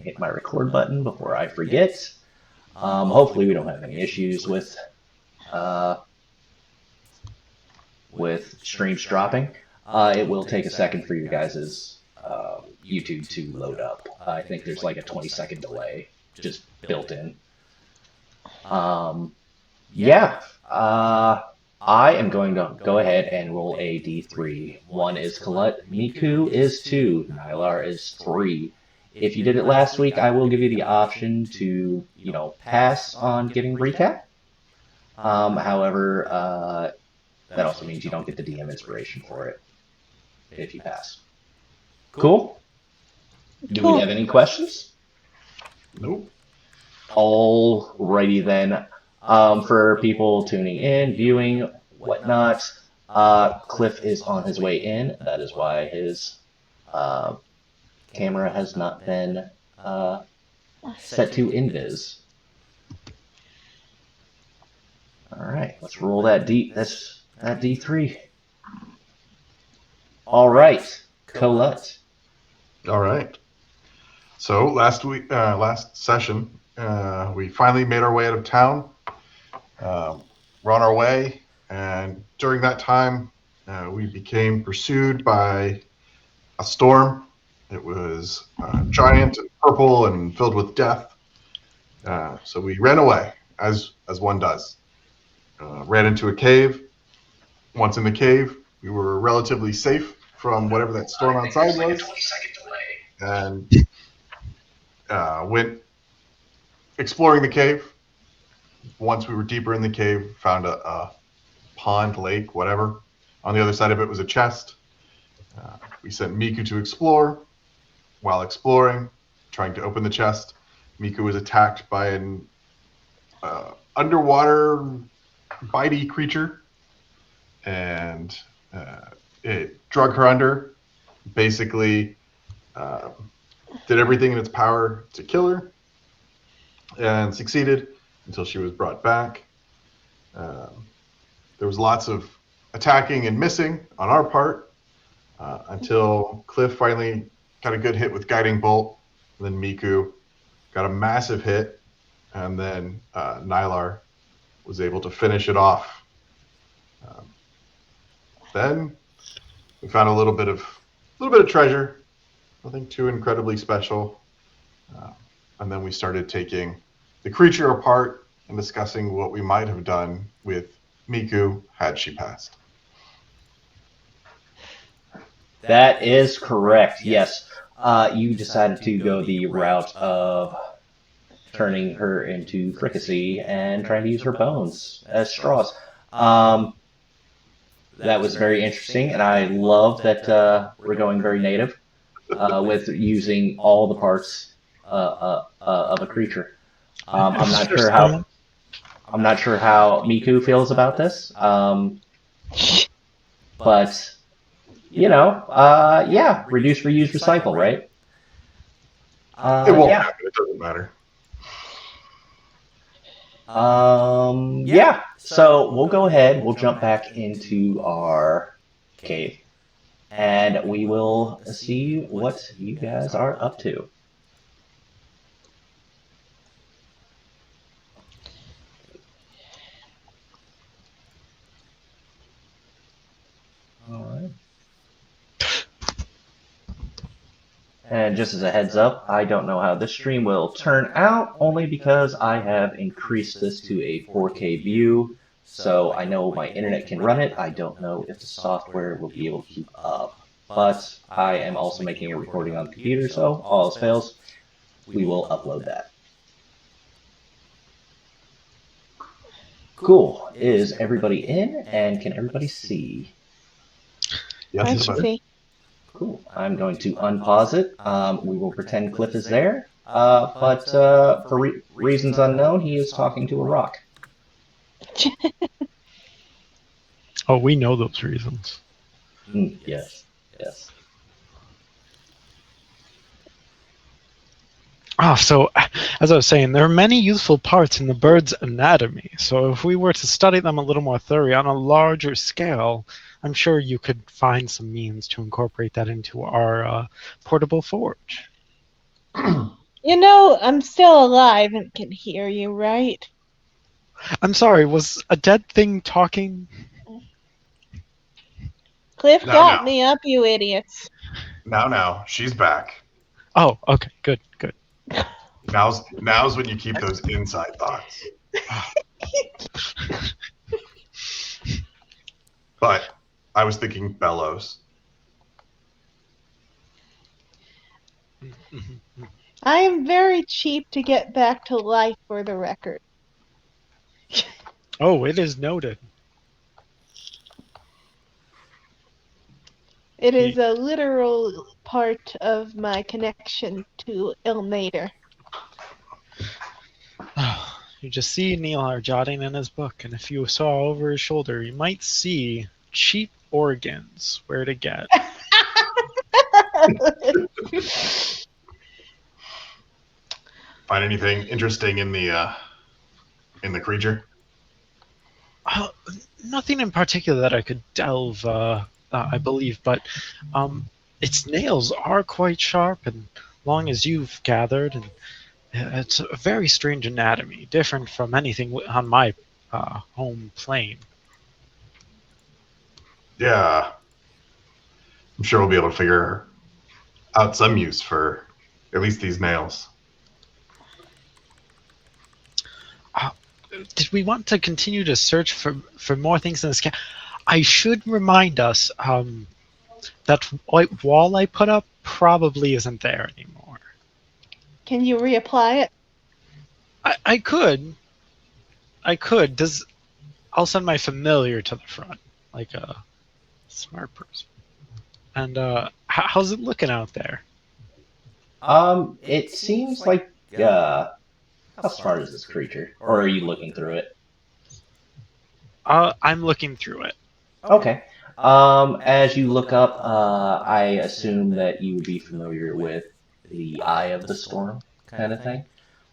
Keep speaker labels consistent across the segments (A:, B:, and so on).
A: hit my record button before I forget. Hopefully we don't have any issues with streams dropping. It will take a second for you guys' YouTube to load up. I think there's like a 20-second delay just built in. Yeah. I am going to go ahead and roll a d3. 1 is Colette, Miku is 2, Nylar is 3. If you did it last week, I will give you the option to, pass on giving recap. However, that also means you don't get the DM inspiration for it if you pass. Cool? Do we have any questions?
B: Nope.
A: Alrighty then. For people tuning in, viewing, whatnot, Cliff is on his way in. That is why his camera has not been set to invis. Alright, let's roll that D3. Alright, Colette.
B: Alright. So last session, we finally made our way out of town. We're on our way, and during that time, we became pursued by a storm. It was giant and purple and filled with death. So we ran away, as one does. Ran into a cave. Once in the cave, we were relatively safe from whatever that storm outside was, and went exploring the cave. Once we were deeper in the cave, found a pond, lake, whatever. On the other side of it was a chest. We sent Miku to explore. While exploring, trying to open the chest, Miku was attacked by an underwater bitey creature, and it drug her under. Basically, did everything in its power to kill her, and succeeded until she was brought back. There was lots of attacking and missing on our part until Cliff finally got a good hit with Guiding Bolt. And then Miku got a massive hit, and then Nylar was able to finish it off. Then we found a little bit of treasure, nothing too incredibly special, and then we started taking the creature apart and discussing what we might have done with Miku had she passed.
A: That is correct, yes. You decided to go the route of turning her into fricassee and trying to use her bones as straws. That was very interesting, and I love that we're going very native with using all the parts of a creature. I'm not sure how Miku feels about this, but yeah, reduce, reuse, recycle, right?
B: It won't happen. It doesn't matter.
A: Yeah. So we'll go ahead. We'll jump back into our cave, and we will see what you guys are up to. All right. And just as a heads up, I don't know how this stream will turn out, only because I have increased this to a 4K view, so I know my internet can run it. I don't know if the software will be able to keep up, but I am also making a recording on the computer, so all else fails, we will upload that. Cool. Is everybody in, and can everybody see?
B: Yes,
A: Cool. I'm going to unpause it. We will pretend Cliff is there, but for reasons unknown, he is talking to a rock.
C: Oh, we know those reasons.
A: Yes.
C: So as I was saying, there are many useful parts in the bird's anatomy. So if we were to study them a little more thoroughly on a larger scale, I'm sure you could find some means to incorporate that into our portable forge.
D: You know, I'm still alive and can hear you, right?
C: I'm sorry, was a dead thing talking?
D: Cliff
B: Now,
D: got
B: now,
D: me up, you idiots.
B: now, she's back.
C: Oh, okay, good.
B: Now's when you keep those inside thoughts. But I was thinking bellows.
D: I am very cheap to get back to life, for the record.
C: Oh, it is noted.
D: It is a literal part of my connection to Ilmater.
C: You just see Neil jotting in his book, and if you saw over his shoulder, you might see cheap organs where to get.
B: Find anything interesting in the creature?
C: Uh, Nothing in particular that I could delve, I believe, but its nails are quite sharp and long as you've gathered, and it's a very strange anatomy, different from anything on my home plane.
B: Yeah, I'm sure we'll be able to figure out some use for at least these nails.
C: Uh, did we want to continue to search for more things in this camp? I should remind us that white wall I put up probably isn't there anymore.
D: Can you reapply it?
C: I could. I could. I'll send my familiar to the front, like a smart person. And how's it looking out there?
A: It seems like, how smart is this creature? Or are you looking through it?
C: I'm looking through it.
A: Okay. As you look up, I assume that you would be familiar with the Eye of the Storm kind of thing.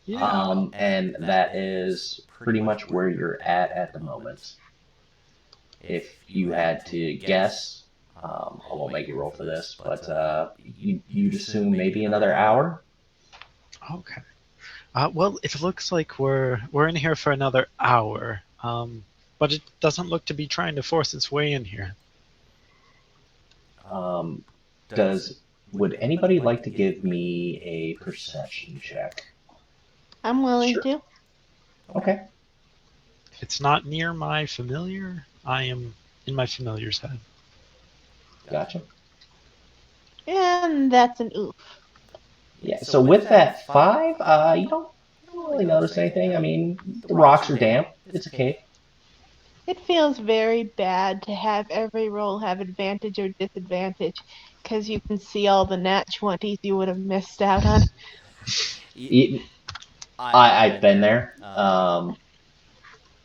C: Yeah.
A: And that is pretty much where you're at the moment. If you had to guess, I won't make you roll for this, but you'd assume maybe another hour.
C: Okay. Well, it looks like we're in here for another hour. But it doesn't look to be trying to force its way in here.
A: Does would anybody like to give me a perception check?
D: I'm willing
A: Sure.
D: to.
A: Okay.
C: It's not near my familiar. I am in my familiar's head.
A: Gotcha.
D: And that's an oof.
A: Yeah. So with that 5, you don't really notice anything. I mean, the rocks are damp. It's a cave.
D: It feels very bad to have every roll have advantage or disadvantage, because you can see all the nat 20s you would have missed out on.
A: I've been there.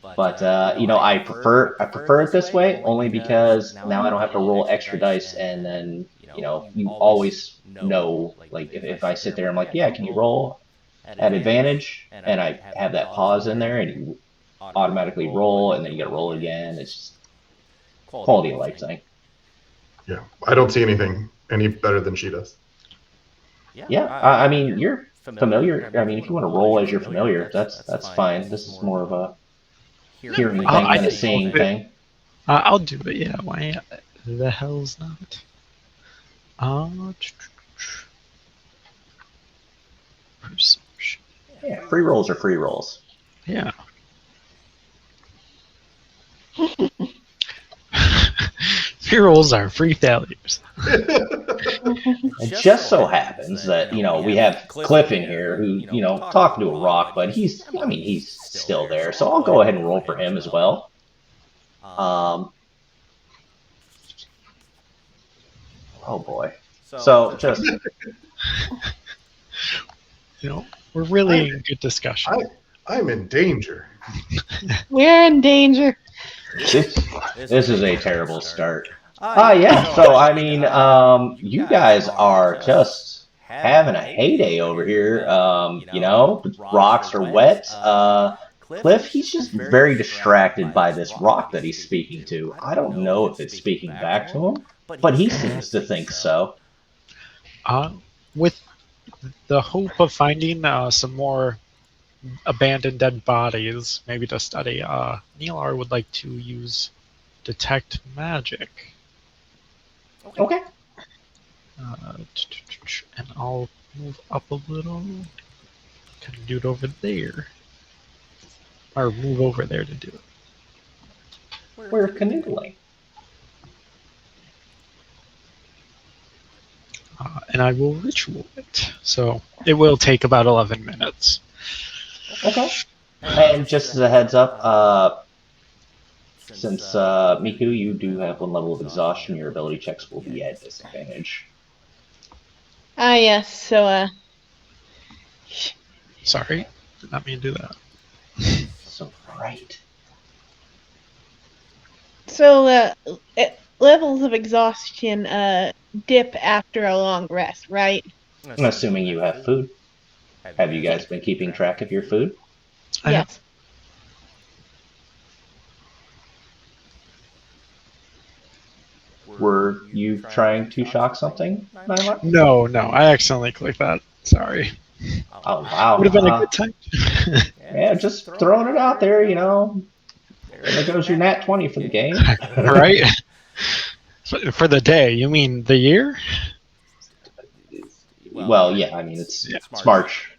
A: But I prefer it this way only because now I don't have to roll extra dice, and then you always know, like, if I sit there, I'm like, yeah, can you roll at advantage, and I have that pause in there, and you automatically roll, and then you got to roll it again. It's just quality of life thing.
B: Yeah, I don't see anything any better than she does.
A: Yeah, I mean, you're familiar. I mean, if you want to roll as you're familiar, that's fine. This is more of a hearing thing
C: I
A: than a
C: think
A: seeing thing.
C: I'll do it. Yeah. Why the hell's not? Perception.
A: Yeah, free rolls are free rolls.
C: Yeah. Free rolls are free failures.
A: It just so happens that we have Cliff in here who talking to a rock, but he's still there. So I'll go ahead and roll for him as well. Oh boy. So just
C: We're really in good discussion.
B: I'm in danger.
D: We're in danger.
A: this is a terrible start. Yeah. So I mean, you guys are just having a heyday over here. The rocks are wet. Cliff, he's just very distracted by this rock that he's speaking to. I don't know if it's speaking back to him, but he seems to think so.
C: With the hope of finding some more abandoned dead bodies, maybe to study, Neelar would like to use detect magic.
A: Okay.
C: And I'll move up a little. Kind of do it over there. Or move over there to do it.
A: We're canoodling.
C: And I will ritual it. So it will take about 11 minutes.
A: Okay. And just as a heads up, since Miku, you do have one level of exhaustion, your ability checks will be at disadvantage.
D: Ah, yes. So,
C: Sorry, did not mean to do that.
A: So bright.
D: Levels of exhaustion dip after a long rest, right?
A: I'm assuming you have food. Have you guys been keeping track of your food?
C: I have.
D: Yes.
A: Were you trying to shock something, Nyla?
C: No, I accidentally clicked that. Sorry.
A: Oh, wow.
C: Would have been a good time.
A: Yeah, just throwing it out there, you know. There goes your nat 20 for the game.
C: Right? For the day, you mean the year?
A: Well, yeah, I mean, it's March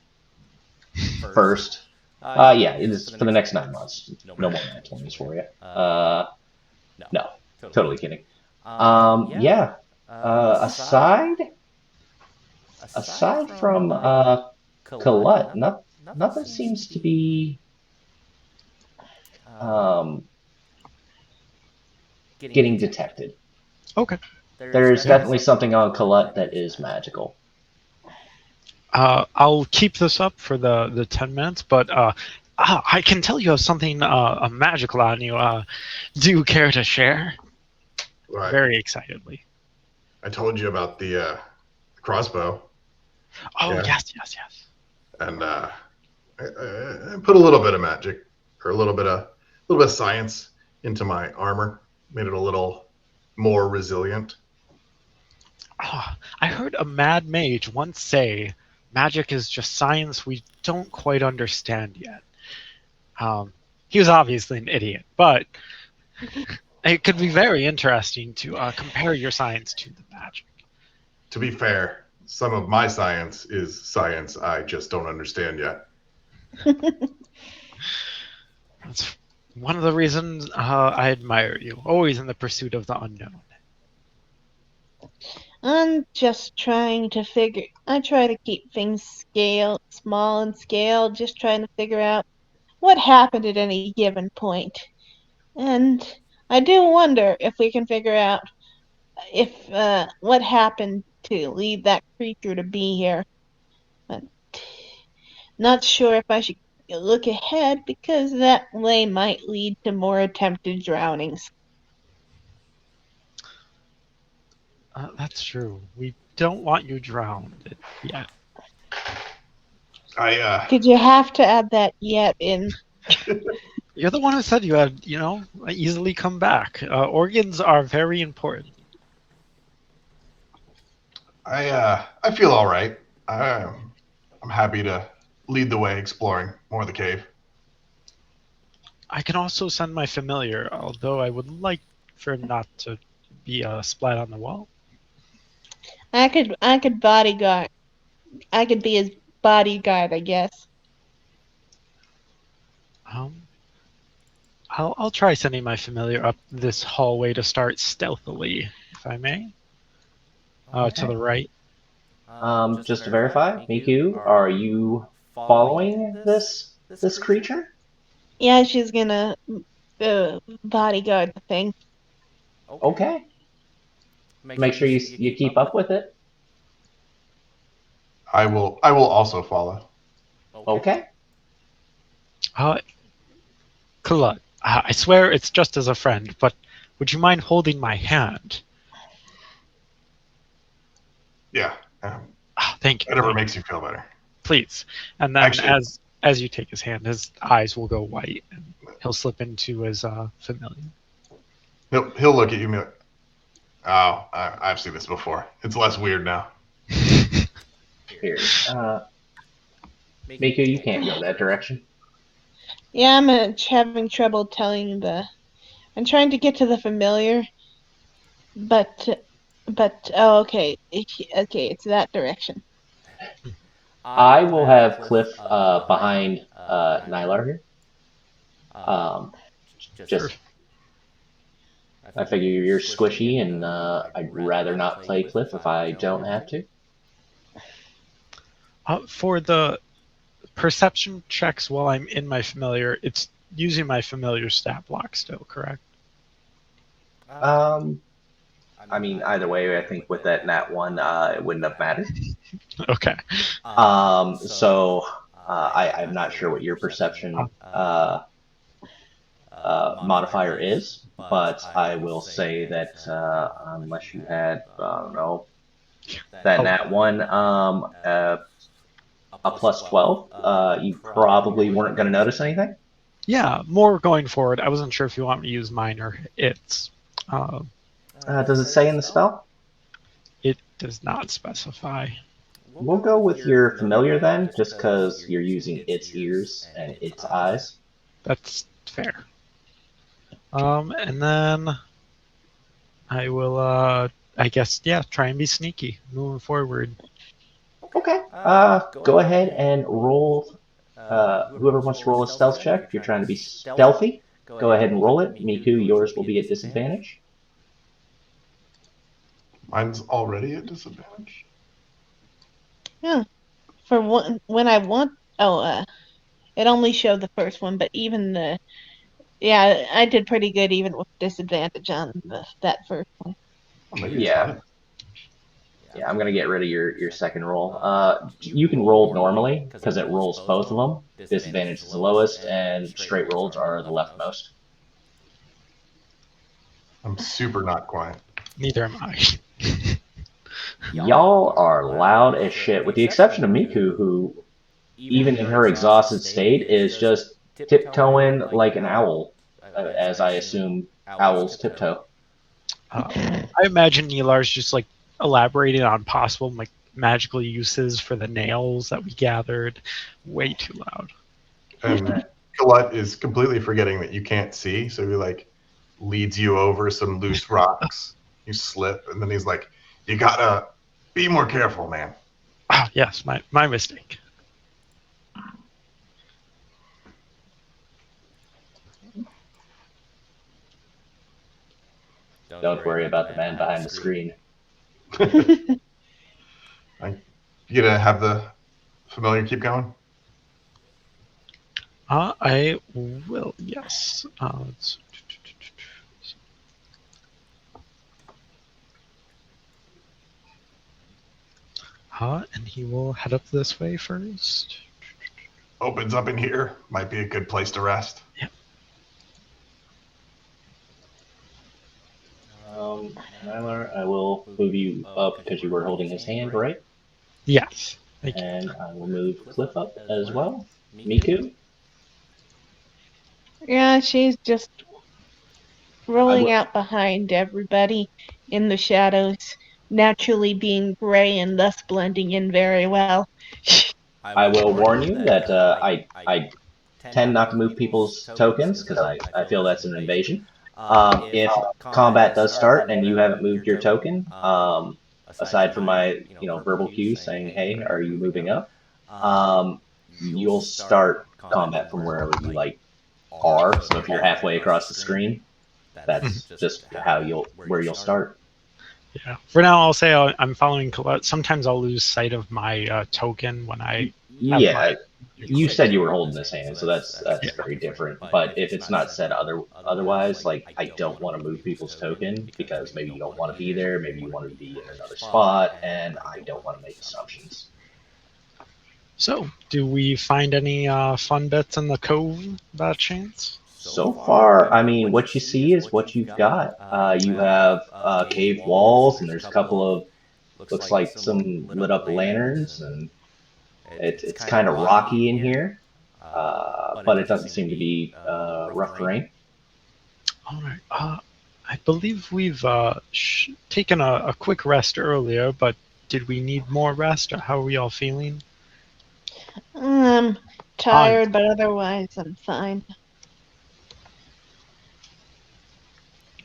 A: 1st. Yeah, it is for the next 9 months. No more nat 20s for you. No, totally kidding. Yeah. Aside from Colette, nothing seems to be getting detected.
C: Okay.
A: There's definitely something on Colette that is magical.
C: I'll keep this up for the 10 minutes, but I can tell you of something magical on you. Do you care to share?
B: Right.
C: Very excitedly.
B: I told you about the crossbow.
C: Oh,
B: Yeah.
C: yes.
B: And I put a little bit of magic or a little bit of science into my armor, made it a little more resilient.
C: I heard a mad mage once say, "Magic is just science we don't quite understand yet." He was obviously an idiot, but it could be very interesting to compare your science to the magic.
B: To be fair, some of my science is science I just don't understand yet.
C: That's one of the reasons I admire you, always in the pursuit of the unknown.
D: I'm just trying to figure. I try to keep things small and scale, just trying to figure out what happened at any given point. And I do wonder if we can figure out if what happened to lead that creature to be here. But not sure if I should look ahead because that way might lead to more attempted drownings.
C: That's true. We don't want you drowned yet.
D: Did you have to add that yet in?
C: You're the one who said you had, easily come back. Organs are very important.
B: I feel all right. I'm happy to lead the way exploring more of the cave.
C: I can also send my familiar, although I would like for him not to be splat on the wall.
D: I could bodyguard. I could be his bodyguard, I guess.
C: Um, I'll try sending my familiar up this hallway to start stealthily, if I may. To the right.
A: Just to verify, Miku, are you following this creature?
D: Yeah, she's gonna bodyguard the thing.
A: Okay. Make sure you keep up with it.
B: I will also follow.
A: Okay.
C: Kula, I swear it's just as a friend, but would you mind holding my hand?
B: Yeah.
C: Thank you.
B: Whatever makes you feel better.
C: Please. And then
B: Actually,
C: as you take his hand, his eyes will go white, and he'll slip into his familiar.
B: He'll look at you and be like, "Oh, I've seen this before. It's less weird now."
A: disappeared. Miku, you can't go that direction.
D: Yeah, I'm having trouble telling the. I'm trying to get to the familiar, but oh, okay, okay, it's that direction.
A: I will have Cliff behind Nylar here.
C: Sure.
A: Just I figure you're squishy, and I'd rather not play Cliff if I don't have to.
C: For the perception checks while I'm in my familiar, it's using my familiar stat block still, correct?
A: Um, I mean, either way, I think with that nat one, it wouldn't have mattered.
C: Okay.
A: So I'm not sure what your perception modifier is, but I will say that unless you had, I don't know, that nat one, a plus 12, you probably weren't going to notice anything.
C: Yeah, more going forward. I wasn't sure if you want me to use mine or its.
A: Does it say in the spell?
C: It does not specify.
A: We'll go with your familiar then, just because you're using its ears and its eyes.
C: That's fair. And then I will, I guess, yeah, try and be sneaky moving forward.
A: Okay. Go ahead and roll. Whoever wants to roll a stealth check, if you're trying to be stealthy, go ahead and roll it. Miku, yours will be at disadvantage.
B: Mine's already at disadvantage.
D: Yeah, for one, when I want. Oh, it only showed the first one, but even the. Yeah, I did pretty good even with disadvantage on that first one.
B: Oh, maybe it's
A: Yeah.
B: high.
A: Yeah, I'm gonna get rid of your second roll. You can roll normally because it rolls both of them. Disadvantage is the lowest, and straight rolls are the leftmost.
B: I'm super not quiet.
C: Neither am I.
A: Y'all are loud as shit, with the exception of Miku, who, even in her exhausted state, is just tiptoeing like an owl, as I assume owls tiptoe.
C: I imagine Neelar's just like elaborating on possible like magical uses for the nails that we gathered. Way too loud.
B: And Colette is completely forgetting that you can't see, so he like leads you over some loose rocks. You slip, and then he's like, "You gotta be more careful, man."
C: Ah, yes, my mistake.
A: Don't worry about the man behind the screen.
B: You gonna have the familiar keep going?
C: I will, yes. And he will head up this way first.
B: Opens up in here. Might be a good place to rest.
C: Yep.
A: Nylar, I will move you up because you were holding his hand, right?
C: Yes. Thank you.
A: And I will move Cliff up as well. Miku?
D: Yeah, she's just rolling out behind everybody in the shadows, naturally being gray and thus blending in very well.
A: I will warn you that I tend not to move people's tokens because I feel that's an invasion. If combat does start and you haven't moved your token, aside from my verbal cues saying, "Hey, are you moving up?" You'll start combat from wherever you are. So if you're halfway across the screen, that's just where you'll start.
C: Yeah. For now, I'll say I'm following Colette. Sometimes I'll lose sight of my token when I.
A: Yeah, you said you were holding his hand, so that's very different. But if it's not said otherwise, like I don't want to move people's token because maybe you don't want to be there, maybe you want to be in another spot, and I don't want to make assumptions.
C: So, do we find any fun bits in the cove by chance?
A: So far, I mean, what you see is what you've got. You have cave walls, and there's a couple of looks like some lit up lanterns, and it's kind of rocky in here, but it doesn't seem to be rough terrain.
C: All right. I believe we've taken a quick rest earlier, but did we need more rest, or how are we all feeling?
D: I'm tired, but otherwise I'm fine.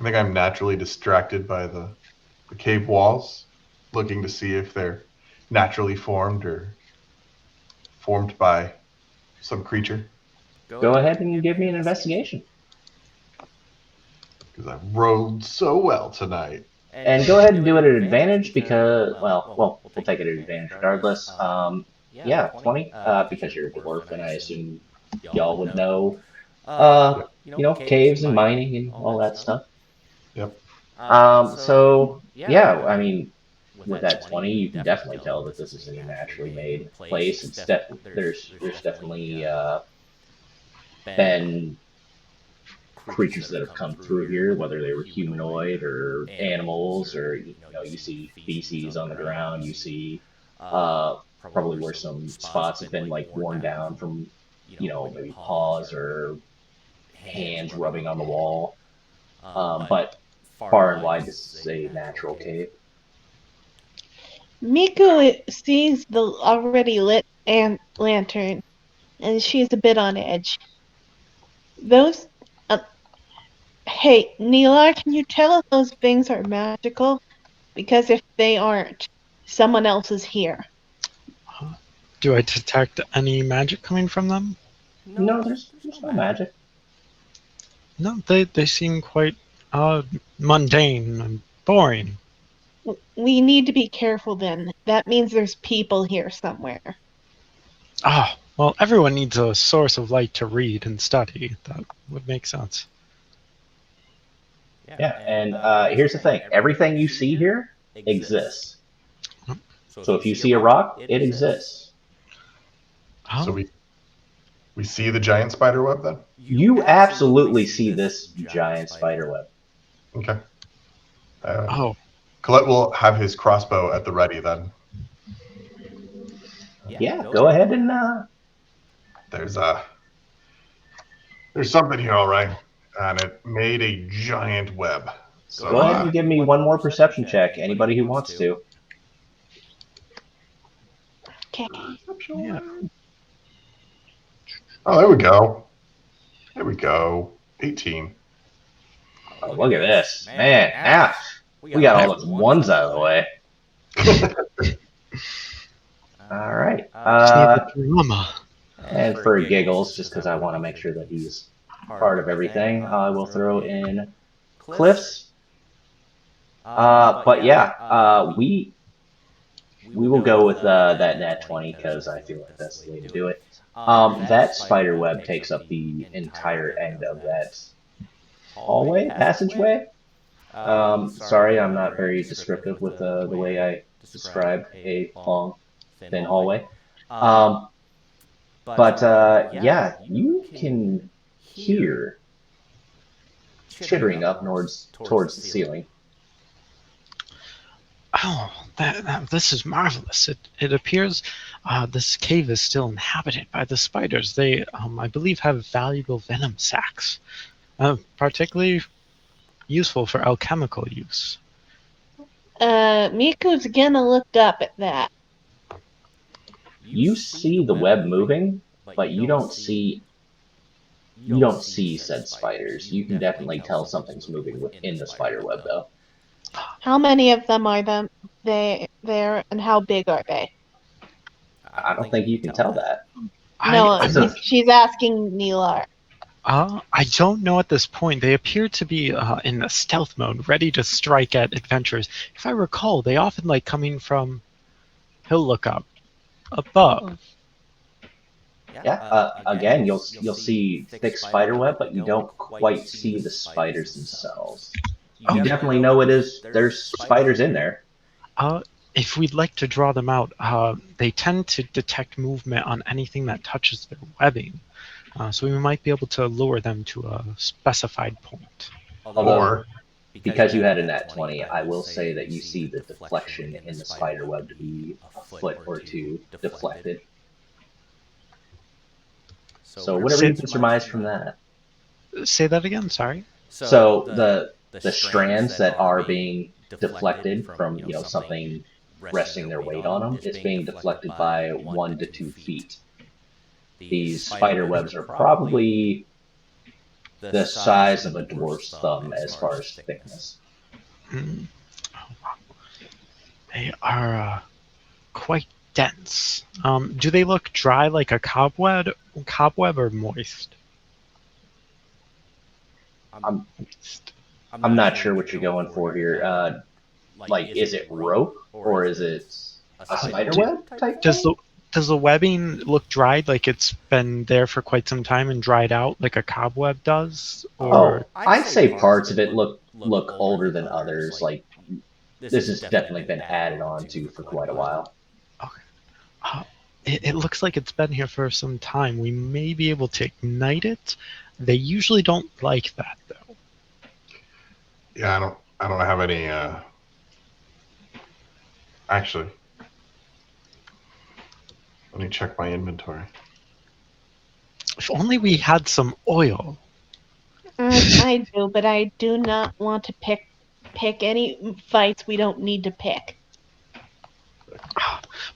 B: I think I'm naturally distracted by the cave walls, looking to see if they're naturally formed or formed by some creature.
A: Go ahead and give me an investigation.
B: Because I've rolled so well tonight.
A: And go ahead and do it at advantage because, well, we'll take it at advantage regardless. Yeah, 20, because you're a dwarf, and I assume y'all would know, caves and mining and all that stuff.
B: Yep.
A: So, yeah, I mean, with that 20, you can definitely tell that this is a naturally made place. It's there's definitely been creatures that have come through here, whether they were humanoid or animals, or you see feces on the ground. You see probably where some spots have been like worn down from maybe paws or hands rubbing on the wall. But far and wide, this is a natural cave.
D: Miku sees the already lit lantern, and she's a bit on edge. Those. Hey, Neelar, can you tell if those things are magical? Because if they aren't, someone else is here.
C: Do I detect any magic coming from them?
A: No, there's no magic.
C: No, they seem quite mundane and boring.
D: We need to be careful then. That means there's people here somewhere.
C: Ah, well, everyone needs a source of light to read and study. That would make sense.
A: Yeah, and here's the thing. Everything you see here exists. So if you see a rock, it exists.
C: Oh,
B: So we see the giant spider web then?
A: You absolutely see this giant spider web.
B: Okay.
C: oh,
B: Colette will have his crossbow at the ready then.
A: Yeah, go ahead and
B: There's something here, all right, and it made a giant web. So
A: go ahead and give me one more perception check. Anybody who wants to.
D: Okay.
C: yeah.
B: oh, there we go. There we go. 18.
A: Oh, look at this, man! Now we got all those ones out of the way. All right.
C: Just need the drama.
A: And for giggles, just because I want to make sure that he's part of everything, I will throw in Cliffs. But yeah, we will go with that nat 20 because I feel like that's the way to do it. That spider web takes up the entire end of that hallway, passageway. Sorry, I'm not very descriptive with the way I describe a long, thin hallway. But yeah, you can hear chittering up towards the ceiling.
C: Oh, this is marvelous. It appears this cave is still inhabited by the spiders. They, I believe, have valuable venom sacs, particularly useful for alchemical use.
D: Miku's gonna look up at that.
A: You see the web moving, but you don't see said spiders. You can definitely tell something's moving within the spider web, though.
D: How many of them are there, and how big are they?
A: I don't think you can tell that.
D: She's asking Neelar.
C: I don't know at this point. They appear to be in a stealth mode, ready to strike at adventurers. If I recall, they often like coming from. He'll look up above.
A: Yeah. Again, you'll see thick spider web, but you don't quite see the spiders themselves. You definitely know there's spiders in there.
C: If we'd like to draw them out, they tend to detect movement on anything that touches their webbing. So we might be able to lure them to a specified point.
A: Although, because you had a nat 20, I will say that you see the deflection in the spider web to be a foot or two deflected. So whatever you can surmise from that.
C: Say that again, sorry.
A: So the strands that are being deflected from something resting their weight on them, it's being deflected by 1 to 2 feet. These spider webs are probably the size of a dwarf's thumb as far as thickness.
C: Mm. Oh, wow. They are quite dense. Do they look dry like a cobweb or moist?
A: I'm
C: Moist.
A: I'm not sure what you're going for here. Like, is it rope or is it a spider web type
C: Does
A: thing?
C: the webbing look dried, like it's been there for quite some time and dried out, like a cobweb does? Or
A: Oh, I'd say parts of it look older than others. Like, this has definitely been added on to for quite a while.
C: okay. It looks like it's been here for some time. We may be able to ignite it. They usually don't like that, though.
B: Yeah, I don't have any. Actually, let me check my inventory.
C: If only we had some oil.
D: I do, but I do not want to pick any fights we don't need to pick.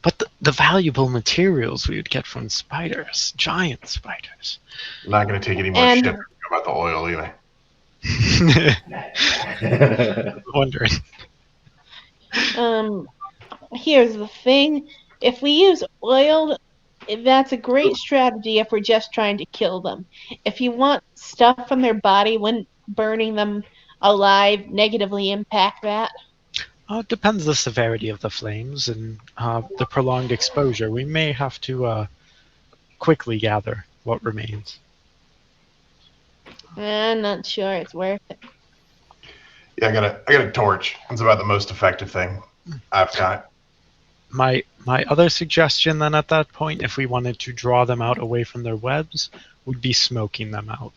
C: But the valuable materials we would get from spiders, giant spiders.
B: I'm not going to take any more
D: And-
B: shit about the oil either.
C: Wondering.
D: Here's the thing: if we use oil, that's a great strategy if we're just trying to kill them. If you want stuff from their body, wouldn't burning them alive negatively impact that?
C: It depends the severity of the flames and the prolonged exposure. We may have to quickly gather what remains.
D: I'm not sure it's worth it.
B: Yeah, I got a torch. It's about the most effective thing I've got.
C: My other suggestion then at that point, if we wanted to draw them out away from their webs, would be smoking them out.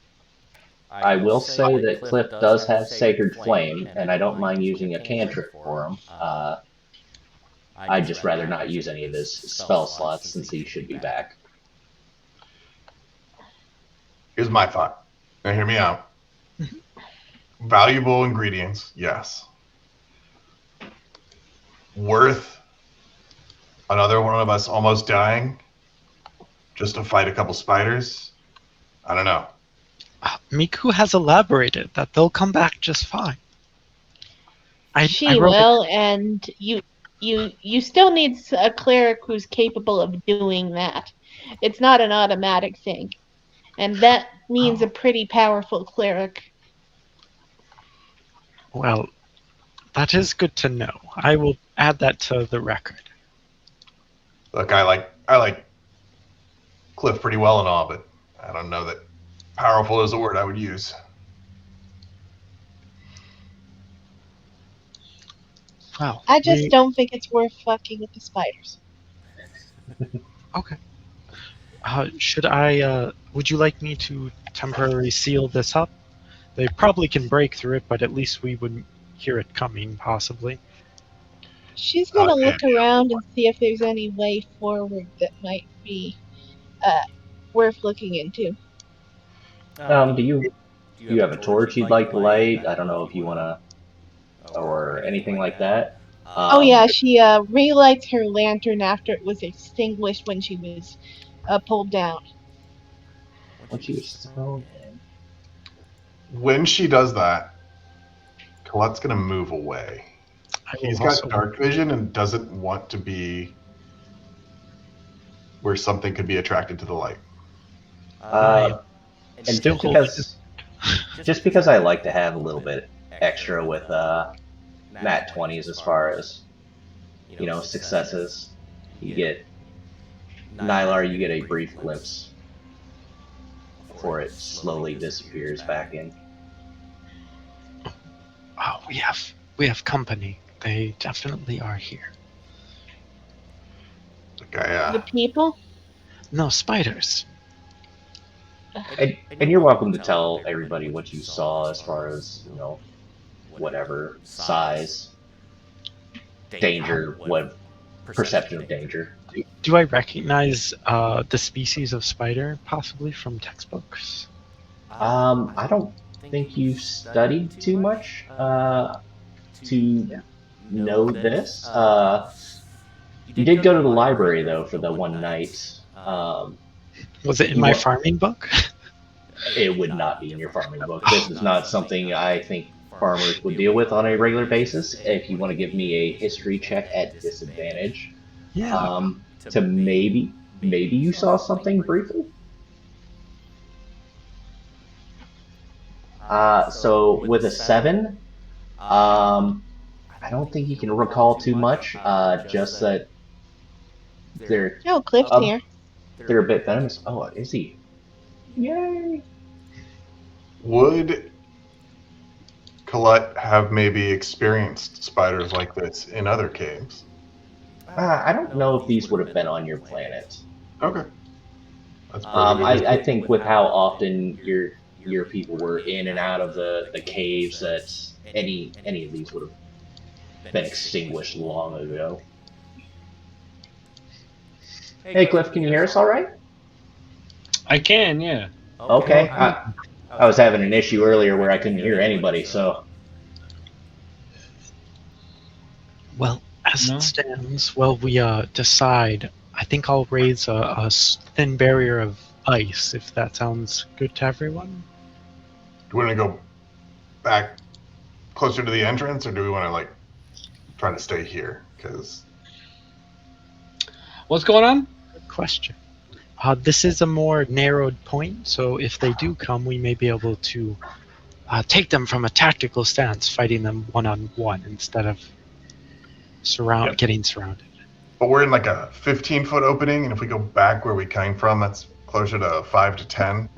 A: I will say that Cliff does have Sacred Flame, and I don't mind using a cantrip for him. I'd just rather not use any of his spell slots since he should be back.
B: Here's my thought. Now, hear me out. Valuable ingredients, yes. Worth another one of us almost dying just to fight a couple spiders? I don't know.
C: Miku has elaborated that they'll come back just fine.
D: She will, and you still need a cleric who's capable of doing that. It's not an automatic thing, and that means a pretty powerful cleric.
C: Well, that is good to know. I will add that to the record.
B: Look, I like Cliff pretty well and all, but I don't know that powerful is a word I would use.
C: Well,
D: I just don't think it's worth fucking with the spiders.
C: Okay. Should I? Would you like me to temporarily seal this up? They probably can break through it, but at least we would hear it coming, possibly.
D: She's gonna
B: yeah.
D: look around and see if there's any way forward that might be worth looking into.
A: Do you have a torch you'd like to light? I don't know if you want to, or anything like that.
D: Oh yeah, she relights her lantern after it was extinguished when she was pulled down.
A: When she was thrown in.
B: When she does that, Colette's gonna move away. He's got dark vision and doesn't want to be where something could be attracted to the light.
A: And just because I like to have a little bit extra with nat 20s as far as successes, you get Nylar, you get a brief glimpse before it slowly disappears back in.
C: Oh, we have company. They definitely are here.
B: Okay,
D: The people?
C: No, spiders.
A: And you're welcome to tell everybody what you saw as far as whatever size, danger, what perception of danger.
C: Do I recognize the species of spider possibly from textbooks?
A: I don't think you've studied too much to know this. You did go to the library though for the one night.
C: Was it in
A: You
C: my
A: wa-
C: farming book?
A: It would not be in your farming book. This is not something I think farmers would deal with on a regular basis. If you want to give me a history check at disadvantage,
C: Yeah.
A: to maybe you saw something briefly. So with a 7, I don't think you can recall too much. Just that they're
D: Oh, Cliff's
A: a,
D: here.
A: they're a bit venomous. Oh, is he? Yay!
B: Would Colette have maybe experienced spiders like this in other caves?
A: I don't know if these would have been on your planet.
B: Okay. That's perfectly
A: I think with how often your people were in and out of the caves, that any of these would have been extinguished long ago. Hey Cliff, can you hear us all right?
E: I can, yeah.
A: Okay. I was having an issue earlier where I couldn't hear anybody, so
C: Well, as
E: No?
C: it stands, well, we decide. I think I'll raise a thin barrier of ice, if that sounds good to everyone.
B: Do we want to go back closer to the entrance, or do we want to like try to stay here? Because
E: What's going on?
C: Good question. This is a more narrowed point, so if they do come, we may be able to take them from a tactical stance, fighting them one-on-one instead of
B: Yep.
C: getting surrounded.
B: but we're in like a 15-foot opening, and if we go back where we came from, that's closer to 5 to 10.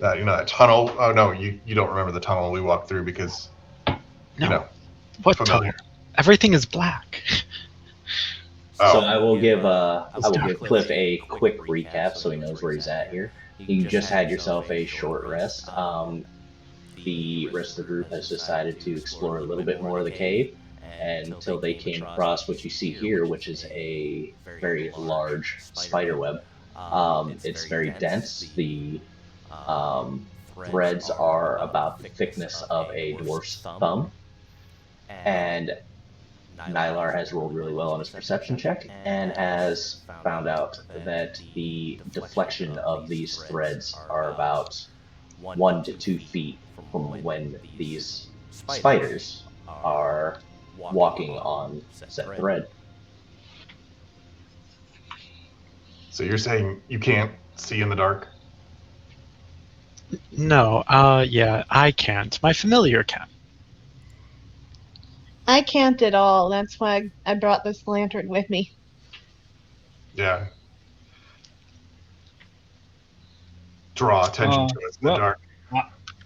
B: That that tunnel. Oh no, you don't remember the tunnel we walked through because
C: No, what
B: familiar.
C: tunnel? Everything is black.
A: So
B: Oh,
A: I will give Cliff a quick recap so he knows where he's at here. You just had yourself a short rest. The rest of the group has decided to explore a little bit more of the cave, and until they came across what you see here, which is a very large spider web. It's very dense. The threads are about the thickness of a dwarf's thumb, and Nylar has rolled really well on his perception check and has found out that the deflection of these threads are about 1 to 2 feet from when these spiders are walking on said thread.
B: so you're saying you can't see in the dark?
C: No, yeah, I can't. My familiar can.
D: I can't at all. That's why I brought this lantern with me.
B: Yeah. Draw attention to us in the
E: well-
B: dark.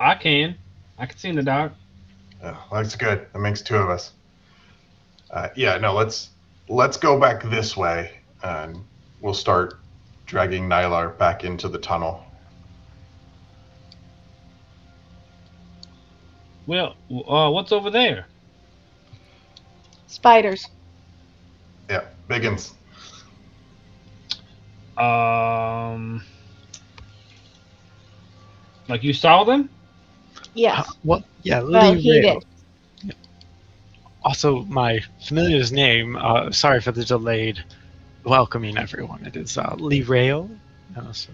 E: I can. I can see in the dark.
B: Oh, that's good. That makes 2 of us. Yeah, no, let's go back this way, and we'll start dragging Nylar back into the tunnel.
E: Well, what's over there?
D: Spiders.
B: Yeah, Biggins.
E: Like you saw them?
D: Yes.
C: Well, yeah,
D: Well,
C: Lee
D: he
C: Rail.
D: did.
C: Also, my familiar's name. Sorry for the delayed welcoming, everyone. It is Lee Rail. So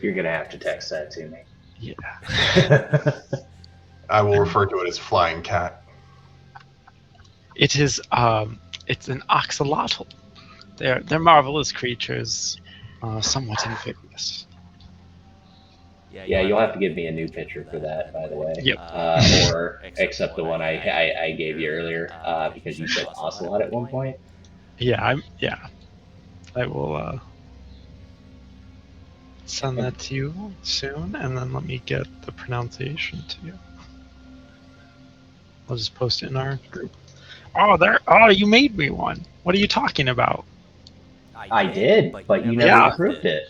A: You're gonna have to text that to me.
C: yeah,
B: I will refer to it as Flying Cat.
C: it is. It's an axolotl. They're marvelous creatures, somewhat amphibious.
A: Yeah, you'll have to give me a new picture for that, by the way.
C: Yep.
A: Or accept the one I gave you earlier, because you said ocelot at one point.
C: Yeah, I will send that to you soon, and then let me get the pronunciation to you. I'll just post it in our group. Oh, you made me one. What are you talking about?
A: I did, but you never
C: Yeah.
A: approved it.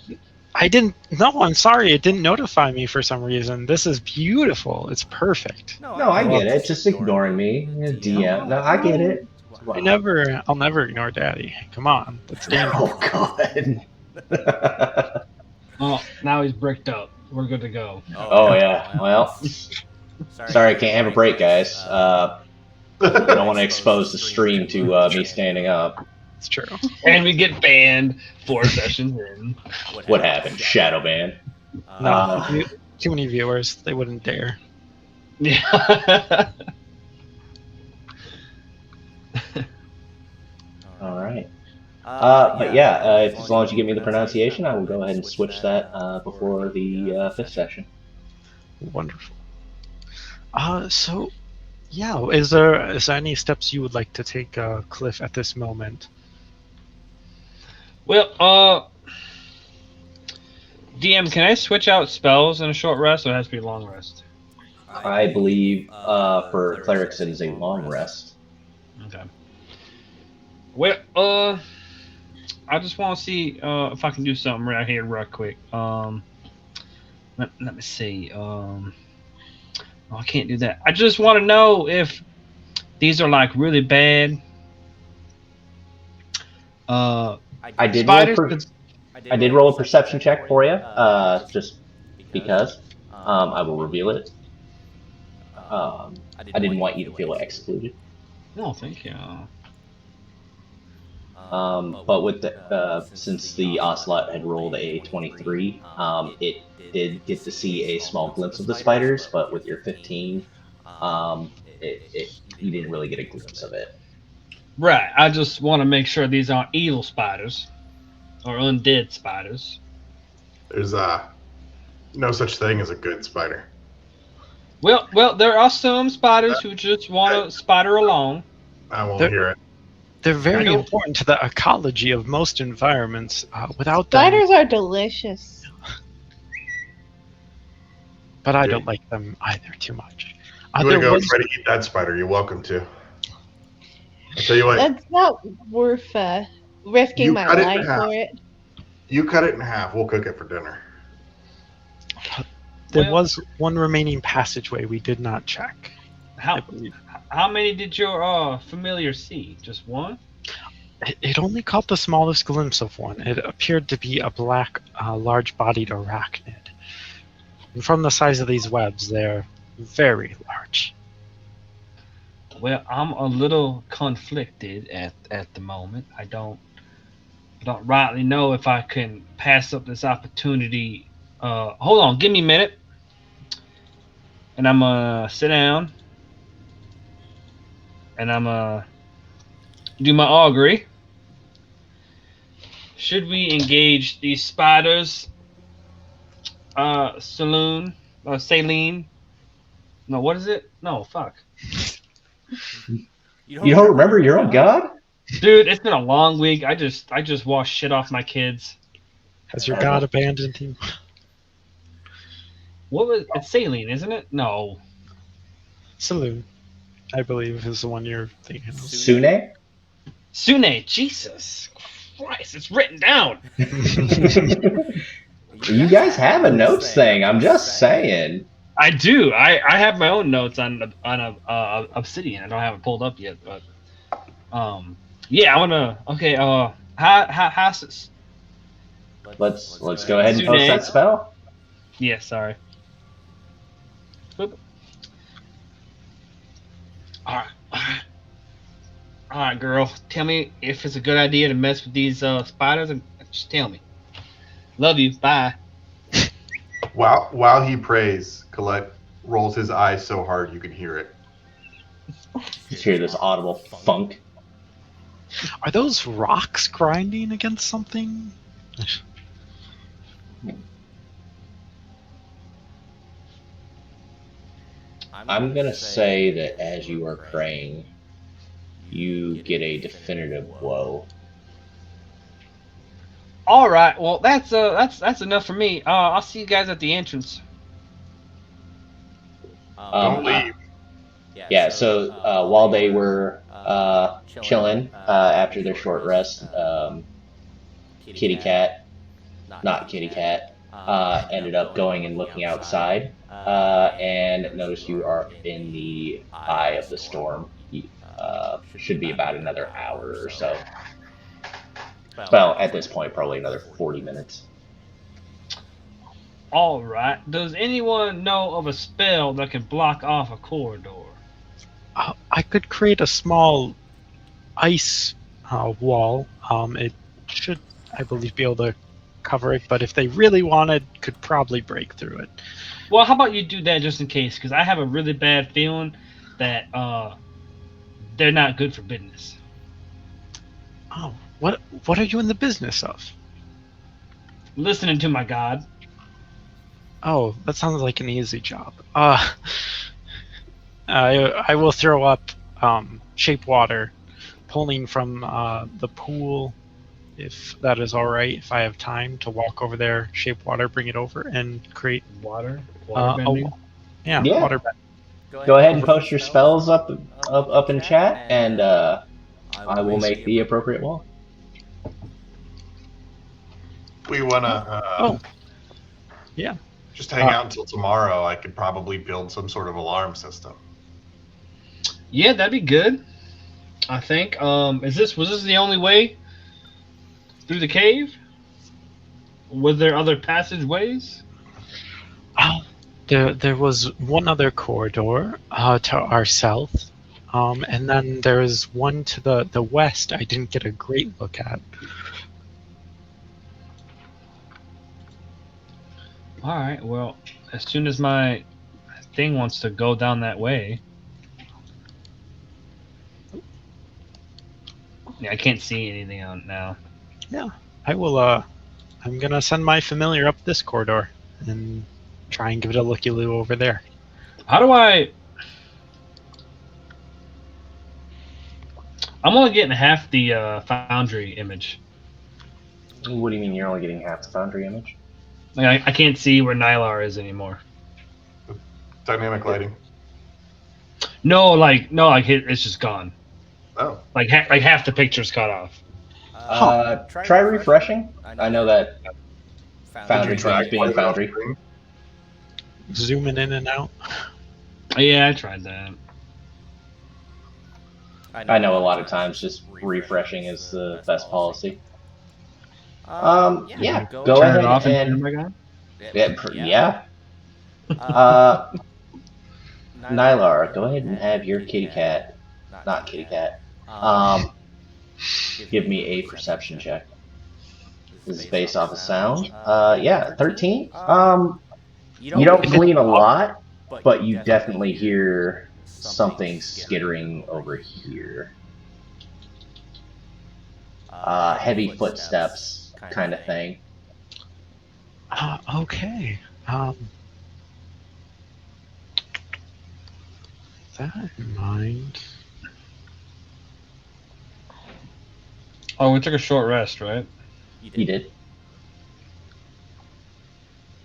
C: I didn't. No, I'm sorry. It didn't notify me for some reason. This is beautiful. It's perfect.
A: No, I get it. Just ignoring me. DM. No, I get it.
C: I'll never ignore Daddy. Come on, that's dangerous.
A: Oh god.
E: Oh, now he's bricked up. We're good to go.
A: Oh yeah. Well, sorry, I can't have a break, guys. I don't want to expose the stream to me standing up.
C: It's true.
E: And we get banned 4 sessions in.
A: What happened? Shadow ban.
C: No, too many viewers. They wouldn't dare.
E: Yeah.
A: All right. But yeah, if, as long as you give me the pronunciation, I will go ahead and switch that before the fifth session.
C: Wonderful. So, yeah, is there any steps you would like to take, Cliff, at this moment?
E: Well, DM, can I switch out spells in a short rest, or it has to be a long rest?
A: I believe for clerics it is a long rest.
E: Okay. Well, I just want to see if I can do something right here, real quick. Let me see. Oh, I can't do that. I just want to know if these are like really bad.
A: I did
E: Spiders.
A: I did roll a perception check for you, just because. I will reveal it. I didn't want you to feel excluded.
E: No, thank you.
A: But with the since the Ocelot had rolled a 23, it did get to see a small glimpse of the spiders, but with your 15, you didn't really get a glimpse of it.
E: Right. I just want to make sure these aren't evil spiders or undead spiders.
B: There's no such thing as a good spider.
E: Well, there are some spiders who just want to spider along.
B: I won't
C: There-
B: hear it.
C: They're very
E: don't-
C: important to the ecology of most environments. Without them,
D: Spiders are delicious.
C: but I don't like them either too much.
B: You want to
C: There
B: go
C: was
B: try to eat that spider? You're welcome to. I'll tell you what.
D: That's not worth risking
B: You
D: my
B: cut it in
D: life
B: half.
D: for it.
B: You cut it in half. We'll cook it for dinner.
C: there
E: Well-
C: was one remaining passageway we did not check. I
E: How
C: believe.
E: how many did your familiar see? Just one?
C: It only caught the smallest glimpse of one. It appeared to be a black, large-bodied arachnid. And from the size of these webs, they're very large.
E: Well, I'm a little conflicted at the moment. I don't rightly know if I can pass up this opportunity. Hold on, give me a minute, and I'm gonna sit down, and I'm gonna do my augury. Should we engage these spiders, Saline? No, what is it? No, fuck.
A: You don't remember your own god?
E: Dude, it's been a long week. I just washed shit off my kids.
C: Has your god abandoned you?
E: What was it's saline, isn't it? No.
C: Saloon, I believe, is the one you're thinking of.
A: Sune?
E: Sune, Jesus Christ, it's written down.
A: You guys have a notes thing. I'm just saying.
E: I do. I have my own notes on Obsidian. I don't have it pulled up yet, but yeah, I wanna. Okay, how's
A: Let's go ahead and post that spell.
E: yeah, sorry. Boop. All right, girl. Tell me if it's a good idea to mess with these spiders, and just tell me. Love you. Bye.
B: While he prays, Colette rolls his eyes so hard you can hear it.
A: Just hear this audible funk.
C: Are those rocks grinding against something?
A: I'm gonna say that as you are praying, you get a definitive woe.
E: All right. Well, that's enough for me. I'll see you guys at the entrance.
B: Don't leave.
A: Yeah, so while they were chilling after their short rest, Kitty Cat, not Kitty Cat, ended up going and looking outside and noticed you are in the eye of the storm. Should be about another hour or so. Well, at this point, probably another 40 minutes.
E: All right. Does anyone know of a spell that can block off a corridor?
C: I could create a small ice wall. It should, I believe, be able to cover it, but if they really wanted, could probably break through it.
E: Well, how about you do that just in case? Because I have a really bad feeling that they're not good for business.
C: Oh, what are you in the business of?
E: Listening to my god.
C: Oh, that sounds like an easy job. I will throw up shape water, pulling from the pool, if that is all right. If I have time to walk over there, shape water, bring it over, and create
E: Water
C: a
E: bending.
C: wall. Yeah,
A: Yeah.
C: water bed.
A: Go ahead and post your spells up in chat, and I will make the appropriate wall.
B: We want to
C: Oh, yeah.
B: just hang out until tomorrow. I could probably build some sort of alarm system.
E: Yeah, that'd be good. I think. Was this the only way through the cave? Was there other passageways?
C: Oh, there was one other corridor to our south, and then there was one to the west. I didn't get a great look at.
E: All right. Well, as soon as my thing wants to go down that way. Yeah, I can't see anything on now.
C: Yeah, I will. I'm gonna send my familiar up this corridor and try and give it a looky-loo over there.
E: How do I? I'm only getting half the foundry image.
A: What do you mean you're only getting half the foundry image?
E: Like I can't see where Nylar is anymore.
B: Dynamic lighting.
E: No, it's just gone.
B: Oh.
E: Like half the picture's cut off.
A: Try refreshing. I know that foundry
B: Did you try
A: things being
B: playing it off
A: foundry.
B: screen?
C: Zooming in and out.
E: Yeah, I tried that.
A: I know a lot of times just refreshing is the best policy. Yeah, go
E: Turn
A: ahead
E: it off and
A: and
E: turn it back on.
A: yeah. Nylar, go ahead and have your kitty cat, not kitty cat, give me a perception check. This is based off of sound. Yeah, 13. You don't glean a lot, but you definitely hear something skittering over here. Heavy footsteps kind of thing.
C: Okay. That in mind.
E: Oh, we took a short rest, right?
A: You did.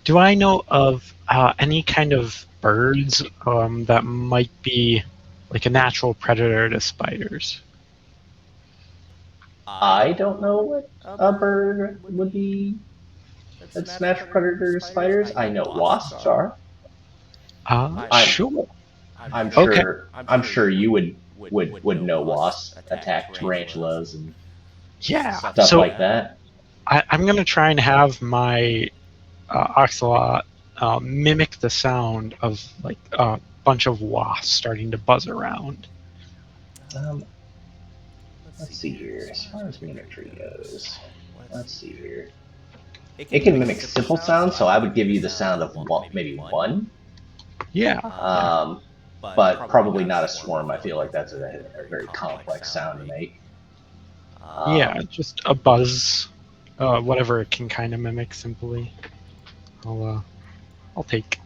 C: Do I know of any kind of birds that might be like a natural predator to spiders?
A: I don't know what a bird would be that's natural predator to spiders. I know wasps are.
C: Sure.
A: I'm
C: Okay.
A: sure. I'm sure you would know wasps attack tarantulas and
C: Yeah.
A: stuff
C: So
A: like that.
C: I'm gonna try and have my ocelot mimic the sound of like a bunch of wasps starting to buzz around.
A: Let's see here. As far as mimicry goes, let's see here. It can mimic simple sounds, so I would give you the sound of maybe one.
C: Yeah.
A: But probably not a swarm. I feel like that's a very complex sound to make.
C: Yeah, just a buzz, whatever it can kind of mimic simply. I'll take.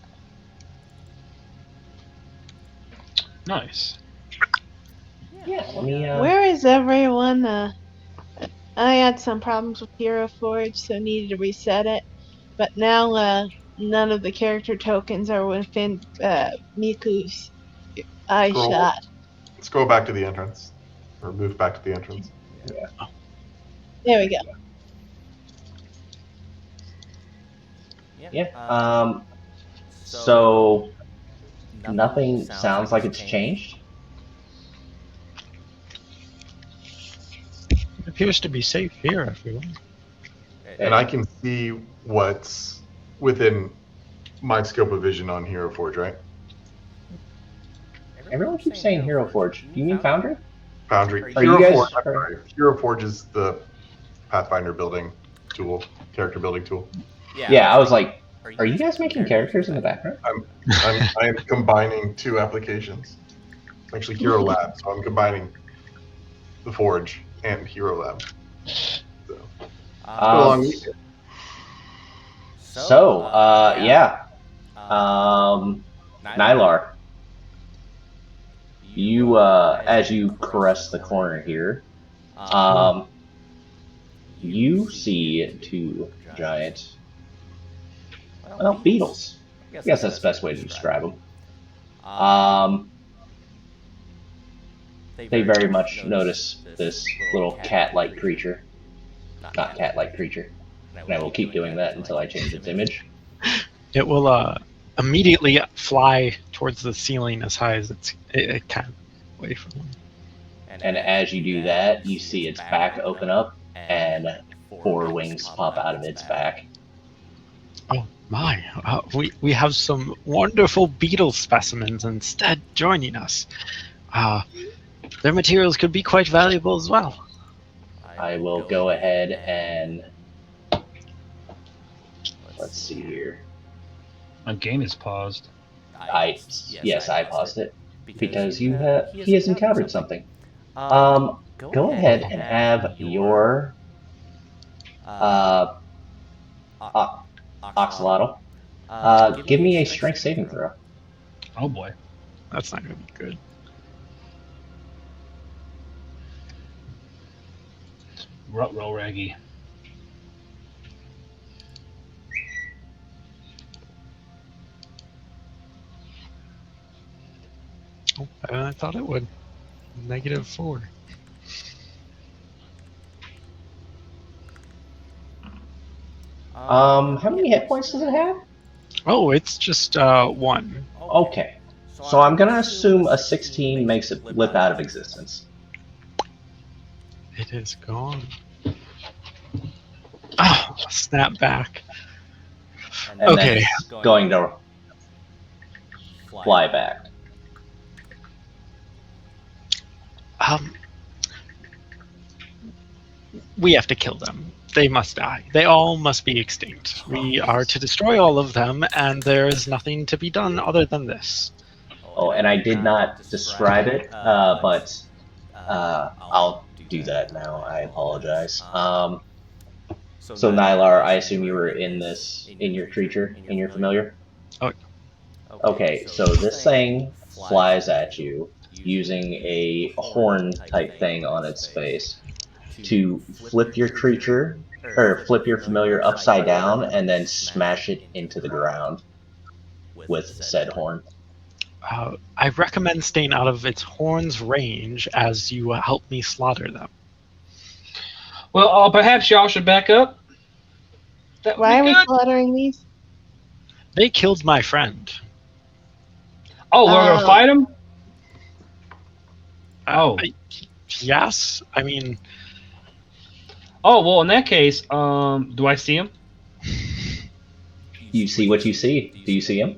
E: Nice.
A: Yeah, let me.
D: Where is everyone? I had some problems with Hero Forge, so needed to reset it. But now none of the character tokens are within Miku's eye
B: Scroll.
D: shot.
B: Let's go back to the entrance. Or move back to the entrance.
D: There we go.
A: Yeah. So nothing sounds like it's changed.
C: It appears to be safe here, everyone.
B: And I can see what's within my scope of vision on Hero Forge, right?
A: Everyone keeps saying Hero Forge. Do you mean Foundry?
B: Foundry.
A: Are you guys-
B: Forge. I'm sorry. Hero Forge is the Pathfinder building tool, character building tool.
A: Yeah, I was like, are you guys making characters in the background?
B: I am combining two applications. Actually, Hero Lab. So I'm combining the Forge and Hero Lab. So it's been a long weekend.
A: Yeah. Nylar, you, as you caress the corner here, you see two giant, beetles. I guess that's the best way to describe them. They very much notice this little cat-like creature. Not cat-like creature. And I will keep doing that until I change its image.
C: It will immediately fly towards the ceiling as high as it can, away from them.
A: And as you do that, you see its back open up, and 4 wings pop out of its back.
C: Oh my! We have some wonderful beetle specimens instead joining us. Their materials could be quite valuable as well.
A: I will go ahead and let's see here.
E: My game is paused.
A: Yes, I paused it because he has encountered something. Go ahead and have your Oxalotl give me a strength saving throw.
E: Oh boy.
C: That's not going to be good.
E: Roll Raggy.
C: Oh, I thought it would. -4.
A: How many hit points does it have?
C: Oh, it's just 1.
A: Okay, so I'm gonna assume a 16 makes it blip out of existence.
C: It is gone. Oh, snap back.
A: And then
C: Okay.
A: it's going to fly back.
C: We have to kill them. They must die. They all must be extinct. We are to destroy all of them, and there is nothing to be done other than this.
A: Oh, and I did not describe it, but I'll do that now. I apologize. So Nylar, I assume you were in your creature, in your familiar?
C: Oh.
A: Okay, so this thing flies at you using a horn type thing on its face to flip your creature, or flip your familiar upside down and then smash it into the ground with said horn.
C: I recommend staying out of its horn's range as you help me slaughter them.
E: Well, perhaps y'all should back up. That would
D: Why
E: be
D: are we
E: good.
D: slaughtering these?
C: They killed my friend.
E: Oh, we're gonna fight him? Oh.
C: Yes. I mean,
E: Oh, well, in that case, do I see him?
A: You see what you see. Do you see him?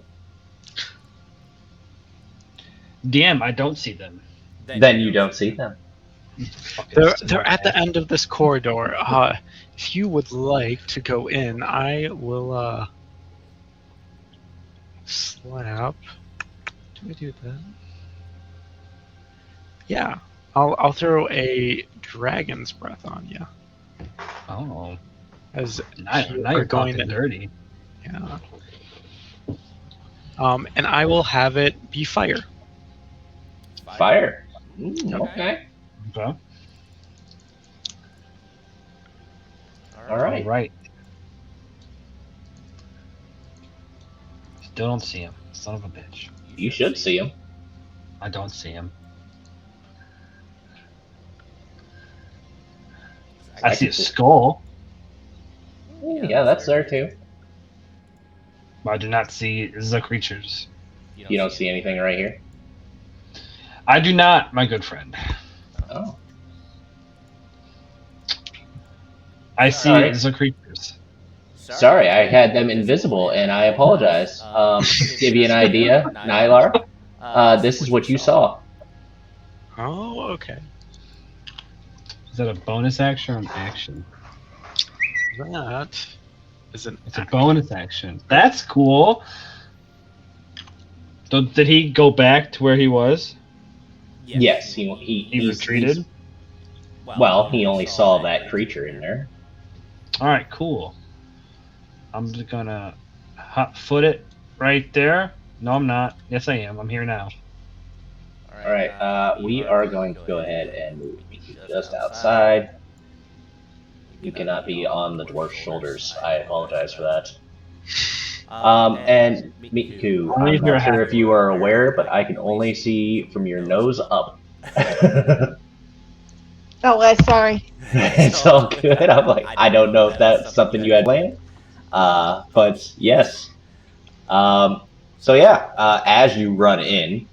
E: DM, I don't see them.
A: Then you don't see them.
C: they're at the end of this corridor. If you would like to go in, I will slap. Do I do that? Yeah. I'll throw a dragon's breath on you.
E: Oh,
C: As
E: now
C: you
E: you're
C: are going
E: talking
C: to,
E: dirty.
C: yeah. And I will have it be fire.
A: Fire. Okay.
E: Okay.
A: All right.
E: All right. Still don't see him. Son of a bitch.
A: You should see him.
E: I don't see him. I see a skull,
A: Yeah, that's there too.
E: but I do not see the creatures.
A: You don't see anything right here?
E: I do not, my good friend.
A: Oh.
E: I see
A: Sorry.
E: the creatures.
A: Sorry, I had them invisible, and I apologize. To give you an idea, Nylar, this is what you saw.
C: Oh, okay.
E: that a bonus action or an action?
C: That is an
E: It's a
C: action.
E: bonus action. That's cool. So did he go back to where he was?
A: Yes,
E: He retreated.
A: well, he only saw that creature in there.
E: All right, cool. I'm just gonna hot foot it right there. No, I'm not. Yes, I am. I'm here now.
A: All right, we are going to go ahead and move you just outside. You cannot be on the dwarf's shoulders. I apologize for that. And Miku,
E: Only if
A: I'm
E: you're
A: not sure
E: happy.
A: if you are aware, but I can only see from your nose up.
D: Oh, sorry.
A: It's all good. I'm like, I don't know if that's something you had planned. But yes. So yeah, as you run in,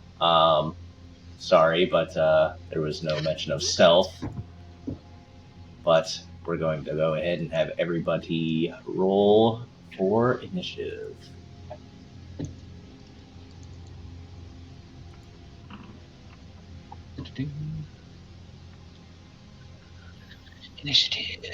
A: sorry, but there was no mention of stealth. But we're going to go ahead and have everybody roll for initiative.
E: Initiative.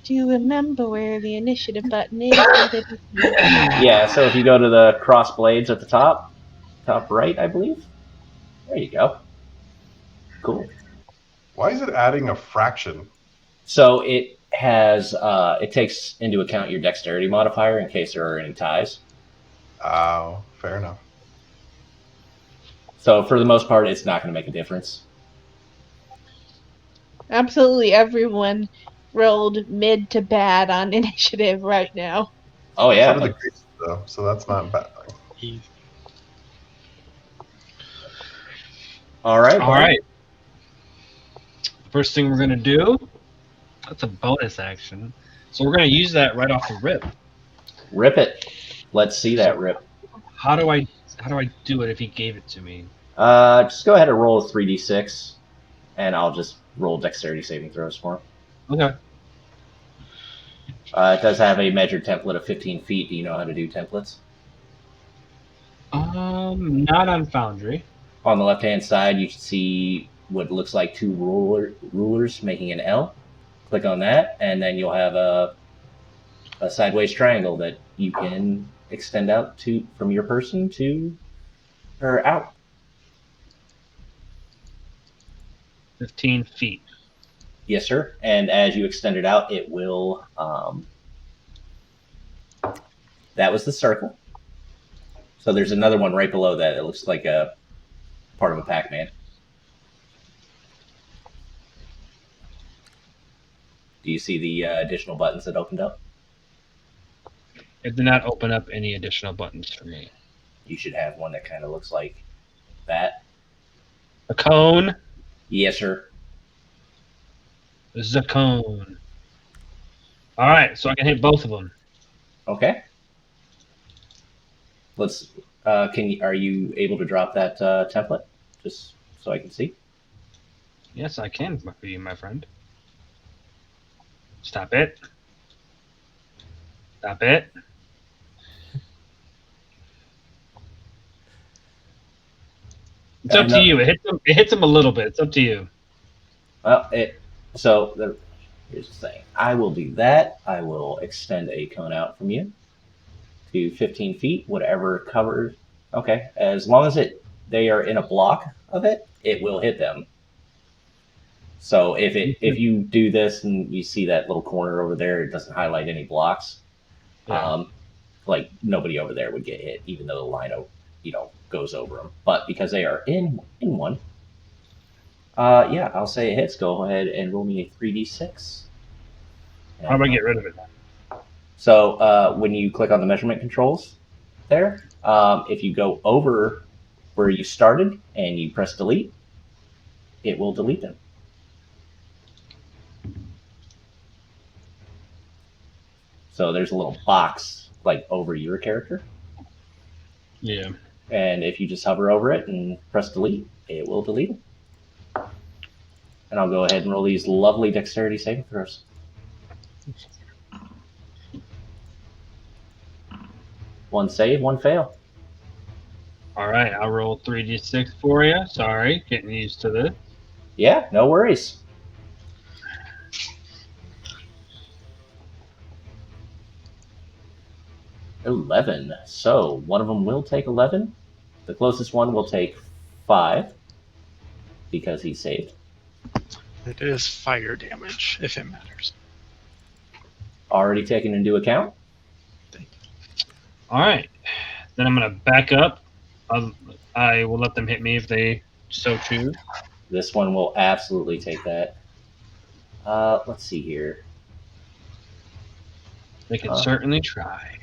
D: Do you remember where the initiative button is?
A: Yeah, so if you go to the cross blades at the top right, I believe. There you go. Cool.
B: Why is it adding a fraction?
A: So it has it takes into account your dexterity modifier in case there are any ties.
B: Oh, fair enough.
A: So for the most part, it's not going to make a difference.
D: Absolutely everyone rolled mid to bad on initiative right now.
A: Oh
B: So
A: yeah.
B: did the creatures, though, so that's not a bad thing.
C: He,
A: All right.
E: All right. First thing we're gonna do. That's a bonus action. So we're gonna use that right off the rip.
A: Rip it. Let's see that rip.
E: How do I do it if he gave it to me?
A: Just go ahead and roll a 3d6, and I'll just roll dexterity saving throws for him.
E: Okay.
A: It does have a measured template of 15 feet. Do you know how to do templates?
E: Not on Foundry.
A: On the left-hand side, you should see what looks like two rulers making an L. Click on that, and then you'll have a sideways triangle that you can extend out to from your person to or out.
E: 15 feet.
A: Yes, sir. And as you extend it out, it will. That was the circle. So there's another one right below that. It looks like a part of a Pac-Man. Do you see the additional buttons that opened up?
E: It did not open up any additional buttons for me.
A: You should have one that kind of looks like that.
E: A cone.
A: Yes, sir.
E: This is a cone. All right, so I can hit both of them.
A: Okay. Let's. Are you able to drop that template, just so I can see?
E: Yes, I can for you, my friend. Stop it. Stop it. It's up to you. It hits him a little bit. It's up to you.
A: Well, here's the thing. I will do that. I will extend a cone out from you to 15 feet, whatever covers. Okay, as long as they are in a block of it, it will hit them. So if you do this and you see that little corner over there, it doesn't highlight any blocks.
E: Yeah.
A: Like nobody over there would get hit, even though the line goes over them. But because they are in one, yeah, I'll say it hits. Go ahead and roll me a 3d6.
E: How do I get rid of it?
A: So when you click on the measurement controls there, if you go over where you started and you press delete, it will delete them. So there's a little box like over your character.
E: Yeah.
A: And if you just hover over it and press delete, it will delete it. And I'll go ahead and roll these lovely dexterity saving throws. 1 save, 1 fail.
E: All right, I'll roll 3d6 for you. Sorry, getting used to this.
A: Yeah, no worries. $11. So one of them will take 11. The closest one will take 5 because he saved.
C: It is fire damage, if it matters.
A: Already taken into account.
E: All right, then I'm gonna back up. I will let them hit me if they so choose.
A: This one will absolutely take that. Let's see here.
E: They can certainly try.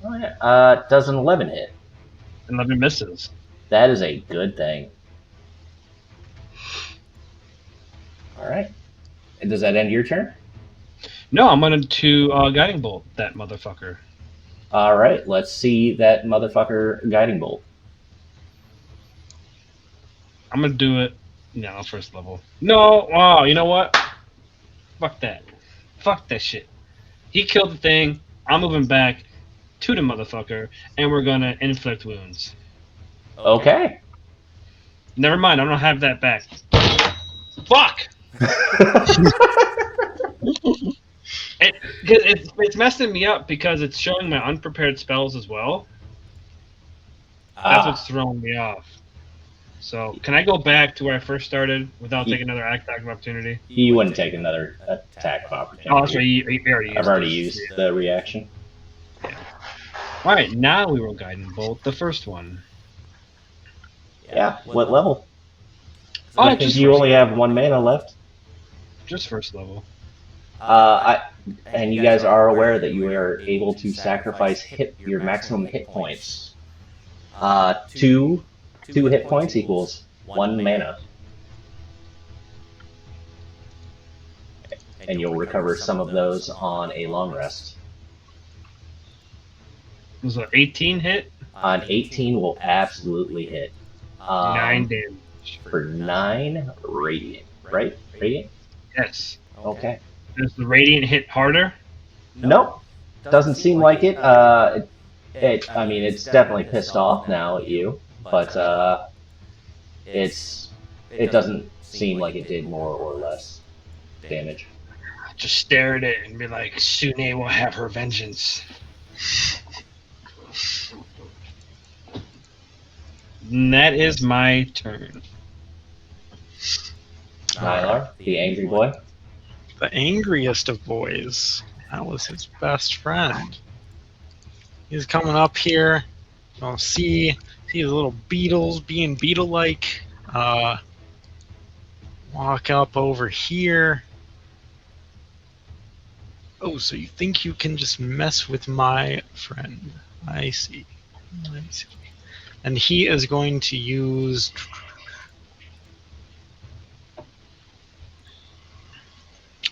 A: Oh, yeah. Does an 11 hit?
E: 11 misses.
A: That is a good thing. All right. And does that end your turn?
E: No, I'm going to guiding bolt that motherfucker.
A: All right. Let's see that motherfucker guiding bolt.
E: I'm gonna do it. No, first level. No. Wow. You know what? Fuck that. Fuck that shit. He killed the thing. I'm moving back to the motherfucker, and we're gonna inflict wounds.
A: Okay.
E: Never mind. I don't have that back. Fuck. It's messing me up because it's showing my unprepared spells as well. That's what's throwing me off. So, can I go back to where I first started without taking another attack of opportunity?
A: You wouldn't take another attack of opportunity.
E: Oh, that's right. You already used
A: I've already
E: this.
A: used the reaction.
E: Yeah. All right, now we will guiding bolt the first one.
A: Yeah. What level?
E: Oh,
A: I think you only have 1 mana left.
E: Just first level.
A: And you guys are aware that you are able to sacrifice your maximum hit points. 2 hit points equals 1 mana. And you'll recover some of those on a long rest.
E: Was it 18 hit?
A: On 18 will absolutely hit.
E: 9 damage.
A: For 9 radiant, right? Radiant?
E: Yes.
A: Okay.
E: Does the radiant hit harder?
A: Nope. Doesn't seem like it. I mean, it's definitely pissed off now at you, but it doesn't seem like it did more or less damage.
E: Just stare at it and be like, Sune will have her vengeance. And that is my turn.
A: Nylar, the angry boy.
C: The angriest of boys. That was his best friend. He's coming up here. You'll see the little beetles being beetle-like. Walk up over here. Oh, so you think you can just mess with my friend? I see. And he is going to use...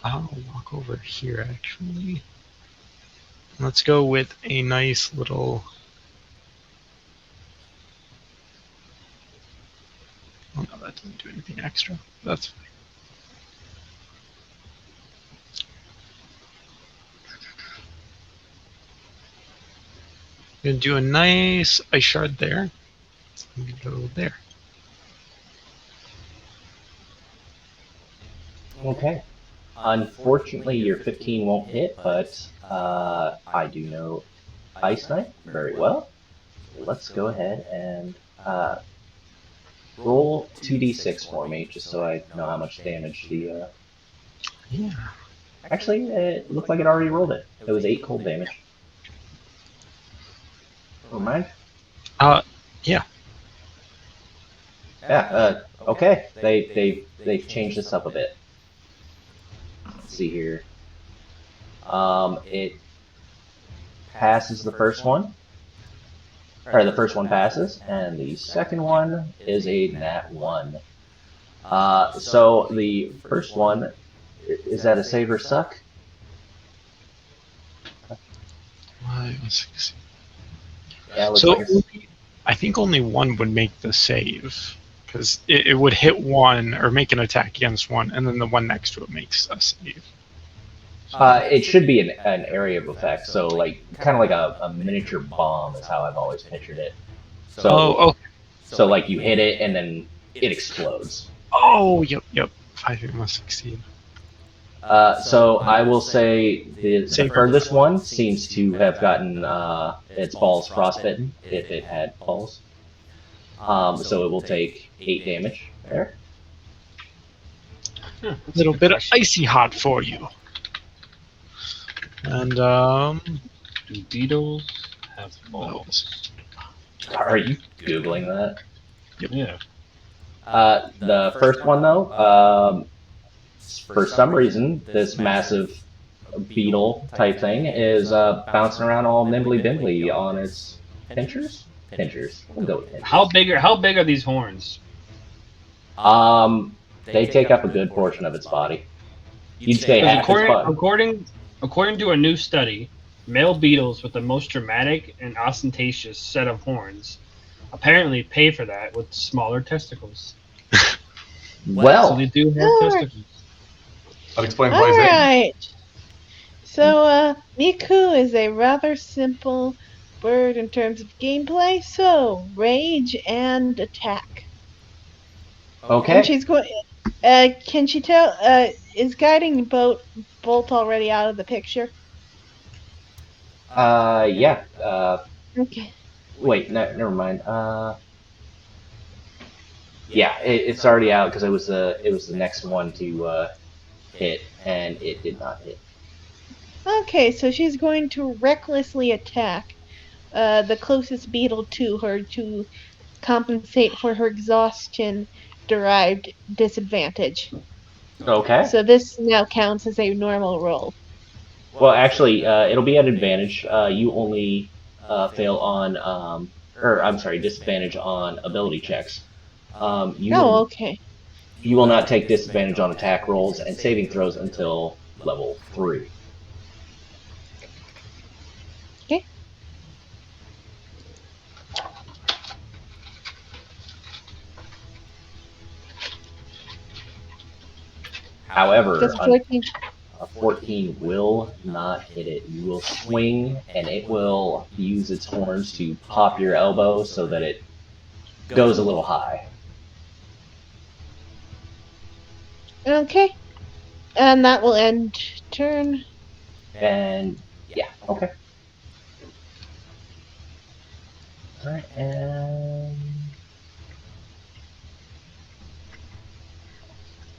C: I'll walk over here, actually. Let's go with a nice little... Oh no, that doesn't do anything extra. That's fine. I'm going to do a nice ice shard there. I'm going to go there.
A: Okay. Unfortunately, your 15 won't hit, but I do know Ice Knight very well. So let's go ahead and roll 2d6 for me, just so I know how much damage the...
C: Yeah.
A: Actually, it looked like it already rolled it. It was 8 cold damage. Never mind.
C: Yeah.
A: Yeah, okay. They've changed this up a bit. Let's see here. It passes the first one. Or the first one passes, and the second one is a nat 1. So the first one, is that a save or suck? Yeah, it looks
C: So
A: like it's...
C: I think only one would make the save, because it would hit one or make an attack against one, and then the one next to it makes a save.
A: It should be an area of effect, so like kind of like a miniature bomb is how I've always pictured it. So
C: Oh, okay.
A: so like you hit it and then it explodes.
C: Oh, yep. 5 must succeed.
A: So I will say the
C: Save.
A: furthest one seems to have gotten its balls frostbitten if it had balls. So it will take 8 damage there.
C: A little bit of icy hot for you. And
E: Do beetles have balls?
A: Are you googling that?
E: Yeah.
A: The first one though, for some reason, this massive beetle type thing is bouncing around all nimbly bimbly on its pinchers. Pinchers. We'll go with pinchers.
E: How big are these horns?
A: They take up a good portion of its body. You'd say
E: Because
A: half its body.
E: according to a new study, male beetles with the most dramatic and ostentatious set of horns apparently pay for that with smaller testicles. So
A: Well,
E: they do have
D: Alright.
E: testicles.
B: That explains why he's in.
D: Alright. So, Miku is a rather simple bird in terms of gameplay. So, rage and attack. And
A: okay.
D: she's going. Can she tell? Is guiding bolt already out of the picture?
A: Yeah.
D: Okay.
A: Wait, no, never mind. Yeah, it's already out because it was the next one to hit, and it did not hit.
D: Okay, so she's going to recklessly attack the closest beetle to her to compensate for her exhaustion derived disadvantage.
A: Okay.
D: So this now counts as a normal roll.
A: Well, actually, it'll be at advantage. You only fail on, or I'm sorry, disadvantage on ability checks. You
D: Oh,
A: will
D: okay.
A: you will not take disadvantage on attack rolls and saving throws until level 3.
D: Okay.
A: However,
D: Does 14.
A: a 14 will not hit it. You will swing, and it will use its horns to pop your elbow so that it goes a little high.
D: Okay. And that will end turn.
A: And yeah, okay. All right, and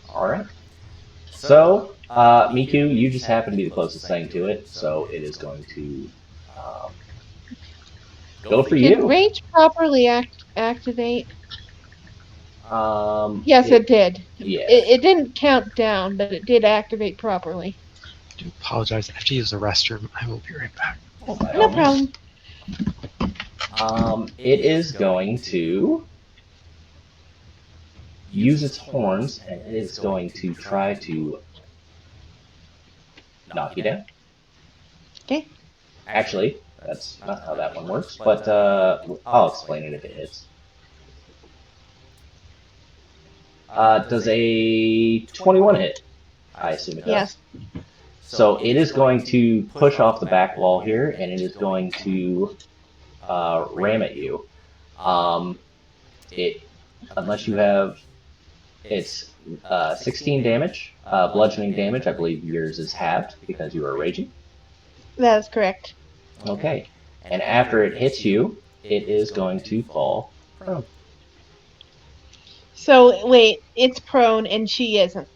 A: all right. So, Miku, you just happen to be the closest thing to it, so it is going to go for
D: Did
A: you.
D: rage properly activate? Yes, it did.
A: Yeah.
D: It didn't count down, but it did activate properly.
C: I do apologize. I have to use the restroom. I will be right back.
A: Oh, by
D: No
A: all means.
D: problem.
A: It is going to use its horns, and it is going to try to knock you down.
D: Okay.
A: Actually, that's not how that one works, but I'll explain it if it hits. Does a 21 hit? I assume it does.
D: Yes.
A: So it is going to push off the back wall here, and it is going to ram at you. Unless you have, it's 16 damage, bludgeoning damage. I believe yours is halved because you are raging.
D: That is correct.
A: Okay, and after it hits you, it is going to fall prone.
D: So wait, it's prone and she isn't.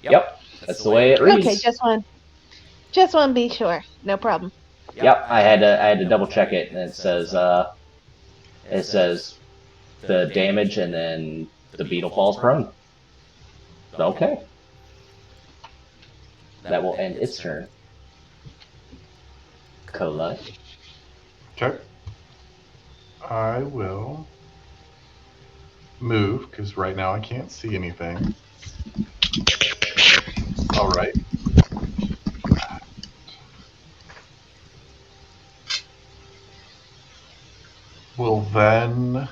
A: Yep, that's the way it reads.
D: Okay, just want to be sure. No problem.
A: Yep, I had to double check it, and it says the damage, and then the beetle falls prone. Okay, that will end its turn. Cola.
B: Okay. I will move, because right now I can't see anything. All right. Will then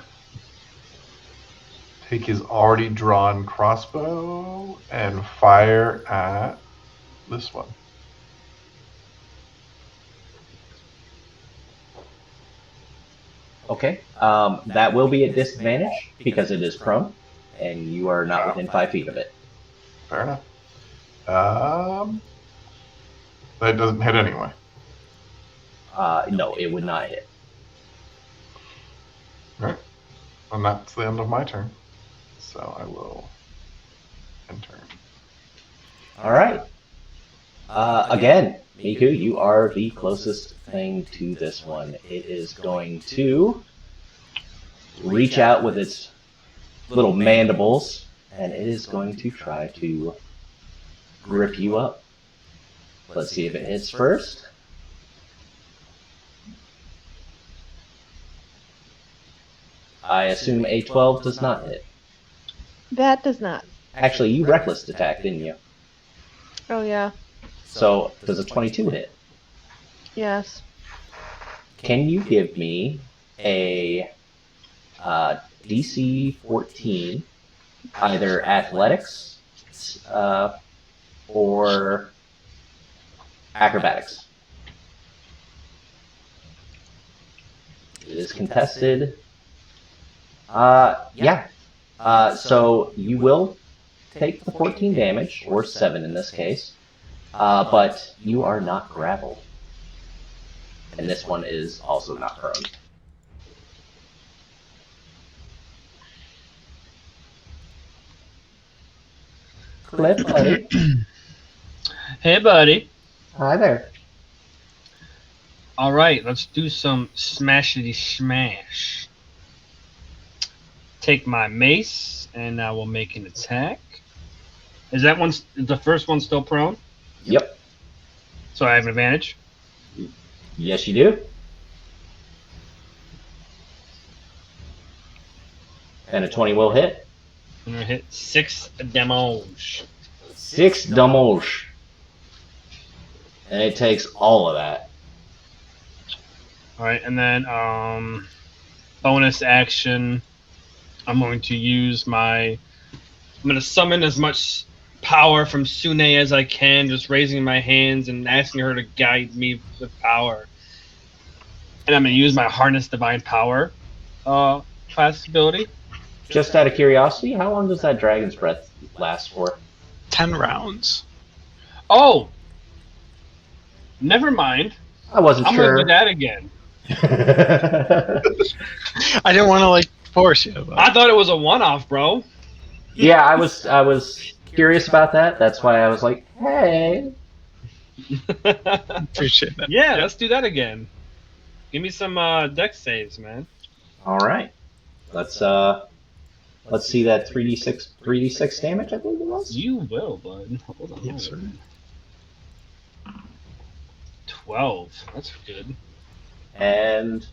B: take his already drawn crossbow and fire at this one.
A: Okay. That will be at disadvantage because it is prone, and you are not within 5 feet of it.
B: Fair enough. That doesn't hit anyway.
A: No, it would not hit.
B: Right. And that's the end of my turn. So I will end turn.
A: All right. Again, Miku, you are the closest thing to this one. It is going to reach out with its little mandibles, and it is going to try to grip you up. Let's see if it hits first. I assume a 12 does not hit.
D: That does not.
A: Actually, you reckless attack, didn't you?
D: Oh, yeah.
A: So, does a 22 hit?
D: Yes.
A: Can you give me a DC 14, either athletics or acrobatics? It is contested. Yeah. So you will take the 14 damage, or 7 in this case, but you are not grappled. And this one is also not prone. Cliff, buddy.
E: Hey, buddy.
A: Hi there.
E: All right, let's do some smashity smash. Take my mace, and I will make an attack. Is the first one still prone?
A: Yep.
E: So I have an advantage?
A: Yes, you do. And a 20 will hit.
E: I'm going to hit 6 damage.
A: 6 damage. And it takes all of that.
E: Alright, and then bonus action, I'm going to use I'm going to summon as much power from Sune as I can, just raising my hands and asking her to guide me with power. And I'm going to use my Harness Divine Power class ability.
A: Just out of curiosity, how long does that Dragon's Breath last for?
C: 10 rounds.
E: Oh! Never mind.
A: I wasn't
E: I'm
A: sure.
E: going to do that again.
C: I didn't want to force you. But...
E: I thought it was a one-off, bro.
A: Yeah, I was curious about that. That's why I was like, hey.
C: Appreciate that.
E: Yeah, let's do that again. Give me some dex saves, man.
A: All right. Let's see that 3d6 damage, I believe it was.
E: You will, bud. Hold on.
C: Yes, sir.
E: 12. That's good.
A: And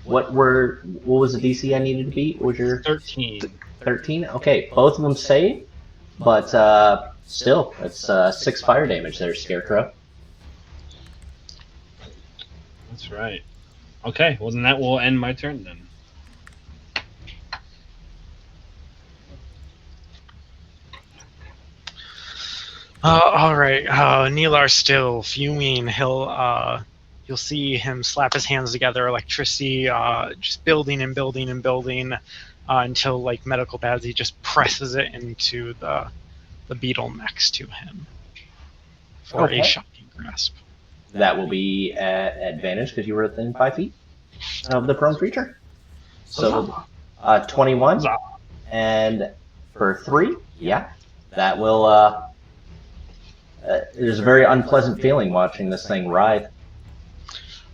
A: what was the DC I needed to beat? What was your
E: 13.
A: 13? Okay, both of them save, but still, it's 6 fire damage there, Scarecrow.
E: That's right. Okay, well then that will end my turn then.
C: All right. Neelar's still fuming. You'll see him slap his hands together, electricity, just building and building and building, until Medical Bazzi just presses it into the beetle next to him for
A: Okay.
C: a shocking grasp.
A: That will be at advantage because you were within 5 feet of the prone creature. So 21, and for 3, yeah, that will. There's a very unpleasant feeling watching this thing writhe.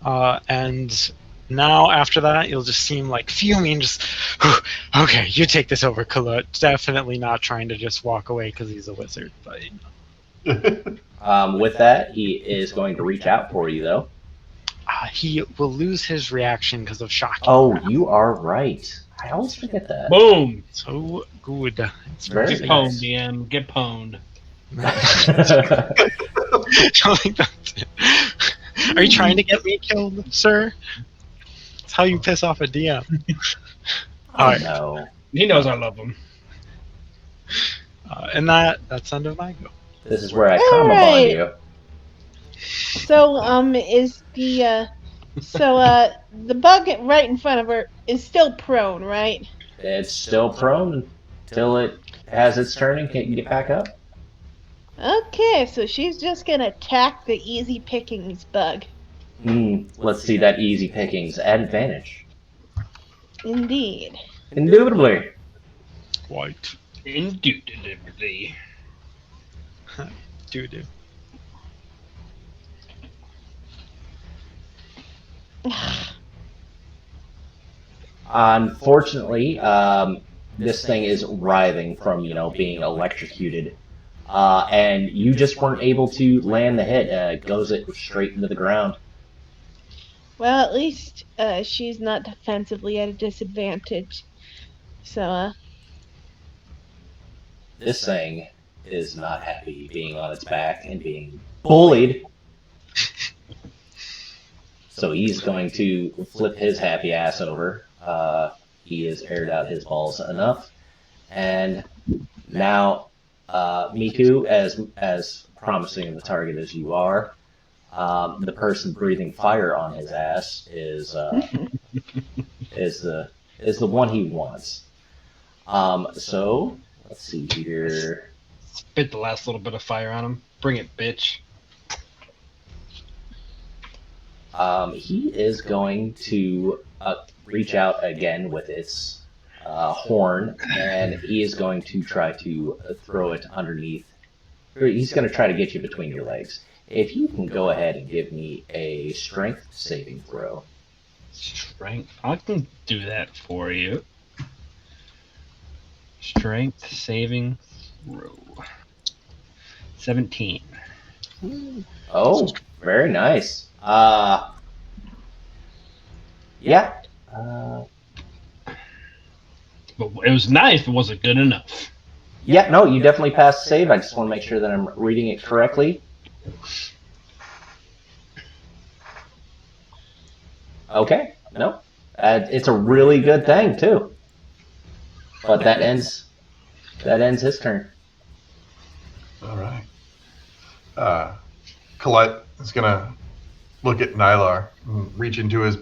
C: And now after that, you'll just seem fuming. Just okay, you take this over, Kalut. Definitely not trying to just walk away because he's a wizard, but.
A: With that, he is going to reach out for you, though.
C: He will lose his reaction because of shocking.
A: Oh, you are right. I always forget that.
E: Boom!
C: So good. It's
A: Very
E: Get
A: nice.
E: pwned, DM. Get pwned.
C: I think that's it. Are you trying to get me killed, sir? That's how you piss off a DM.
A: Oh,
C: Alright.
A: no.
E: He knows I love him.
C: And that's end of my go.
A: This is where I come upon
D: Alright.
A: you.
D: So, is the So, the bug right in front of her is still prone, right?
A: It's still prone until it has its turn and can get back up.
D: Okay, so she's just gonna attack the easy pickings bug.
A: Let's see that easy pickings at advantage.
D: Indeed.
A: Indubitably.
C: Quite.
E: Indubitably.
C: Do.
A: Unfortunately, this thing is writhing from, being electrocuted. And you just weren't able to land the hit. It goes it straight into the ground.
D: Well, at least she's not defensively at a disadvantage. So,
A: This thing is not happy being on its back and being bullied. So he's going to flip his happy ass over. He has aired out his balls enough. And now, Miku, as promising the target as you are, the person breathing fire on his ass is the one he wants. So let's see here.
E: Spit the last little bit of fire on him. Bring it, bitch.
A: He is going to reach out again with its horn, and he is going to try to throw it underneath. Or he's going to try to get you between your legs. If you can go ahead and give me a strength saving throw.
E: Strength. I can do that for you. Strength saving throw. 17.
A: Oh, very nice. Yeah.
E: But it was nice, but was it good enough?
A: Yeah, no, you definitely passed the save. I just want to make sure that I'm reading it correctly. Okay, no. It's a really good thing, too. But that ends his turn.
B: All right. Colette is gonna look at Nylar, and reach into his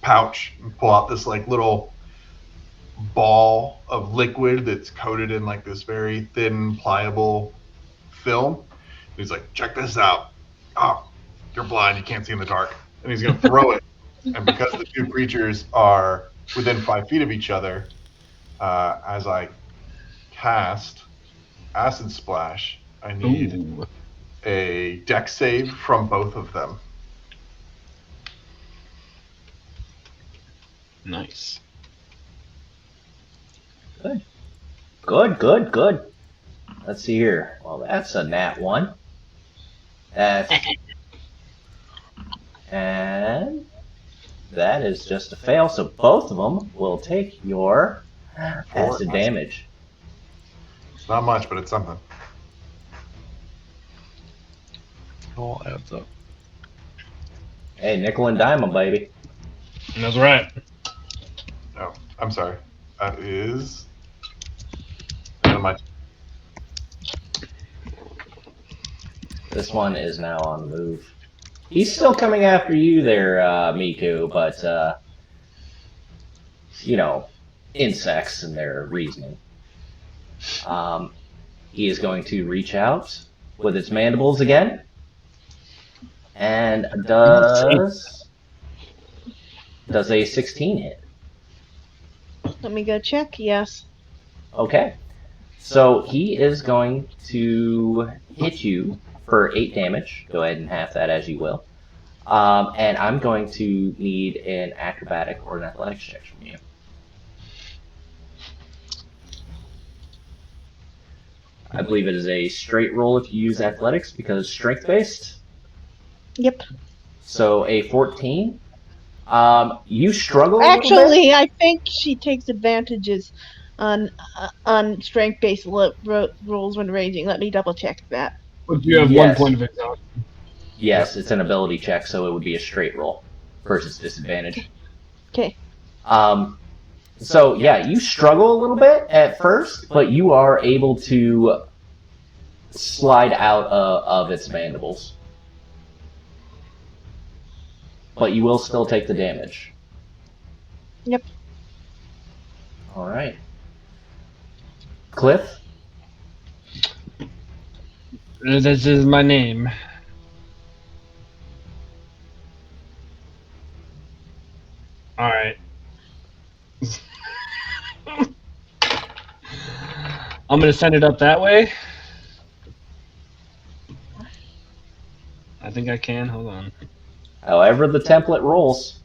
B: pouch and pull out this like little ball of liquid that's coated in like this very thin, pliable film. He's like, "Check this out." Oh, you're blind. You can't see in the dark. And he's gonna throw it. And because the two creatures are within 5 feet of each other, as I cast Acid Splash, I need
E: Ooh.
B: a dex save from both of them.
E: Nice.
A: Good. Let's see here. Well, that's a nat 1. And that is just a fail, so both of them will take your acid damage.
B: It's not much, but it's something.
C: All adds up.
A: Hey, nickel and diamond, baby.
E: That's right.
B: Oh, I'm sorry. That is not much.
A: This one is now on the move. He's still coming after you there, Miku, but, insects and their reasoning. He is going to reach out with its mandibles again. And does a 16 hit?
D: let me go check. Yes.
A: Okay. So he is going to hit you for 8 damage. Go ahead and half that as you will. And I'm going to need an acrobatic or an athletics check from you. I believe it is a straight roll if you use athletics because strength based.
D: Yep.
A: So a 14. You struggle. A little bit.
D: Actually, I think she takes advantages on strength-based rolls when raging. Let me double check that.
E: But you have
A: Yes.
E: 1 point of exhaustion.
A: Yes, it's an ability check, so it would be a straight roll versus disadvantage.
D: Okay.
A: So yeah, you struggle a little bit at first, but you are able to slide out of its mandibles. but you will still take the damage.
D: Yep.
A: All right. Cliff.
E: This is my name. Alright. I'm gonna send it up that way. I think I can. Hold on.
A: However the template rolls.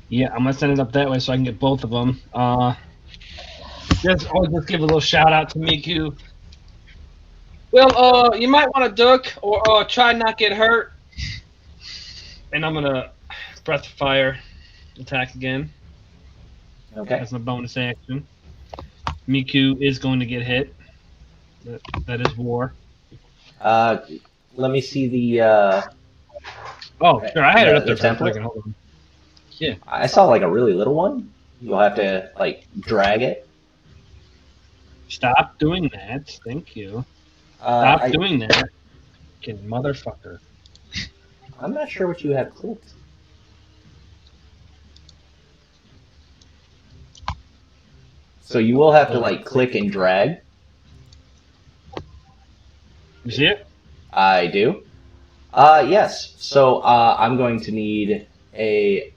E: Yeah, I'm gonna send it up that way so I can get both of them. Just give a little shout out to Miku. Well, you might want to duck or try not get hurt. And I'm gonna breath of fire attack again.
A: Okay.
E: That's my bonus action. Miku is going to get hit. That is war.
A: Let me see the.
E: Oh, sure. I had it up
A: the
E: there for a
A: template.
E: second. Hold on. Yeah.
A: I saw like a really little one. You'll have to like drag it.
E: Stop doing that. Thank you. Stop doing that. Fucking motherfucker.
A: I'm not sure what you have clicked. So you will have to like click and drag.
E: You see it?
A: I do. Yes. So I'm going to need a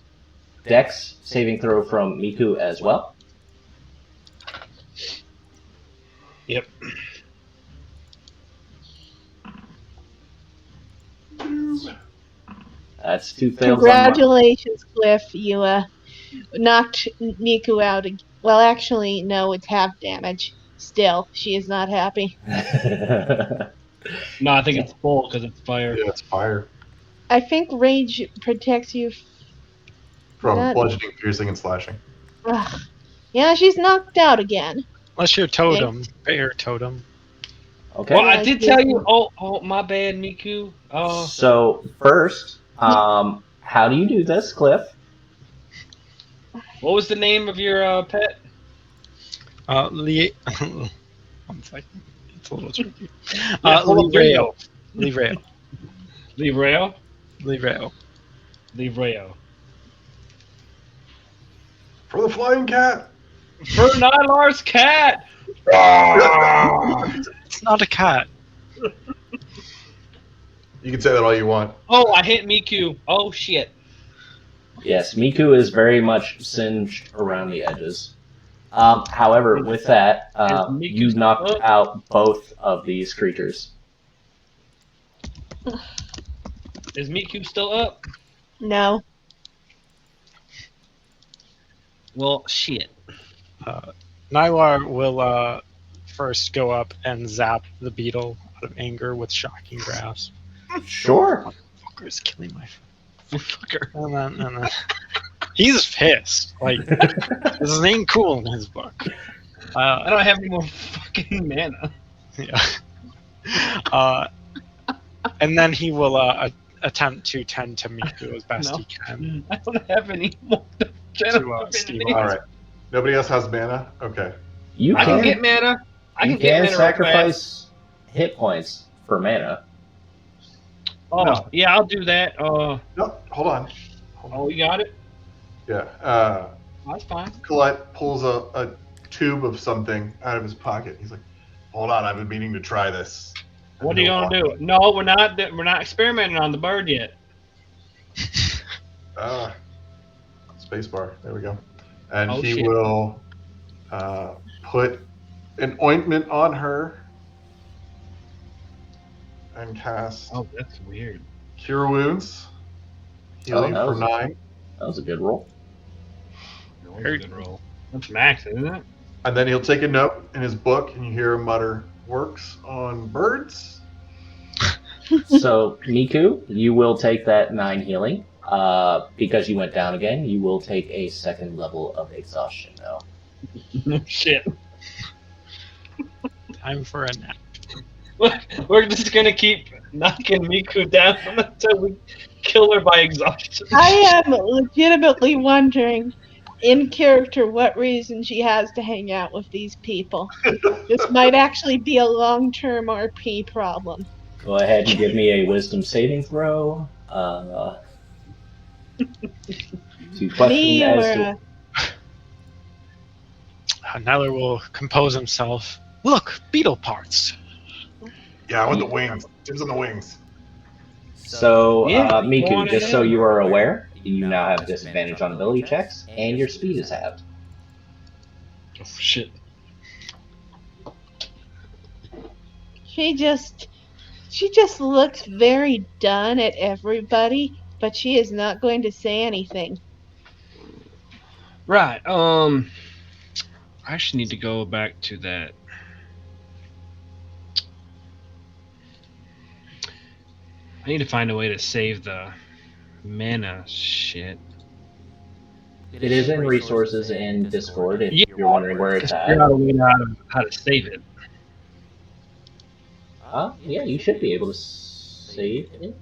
A: Dex saving throw from Miku as well.
C: Yep.
A: That's 2 fails on
D: Congratulations, Cliff. You knocked Miku out. Well, actually, no, it's half damage. Still, she is not happy.
A: my...
E: No, I think it's full because it's fire.
B: Yeah, it's fire.
D: I think rage protects you
B: From
D: That-
B: bludgeoning, piercing, and slashing.
D: Ugh. Yeah, she's knocked out again.
C: Unless you're totem, bear totem.
A: Okay.
E: Well,
D: Yeah,
E: I did
D: I
E: tell
D: did.
E: you. Oh, my bad, Miku.
A: So first, how do you do this, Cliff?
E: What was the name of your pet?
C: One second. It's a little tricky.
E: Yeah, pull up
C: Livreo.
E: video.
C: Livreo.
E: Livreo.
C: Livreo.
E: Livreo.
B: For the flying cat!
E: For Nylar's cat.
C: It's not a cat.
B: You can say that all you want.
E: Oh, I hit Miku. Oh shit.
A: Yes, Miku is very much singed around the edges. However, with that, you knocked out both of these creatures.
E: Is Miku still up?
D: No.
E: Well, shit.
C: Nylar will first go up and zap the beetle out of anger with shocking grasp.
A: Sure.
C: Fucker is killing my
E: Fucker.
C: and then he's pissed. Like this ain't cool in his book.
E: I don't have any more fucking mana.
C: Yeah. And then he will attempt to tend to Miku as best
E: No.
C: he can.
E: I don't have any more.
C: Steve,
B: Alright. Nobody else has mana? Okay.
A: You
E: I
A: can,
E: can get mana. I
A: you
E: can get mana. real fast.
A: sacrifice hit points for mana.
E: Oh,
B: No.
E: yeah, I'll do that.
B: No, hold on.
E: Oh, you got it?
B: Yeah.
E: That's fine.
B: Colette pulls a tube of something out of his pocket. He's like, hold on, I've been meaning to try this. And
E: What are you
B: he'll
E: gonna
B: walk
E: do? No, we're not. We're not experimenting on the bird yet.
B: Spacebar. There we go. And
E: Oh,
B: he
E: shit.
B: will put an ointment on her and cast
E: Oh, that's weird.
B: Cure Wounds. Healing
A: that
B: for
A: was-
B: 9.
A: That was a good roll.
E: That was a good roll. That's max, isn't it?
B: And then he'll take a note in his book, and you hear him mutter, works on birds.
A: So, Miku, you will take that 9 healing. Because you went down again, you will take a 2nd level of exhaustion now.
E: No shit.
C: Time for a nap.
E: We're just gonna keep knocking Miku down until we kill her by exhaustion.
D: I am legitimately wondering in character what reason she has to hang out with these people. This might actually be a long-term RP problem.
A: Go ahead and give me a wisdom saving throw. To question
D: Me or
A: as to.
C: Nyler will compose himself. Look, beetle parts.
B: Yeah, I want the wings. Dibs on the wings.
A: So,
E: Yeah, go
A: Miku,
E: on
A: just so
E: ahead.
A: you are aware, you now have disadvantage on ability checks, and your speed is halved.
E: Oh, shit.
D: she just looks very done at everybody, but she is not going to say anything.
E: Right. I actually need to go back to that. I need to find a way to save the mana shit.
A: It is in resources in Discord if
E: Yeah,
A: you're wondering where it's
E: just figure
A: at.
E: out a way how to save it.
A: Yeah, you should be able to save it.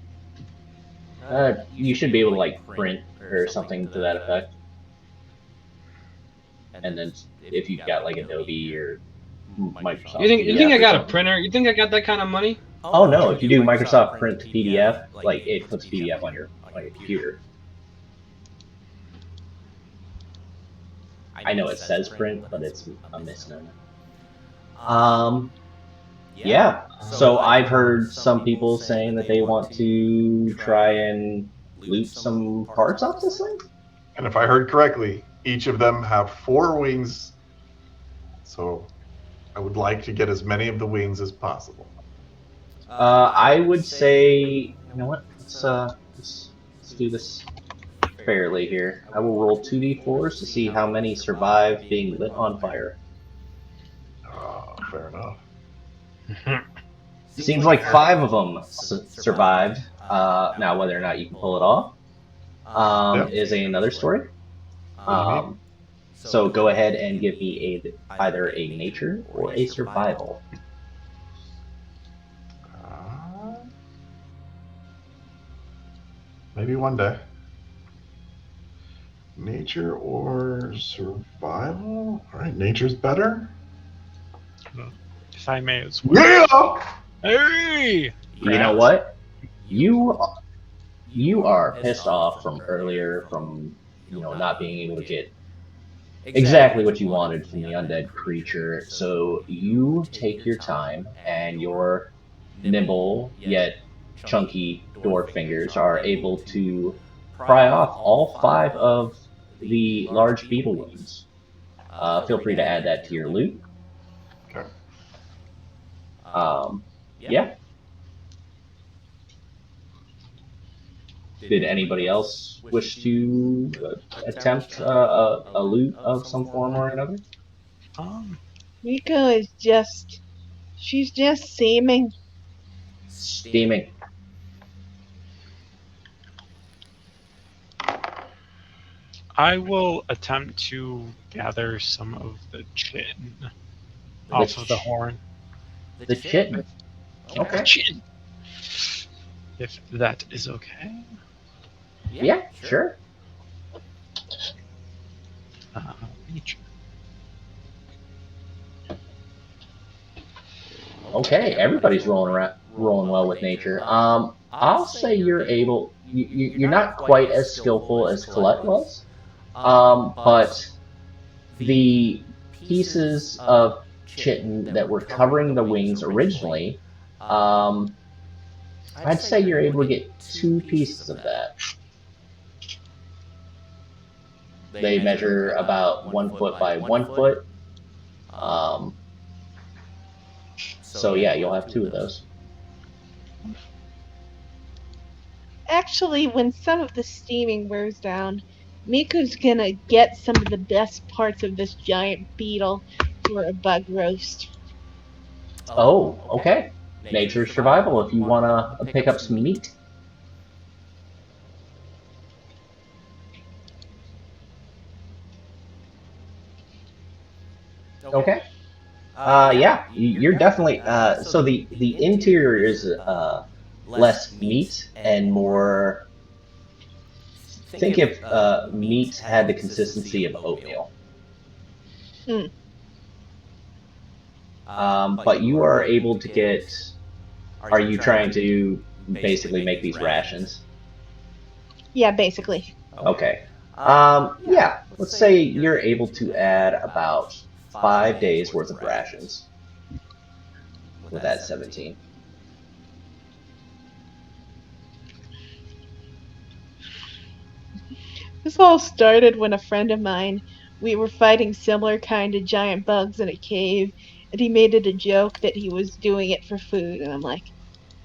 A: You should be able to, like, print or something to that effect. And then if you've got, like, Adobe or Microsoft
E: You think
A: PDF
E: I
A: or
E: got a
A: something.
E: printer? You think I got that kind of money?
A: Oh no, if you do Microsoft print to PDF, like, it puts PDF on your computer. I know it says print, but it's a misnomer. Yeah. So I've heard some people saying that they want to try and loot some parts off this thing.
B: And if I heard correctly, each of them have 4 wings. So I would like to get as many of the wings as possible.
A: I would say, you know what? Let's do this fairly here. I will roll 2d4s to see how many survive being lit on fire.
B: Fair enough.
A: Seems like 5 of them survived. Now, whether or not you can pull it off is another story. So go ahead and give me either a nature or a survival.
B: Maybe one day. Nature or survival? All right, nature's better.
C: If I may as well.
B: Yeah!
C: Hey!
A: You know what? You are pissed off from earlier, from not being able to get exactly what you wanted from the undead creature. So you take your time, and your nimble yet chunky dwarf fingers are able to pry off all 5 of the large beetle wounds. Feel free to add that to your loot.
B: Okay.
A: Yeah. Did anybody else wish to attempt a loot of some form or another?
D: Miko is she's just seeming.
A: Steaming.
C: I will attempt to gather some of the chin off of the horn.
A: The chitin. Okay.
C: Chin. If that is okay.
A: Yeah, sure.
C: Nature.
A: Okay, everybody's rolling well with nature. I'll say you're able. You're not quite as skillful as Colette was, but the pieces of chitin that were covering the wings originally, I'd say you're able to get 2 pieces of that. They measure about 1 foot by 1 foot. So yeah, you'll have 2 of those.
D: Actually, when some of the steaming wears down, Miko's gonna get some of the best parts of this giant beetle for a bug roast.
A: Oh, okay. Nature's survival if you want to pick up some meat. Okay. Yeah, you're definitely. So the interior is less meat and more Think if meat had the consistency of oatmeal.
D: Hmm.
A: But you are able to get. Are you trying to basically make these rations?
D: Yeah, basically.
A: Okay. Yeah. Let's say you're able to add about 5 days worth of rations with that 17.
D: This all started when a friend of mine, we were fighting similar kind of giant bugs in a cave, and he made it a joke that he was doing it for food, and I'm like,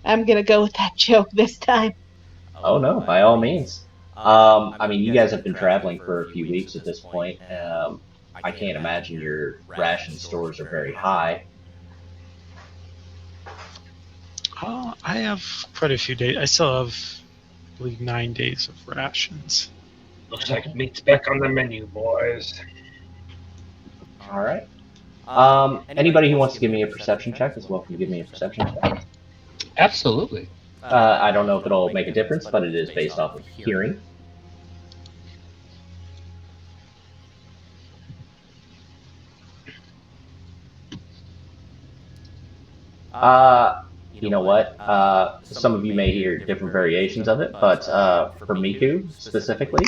D: I'm gonna go with that joke this time.
A: Oh no, by all means. I mean, you guys have been traveling for a few weeks at this point. I can't imagine your ration stores are very high.
C: I have quite a few days. I still have, I believe, 9 days of rations.
E: Looks like meat's back on the menu, boys.
A: All right. Anybody who wants to give me a perception check is welcome to give me a perception check.
E: Absolutely.
A: I don't know if it'll make a difference, but it is based off of hearing. You know what? Some of you may hear different variations of it, but for Miku specifically,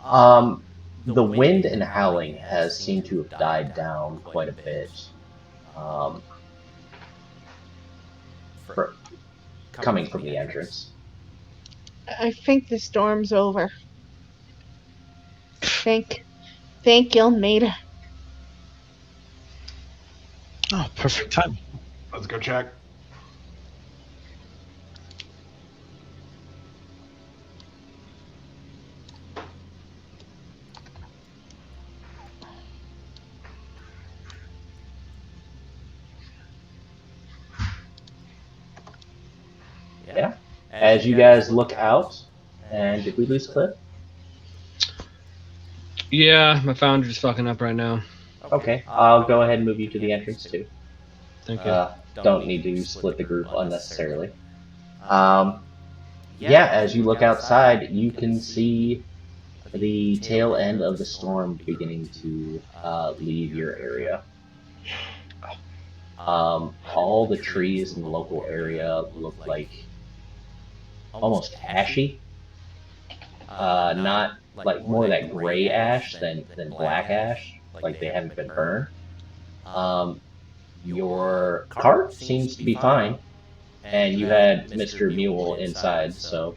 A: um, the wind and howling has seemed to have died down quite a bit. Um, for, coming from the entrance.
D: I think the storm's over. Thank Ilmater.
C: Oh, perfect time.
B: Let's go check.
A: Yeah. As you guys look out, and did we lose Cliff?
E: Yeah, my founder's fucking up right now.
A: Okay, I'll go ahead and move you to the entrance too.
E: Thank you.
A: Don't need to split the group unnecessarily. Yeah, as you look outside, you can see the tail end of the storm beginning to leave your area. All the trees in the local area look like almost ashy. Not like more of that gray ash than black ash, like they haven't been burned. Your cart seems to be fine, and you had Mr. Mule inside, so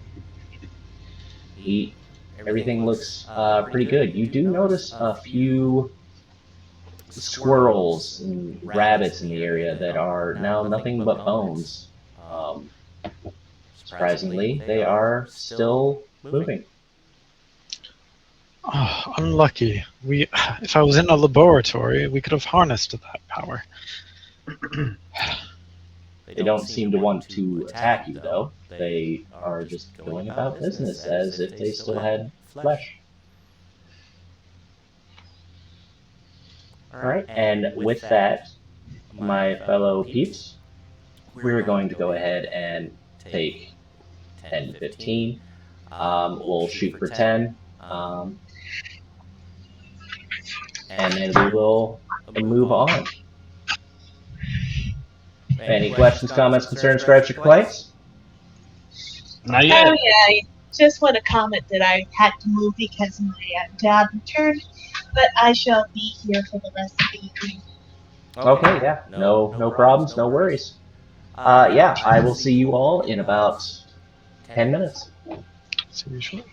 A: he everything looks pretty good. You do notice a few squirrels and rabbits in the area that are now nothing but bones. Um, Surprisingly, they are still moving.
C: Oh, unlucky. If I was in a laboratory, we could have harnessed that power.
A: They don't seem to want to attack you, though. They are just going about business as if they still had flesh. All right, and with that, my fellow peeps, we're going to go ahead and take 10 to 15. We'll shoot for 10. And then we will move on. Any questions, comments, concerns, gripes, or complaints?
E: Not yet.
D: Oh yeah, I just want to comment that I had to move because my dad returned, but I shall be here for the rest of the evening.
A: Okay, yeah, no problems, no worries. Yeah, I will see you all in about 10 minutes.
C: So usually.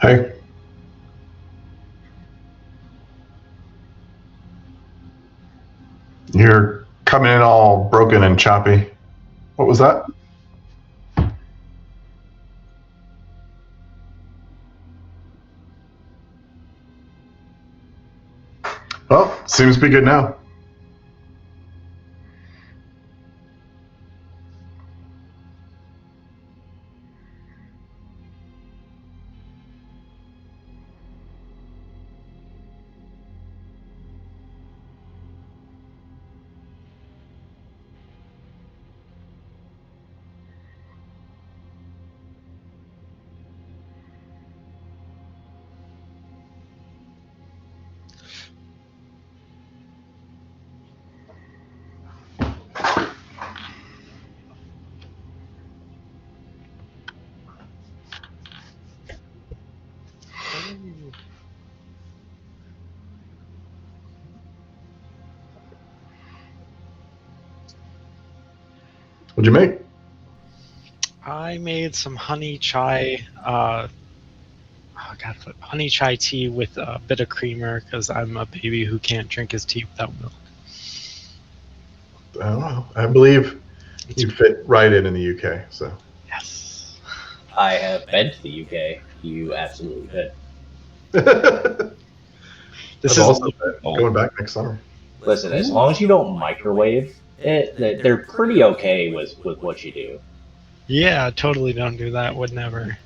B: Hey. You're coming in all broken and choppy. What was that? Well, seems to be good now. What'd you make?
C: I made some honey chai. Honey chai tea with a bit of creamer because I'm a baby who can't drink his tea without milk.
B: I don't know. I believe you fit right in the UK. So.
C: Yes.
A: I have been to the UK. You absolutely could.
C: This
B: I've
C: is
B: also going back next summer.
A: Listen, as long as you don't microwave it, they're pretty okay with what you do.
C: Yeah, totally don't do that. Would never.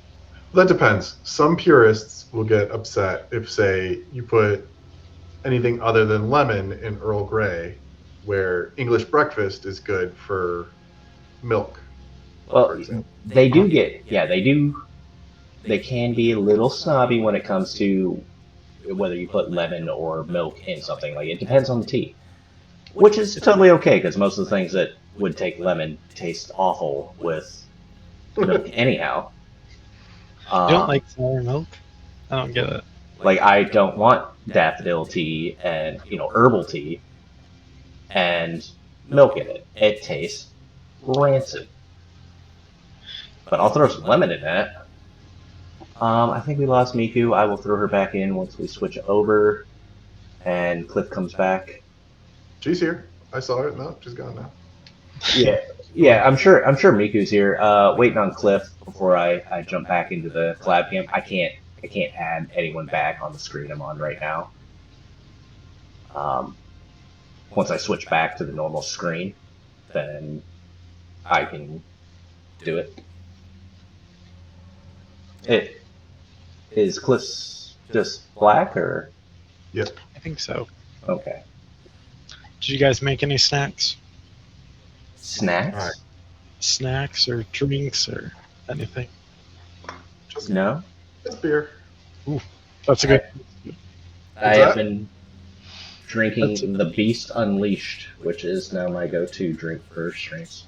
B: That depends. Some purists will get upset if, say, you put anything other than lemon in Earl Grey, where English breakfast is good for milk, for
A: Well,
B: example.
A: they do get, yeah, they can be a little snobby when it comes to whether you put lemon or milk in something. Like, it depends on the tea, which is totally okay because most of the things that would take lemon taste awful with milk anyhow.
C: You don't like sour milk? I don't get it.
A: Like, I don't want daffodil tea and, herbal tea and milk in it. It tastes rancid. But I'll throw some lemon in that. I think we lost Miku. I will throw her back in once we switch over and Cliff comes back.
B: She's here. I saw her. No, she's gone now.
A: Yeah, I'm sure Miku's here. Waiting on Cliff before I jump back into the collab camp. I can't add anyone back on the screen I'm on right now. Once I switch back to the normal screen, then I can do it. Is Cliff's just black or?
B: Yep.
C: I think so.
A: Okay.
C: Did you guys make any snacks?
A: Snacks?
B: All right.
C: Snacks or drinks or anything?
B: Just
A: No.
B: Just beer.
C: That's a good.
A: I
B: What's
A: have
B: that?
A: been drinking the Beast Unleashed, which is now my go-to drink for streams.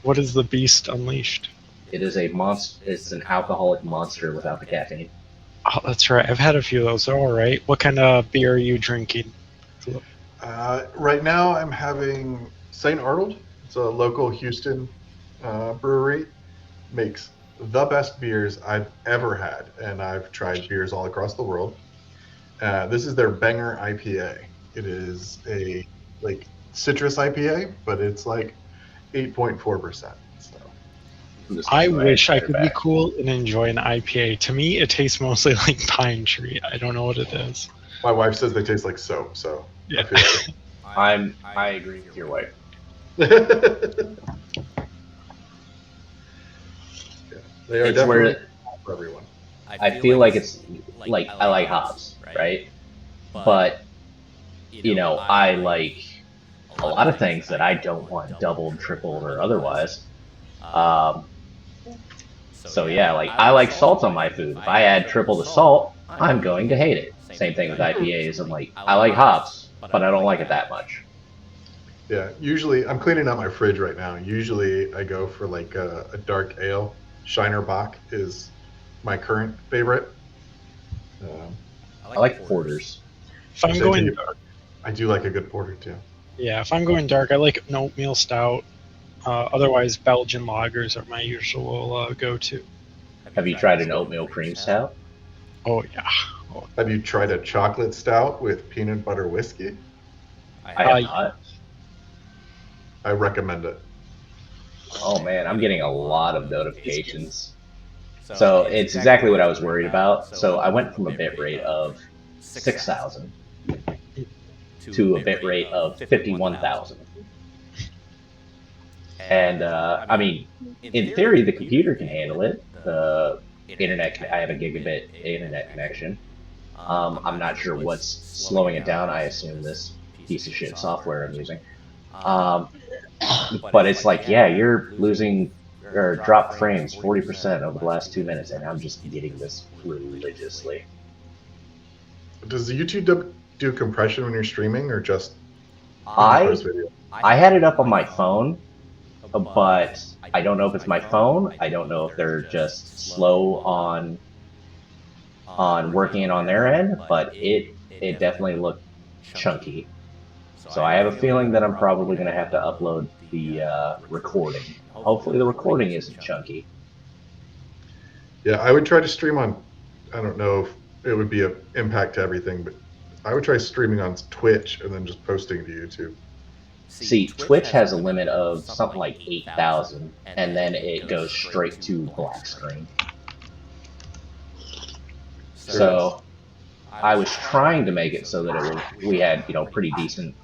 C: What is the Beast Unleashed?
A: It is a monster. It's an alcoholic monster without the caffeine.
C: Oh, that's right. I've had a few of those. They're all right. What kind of beer are you drinking?
B: Right now, I'm having St. Arnold. It's a local Houston brewery. Makes the best beers I've ever had, and I've tried beers all across the world. This is their Banger IPA. It is a citrus IPA, but it's 8.4%. So
C: I wish I could be cool and enjoy an IPA. To me, it tastes mostly like pine tree. I don't know what it is.
B: my wife says they taste like soap. So
C: Yeah.
B: I feel
A: I agree with your wife.
B: yeah, they are
A: It's
B: definitely
A: where
B: for everyone.
A: I feel like it's like I like hops, right? But I like a lot of things that I don't want doubled, tripled, or otherwise. So yeah, I like salt on my food. If I add triple the salt, I'm going to hate it. Same thing with IPAs. I like hops, but I don't like it that much.
B: Yeah, usually I'm cleaning out my fridge right now. Usually I go for a dark ale. Shiner Bock is my current favorite.
A: I like porters.
C: If I'm going,
B: I do like a good porter too.
C: yeah, if I'm going dark, I like an oatmeal stout. Otherwise, Belgian lagers are my usual go-to.
A: Have you tried an oatmeal cream stout?
C: Oh yeah. Oh,
B: Have you tried a chocolate stout with peanut butter whiskey?
A: I have not.
B: I recommend it.
A: Oh man, I'm getting a lot of notifications. So it's exactly what I was worried about. So I went from a bit rate of 6,000 to a bit rate of 51,000. And I mean, in theory, the computer can handle it. The internet, I have a gigabit internet connection. I'm not sure what's slowing it down. I assume this piece of shit software I'm using. But it's like, yeah, you're losing or drop frames 40% over the last 2 minutes, and I'm just getting this religiously.
B: Does the YouTube do compression when you're streaming, or just
A: I
B: post video?
A: I had it up on my phone, but I don't know if it's my phone. I don't know if they're just slow on working it on their end, but it definitely looked chunky. So I have a feeling that I'm probably going to have to upload the recording. Hopefully the recording isn't chunky.
B: Yeah, I would try to stream on. I don't know if it would be an impact to everything, but I would try streaming on Twitch and then just posting to YouTube.
A: See, Twitch has a limit of something like 8,000, and then it goes straight to black screen. So I was trying to make it so that we had, pretty decent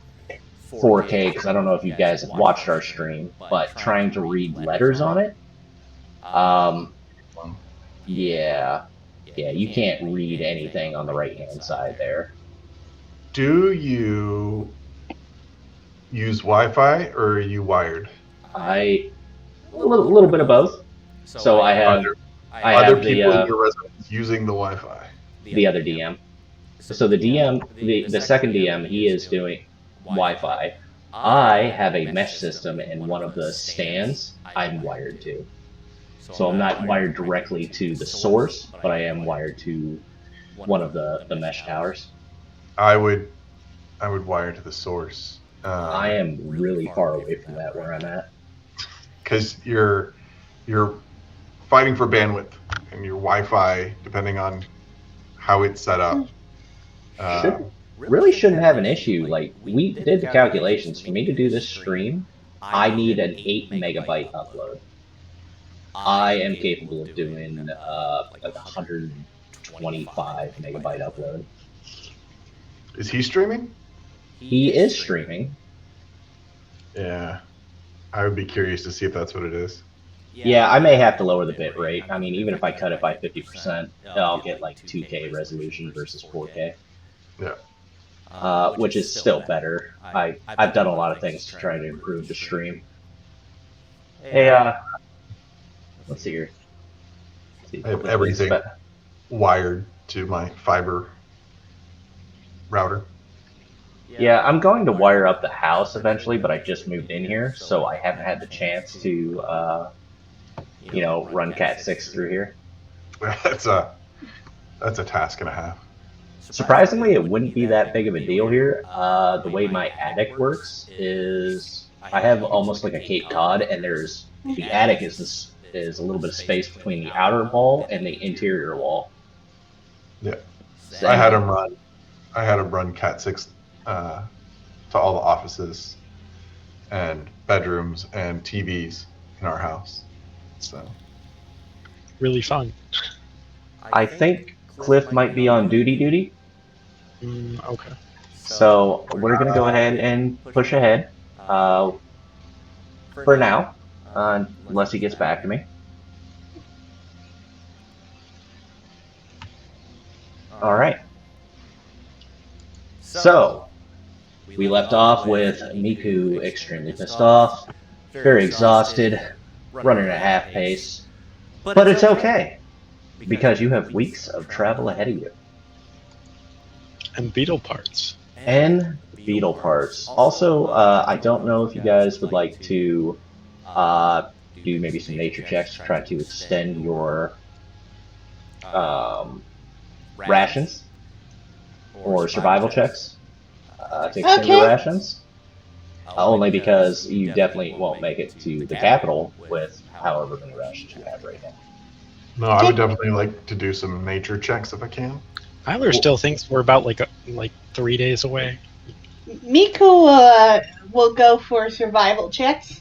A: 4K, because I don't know if you guys have watched our stream, but trying to read letters on it, yeah, you can't read anything on the right-hand side there.
B: Do you use Wi-Fi or are you wired?
A: A little bit of both. So I have
B: Other people in
A: the
B: your residence using the Wi-Fi.
A: the other DM. So the DM, the second DM, he is doing Wi-Fi. I have a mesh system, and one of the stands I'm wired to. So I'm not wired directly to the source, but I am wired to one of the mesh towers.
B: I would wire to the source.
A: I am really far away from that where I'm at.
B: Because you're fighting for bandwidth, and your Wi-Fi, depending on how it's set up.
A: Really shouldn't have an issue. Like, we did the calculations. For me to do this stream, I need an 8 megabyte upload. I am capable of doing like 125 megabyte upload.
B: Is he streaming?
A: He is streaming.
B: Yeah. I would be curious to see if that's what it is.
A: Yeah, I may have to lower the bit rate. I mean, even if I cut it by 50%, I'll get like 2K resolution versus 4K.
B: Yeah.
A: Which is still better. I've done a lot of things to try to improve the stream. Hey, let's see here.
B: I have everything wired to my fiber router.
A: Yeah, I'm going to wire up the house eventually, but I just moved in here, so I haven't had the chance to, run Cat 6 through here.
B: That's a task and a half.
A: Surprisingly, it wouldn't be that big of a deal here. The way my attic works is I have almost like a Cape Cod, and the attic is a little bit of space between the outer wall and the interior wall.
B: Yeah, I had him run Cat 6 to all the offices and bedrooms and TVs in our house. So
C: really fun.
A: I think Cliff might be on duty.
C: Okay.
A: So we're going to go ahead and push ahead for now, unless he gets back to me. All right. So we left off with Miku extremely pissed off, very exhausted, running at half pace. But it's okay, because you have weeks of travel ahead of you.
C: And beetle parts.
A: And beetle parts. Also, I don't know if you guys would like to do maybe some nature checks to try to extend your rations or survival checks to extend your rations. Only because you definitely won't make it to the capital with however many rations you have right now.
B: No, I would definitely like to do some nature checks if I can.
C: Tyler still thinks we're about like 3 days away.
D: Miku will go for survival checks.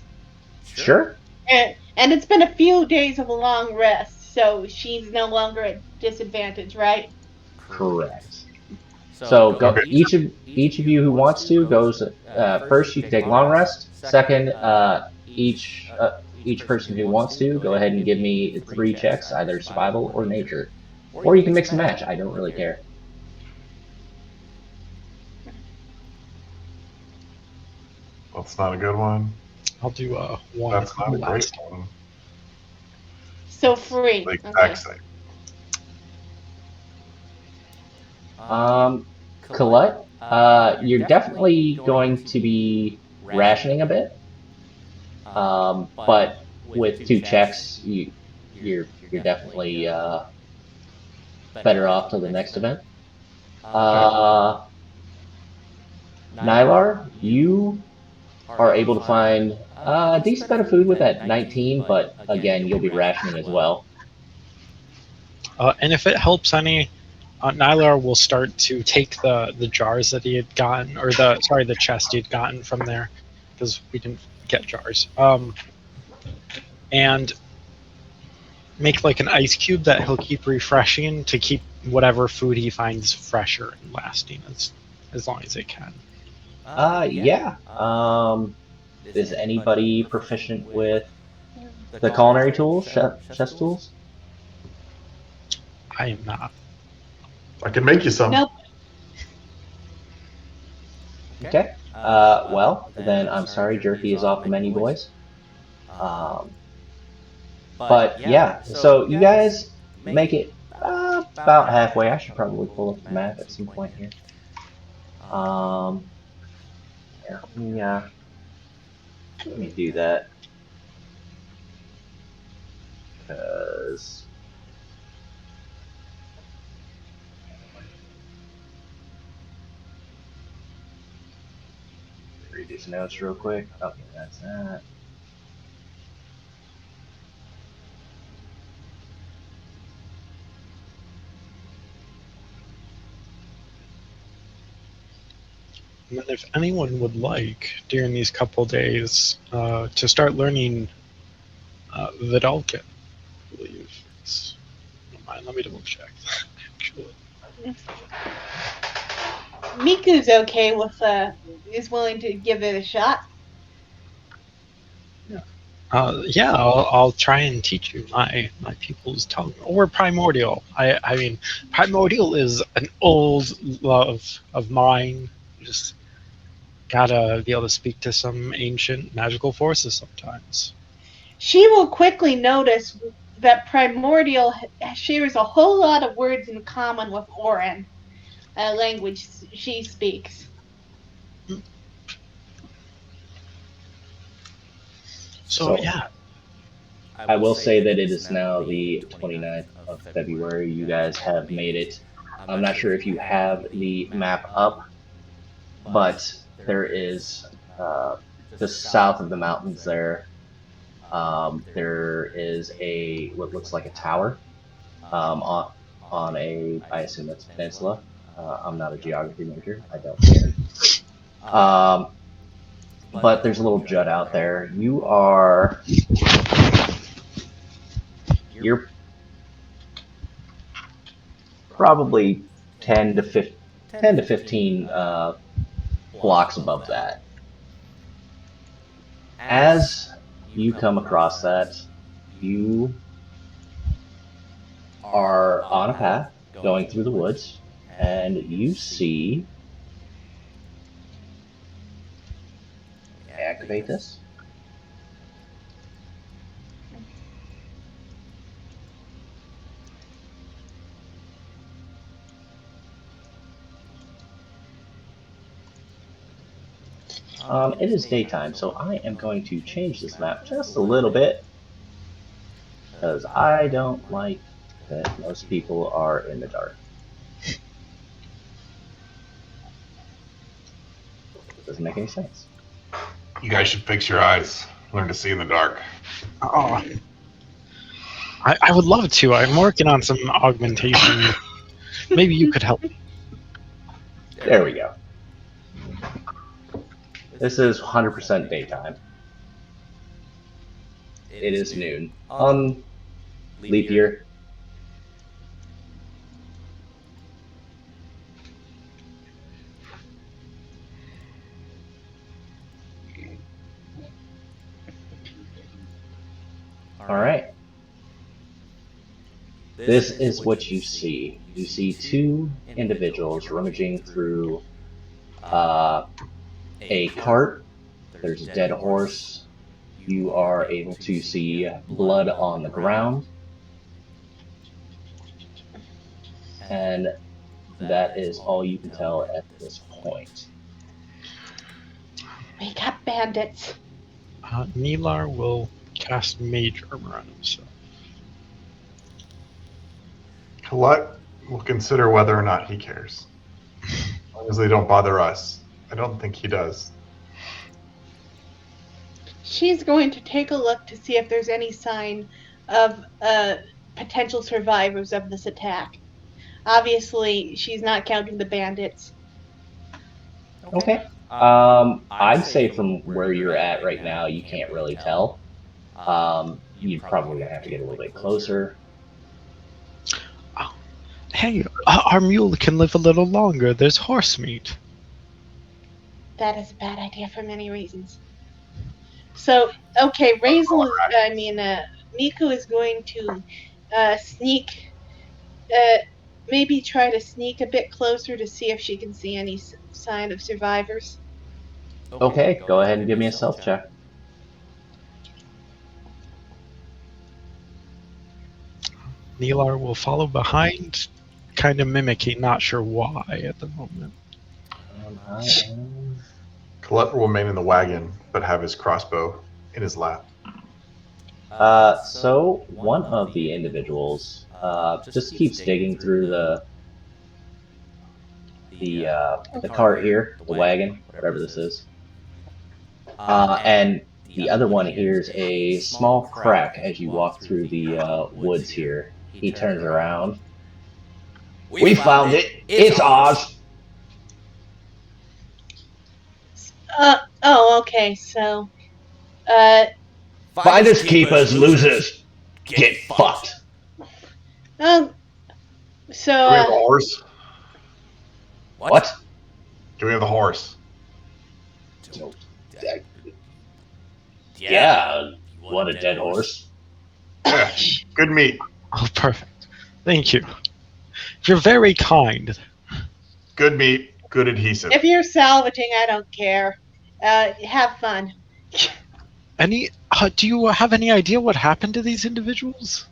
A: Sure.
D: And it's been a few days of a long rest, so she's no longer at disadvantage, right?
A: Correct. So go
B: Okay.
A: each of you who wants to goes first. You can take long rest. Second, each person who wants to go ahead and give me 3 checks, either survival or nature, or you can mix and match. I don't really care.
B: That's not a good one.
C: I'll do one.
B: That's not a great
C: last.
B: one.
D: So free.
B: The
D: Okay.
B: exact same.
A: Colette, you're definitely going to be rationing a bit. But with 2 checks, you're definitely better off till the next event. Nylar, you are able to find a decent amount of food with that 19, but again, you'll be rationing as well.
C: And if it helps any, Nylar will start to take the jars that he had gotten, or the chest he'd gotten from there, because we didn't get jars. And make like an ice cube that he'll keep refreshing to keep whatever food he finds fresher and lasting as long as it can.
A: Yeah. Is anybody proficient with the culinary tools, chess tools?
C: I am not.
B: I can make you some.
D: Nope.
A: Okay. Well, then I'm sorry, jerky is off the menu, boys. But yeah, so you guys make it about halfway. I should probably pull up the map at some point here. Yeah, let me do that. Because read these notes real quick. Okay, that's that.
C: And then if anyone would like during these couple days to start learning Vidalkin, I believe it's. Never mind, let me double check. Actually.
D: Miku's okay with is willing to give it a shot.
C: Yeah, I'll try and teach you my people's tongue, or primordial. I mean, primordial is an old love of mine. Just gotta be able to speak to some ancient magical forces sometimes.
D: She will quickly notice that Primordial shares a whole lot of words in common with Orin, a language she speaks.
C: So yeah,
A: I will say that it is now the 29th of February. You guys have made it. I'm not sure if you have the map up, but there is just south of the mountains there. There is what looks like a tower on a, I assume that's a peninsula. I'm not a geography major. I don't care. But there's a little jut out there. You're probably 10 to 15 blocks above that. As you come across that, you are on a path going through the woods, and you see. Activate this. It is daytime, so I am going to change this map just a little bit, because I don't like that most people are in the dark. Doesn't make any sense.
B: You guys should fix your eyes. Learn to see in the dark.
C: oh, I would love to. I'm working on some augmentation. Maybe you could help me.
A: There we go. This is 100% daytime. It is noon on leap year. All right. This is what you see. You see two individuals rummaging through a cart. There's a dead horse. You are able to see blood on the ground. And that is all you can tell at this point.
D: We got bandits.
C: Nilar will cast Mage Armor on himself.
B: Colette will consider whether or not he cares. As long as they don't bother us. I don't think he does.
D: She's going to take a look to see if there's any sign of potential survivors of this attack. Obviously, she's not counting the bandits.
A: Okay. I'd say from where you're at right now, you can't really tell. You'd probably gonna have to get a little bit closer.
C: Hey, our mule can live a little longer. There's horse meat.
D: That is a bad idea for many reasons. So, okay, Miku is going to sneak, maybe try to sneak a bit closer to see if she can see any sign of survivors.
A: Okay, go ahead and give me a stealth check.
C: Nilar will follow behind, kind of mimicking, not sure why at the moment.
A: I am...
B: Colette will remain in the wagon, but have his crossbow in his lap.
A: So one of the individuals just keeps digging through the cart here, the wagon, whatever this is, and the other one hears a small crack as you walk through the woods here. He turns around. We found it. It's Oz.
D: Okay, so,
A: Finders keepers, losers. Get fucked.
D: so,
B: Do we have a horse?
A: What?
B: Do we have the horse?
A: Yeah, what a dead horse.
B: Yeah, good meat.
C: Oh, perfect. Thank you. You're very kind.
B: Good meat, good adhesive.
D: if you're salvaging, I don't care. Have fun.
C: Do you have any idea what happened to these individuals?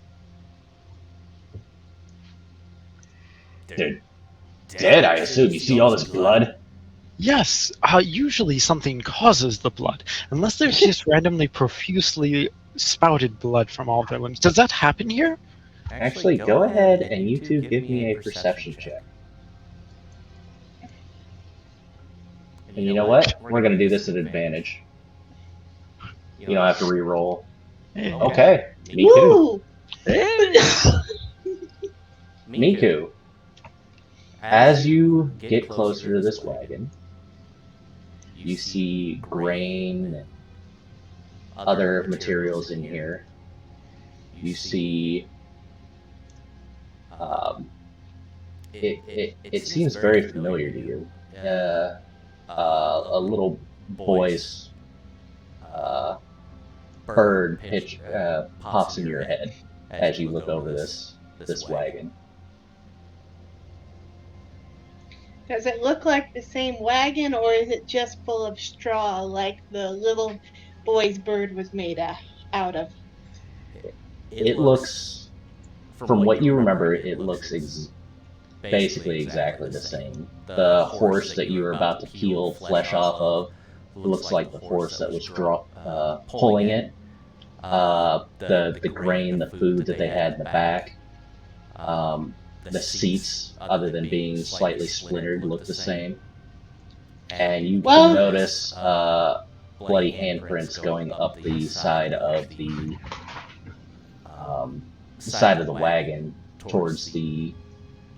A: They're dead, I assume. You see all this blood?
C: Yes, usually something causes the blood, unless there's just randomly profusely spouted blood from all their limbs. Does that happen here?
A: Actually, go ahead and you two give me a perception check. And you know what? We're going to do this at advantage. You don't have to re-roll.
C: Hey.
A: Okay. Miku.
D: Woo!
A: Miku. As you get closer to this wagon, you see grain and other materials in here. You see it seems very familiar to you. A little boy's bird pops in your head as you look over this wagon.
D: Does it look like the same wagon, or is it just full of straw like the little boy's bird was made out of?
A: It looks, from what you remember, it looks basically exactly the same. The horse that you were about to peel flesh off of looks like the horse that was pulling it. The grain, the food that they had in the back. The seats, other than being slightly splintered, look the same. And you can notice bloody handprints going up the side of side of the wagon towards the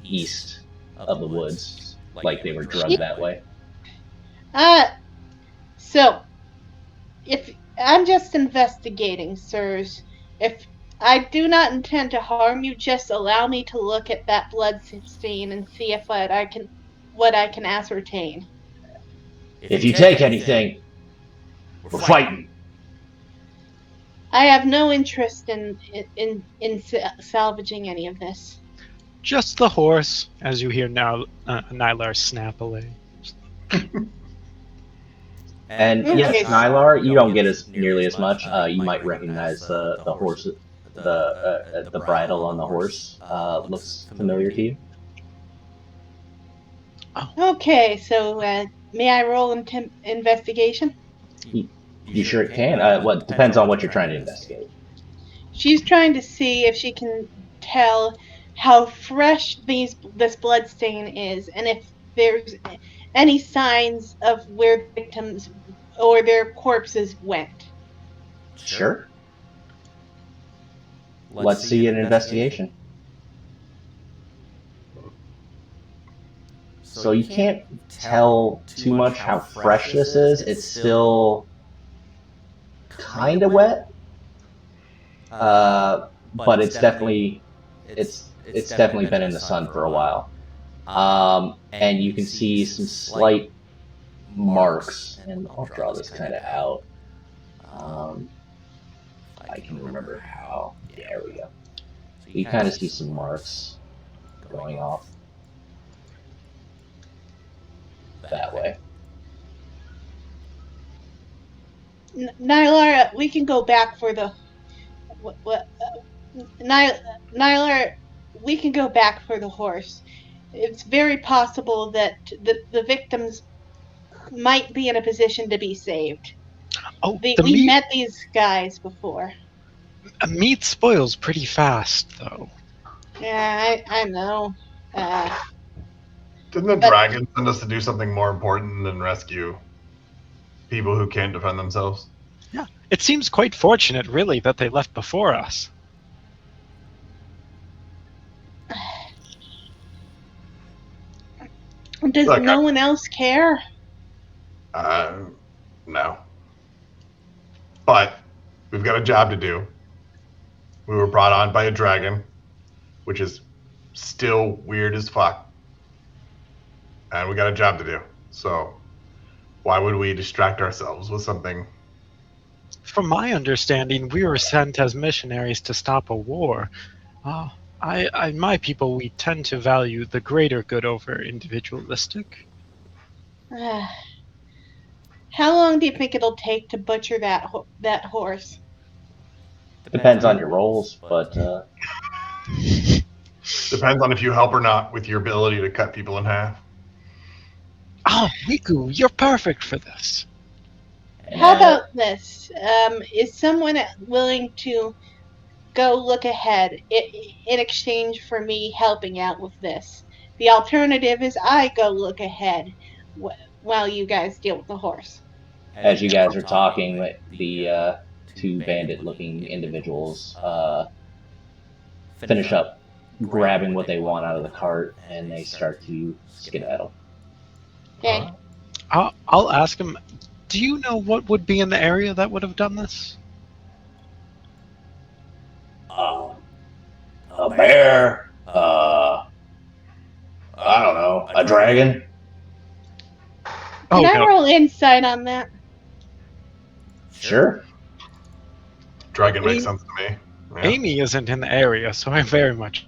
A: east of the woods, like they were drugged that way.
D: So if I'm just investigating, sirs, if I do not intend to harm you, just allow me to look at that blood stain and see if what I can ascertain.
A: If you take anything, we're fighting.
D: I have no interest in salvaging any of this.
C: Just the horse, as you hear now, Nylar snap away.
A: And
D: Okay.
A: yes, Nylar, you don't get as nearly as much. You might recognize the horse, the bridle on the horse looks familiar to you.
D: Okay, so may I roll investigation?
A: You sure can. What depends on what you're trying to investigate.
D: She's trying to see if she can tell how fresh this blood stain is, and if there's any signs of where victims or their corpses went.
A: Sure. Let's see an investigation. So you can't tell too much how fresh this is. It's still kind of wet, but it's definitely been in the sun for a while. And you can see some slight marks, and I'll draw this kind of out. I can remember how. There we go. So you kind of see some marks going off that way.
D: Nylar, we can go back for the. Nylar, we can go back for the horse. It's very possible that the victims might be in a position to be saved.
C: Oh,
D: We met these guys before.
C: Meat spoils pretty fast, though.
D: Yeah, I know.
B: Didn't the dragon send us to do something more important than rescue people who can't defend themselves?
C: Yeah, it seems quite fortunate, really, that they left before us.
D: Does
B: Look,
D: no one else care?
B: No. But we've got a job to do. We were brought on by a dragon, which is still weird as fuck. And we got a job to do. So why would we distract ourselves with something?
C: From my understanding, we were sent as missionaries to stop a war. My people, we tend to value the greater good over individualistic.
D: How long do you think it'll take to butcher that horse?
A: Depends on your rolls, but
B: Depends on if you help or not with your ability to cut people in half.
C: Oh, Miku, you're perfect for this.
D: How about this? Is someone willing to go look ahead in exchange for me helping out with this? The alternative is I go look ahead while you guys deal with the horse.
A: as you guys are talking, the two bandit-looking individuals finish up grabbing what they want out of the cart, and they start to skedaddle.
D: Okay.
C: I'll ask him, do you know what would be in the area that would have done this?
A: A bear, I don't know, a dragon.
D: Can I roll insight on that?
A: Sure.
B: Dragon makes sense to me. Yeah.
C: Amy isn't in the area, so I very much.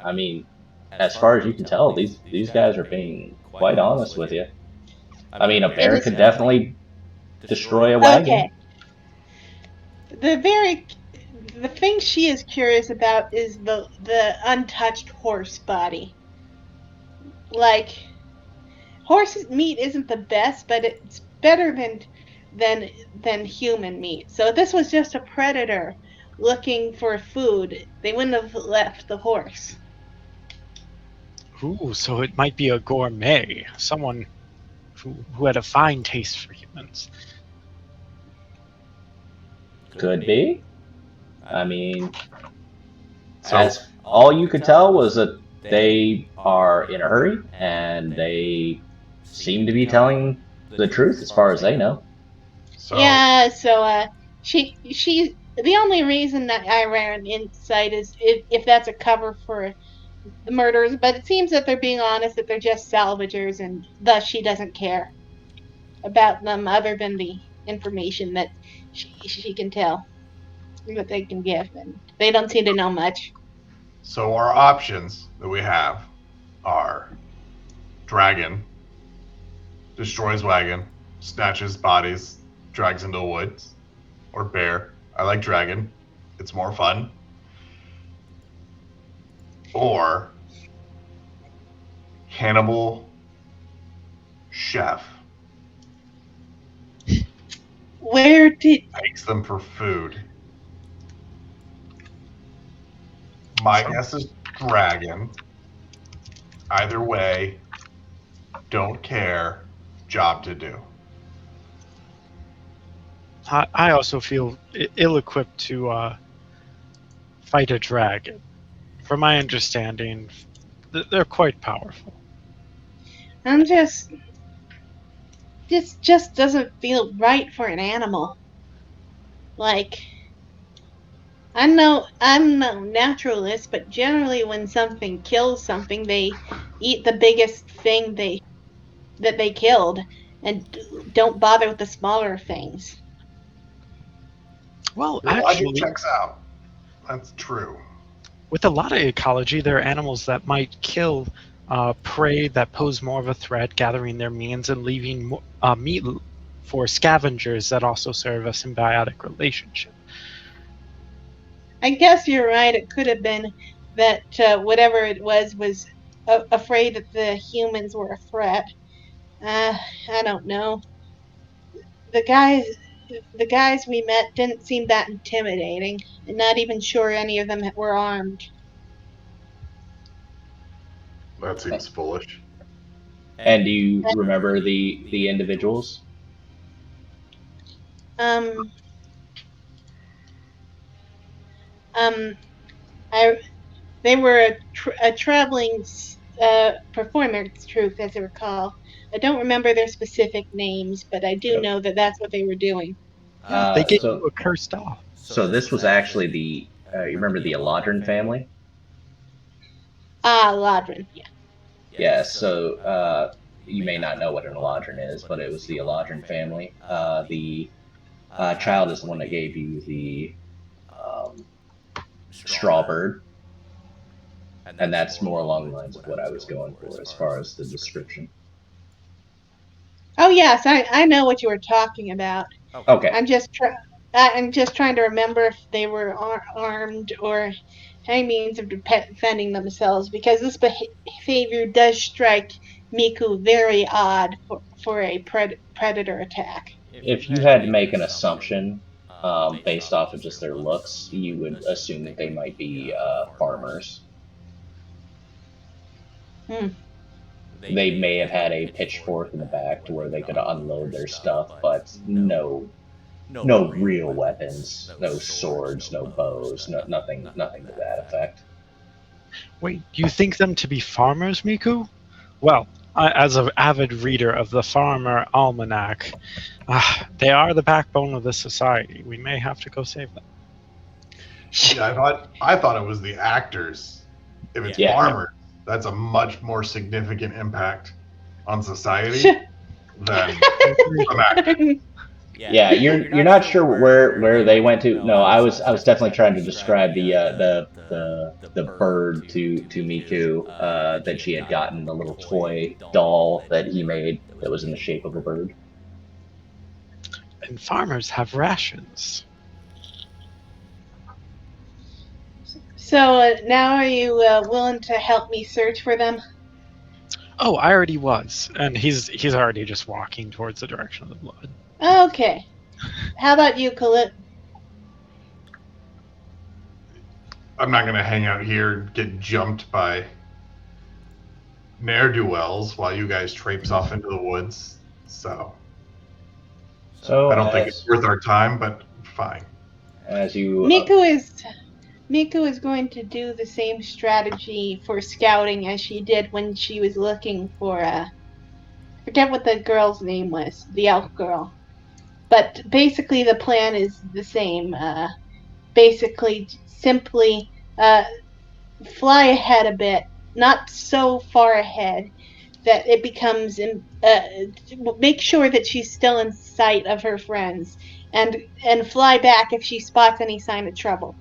A: I mean, as far as you can tell, these guys are being quite honest with you. I mean, a bear could definitely destroy a wagon.
D: Okay. The thing she is curious about is the untouched horse body. Like, horse meat isn't the best, but it's better than human meat. So if this was just a predator looking for food, they wouldn't have left the horse.
C: Ooh, so it might be a gourmet, someone who had a fine taste for humans.
A: Could be. I mean,
B: So,
A: As all you could tell was that they are in a hurry, and they seem to be telling the truth as far as they know.
D: Yeah, so she the only reason that I ran insight is if that's a cover for the murders, but it seems that they're being honest that they're just salvagers and thus she doesn't care about them other than the information that she can tell that they can give, and they don't seem to know much.
B: So our options that we have are dragon, destroys wagon, snatches bodies, drags into the woods, or bear. I like dragon. It's more fun. Or cannibal chef
D: Where did
B: takes them for food. My guess is dragon. Either way, don't care. Job to do.
C: I also feel ill-equipped to fight a dragon. From my understanding, they're quite powerful.
D: I'm just doesn't feel right for an animal. Like I'm no naturalist, but generally when something kills something, they eat the biggest thing that they killed and don't bother with the smaller things.
C: Well,
B: Your logic
C: actually,
B: checks out. That's true.
C: with a lot of ecology, there are animals that might kill prey that pose more of a threat, gathering their means and leaving meat for scavengers that also serve a symbiotic relationship.
D: I guess you're right. It could have been that whatever it was afraid that the humans were a threat. I don't know. The guys the guys we met didn't seem that intimidating. Not even sure any of them were armed.
B: That seems foolish.
A: And do you remember the individuals?
D: Um, um, I they were a traveling performance troupe, as I recall. I don't remember their specific names, but I do know that that's what they were doing.
C: They gave you
A: So
C: a cursed doll.
A: so this was actually the you remember the Eladrin family?
D: Ah, Ladrin. Yeah.
A: Yeah. So you may not know what an Eladrin is, but it was the Eladrin family. The child is the one that gave you the um, straw bird, and that's more along the lines of what I was going for as far as the description.
D: Oh yes, I know what you were talking about.
A: Okay.
D: I'm just trying to remember if they were armed or any means of defending themselves because this behavior does strike Miku very odd for a predator attack.
A: If you had to make an assumption based off of just their looks, you would assume that they might be farmers.
D: Hmm.
A: They may have had a pitchfork in the back to where they could unload their stuff, but no real weapons, no swords, no bows, nothing to that effect.
C: Wait, you think them to be farmers, Miku? Well, as an avid reader of the Farmer Almanac, they are the backbone of the society. We may have to go save them.
B: Yeah, I thought it was the actors. If it's
A: Yeah.
B: farmers, that's a much more significant impact on society than some actors.
A: Yeah, you're not sure where they went to. No, I was definitely trying to describe the bird to Miku that she had gotten, the little toy doll that he made that was in the shape of a bird.
C: And farmers have rations.
D: So now are you willing to help me search for them?
C: Oh, I already was, and he's already just walking towards the direction of the blood.
D: Okay. How about you, Kalit?
B: I'm not going to hang out here and get jumped by ne'er-do-wells while you guys traipse off into the woods. So
A: So
B: I don't think it's worth our time, but fine.
A: as you
D: Miku Miku is going to do the same strategy for scouting as she did when she was looking for forget what the girl's name was, the elf girl. But basically, the plan is the same. Basically, simply fly ahead a bit, not so far ahead that it becomes. Make sure that she's still in sight of her friends, and fly back if she spots any sign of trouble.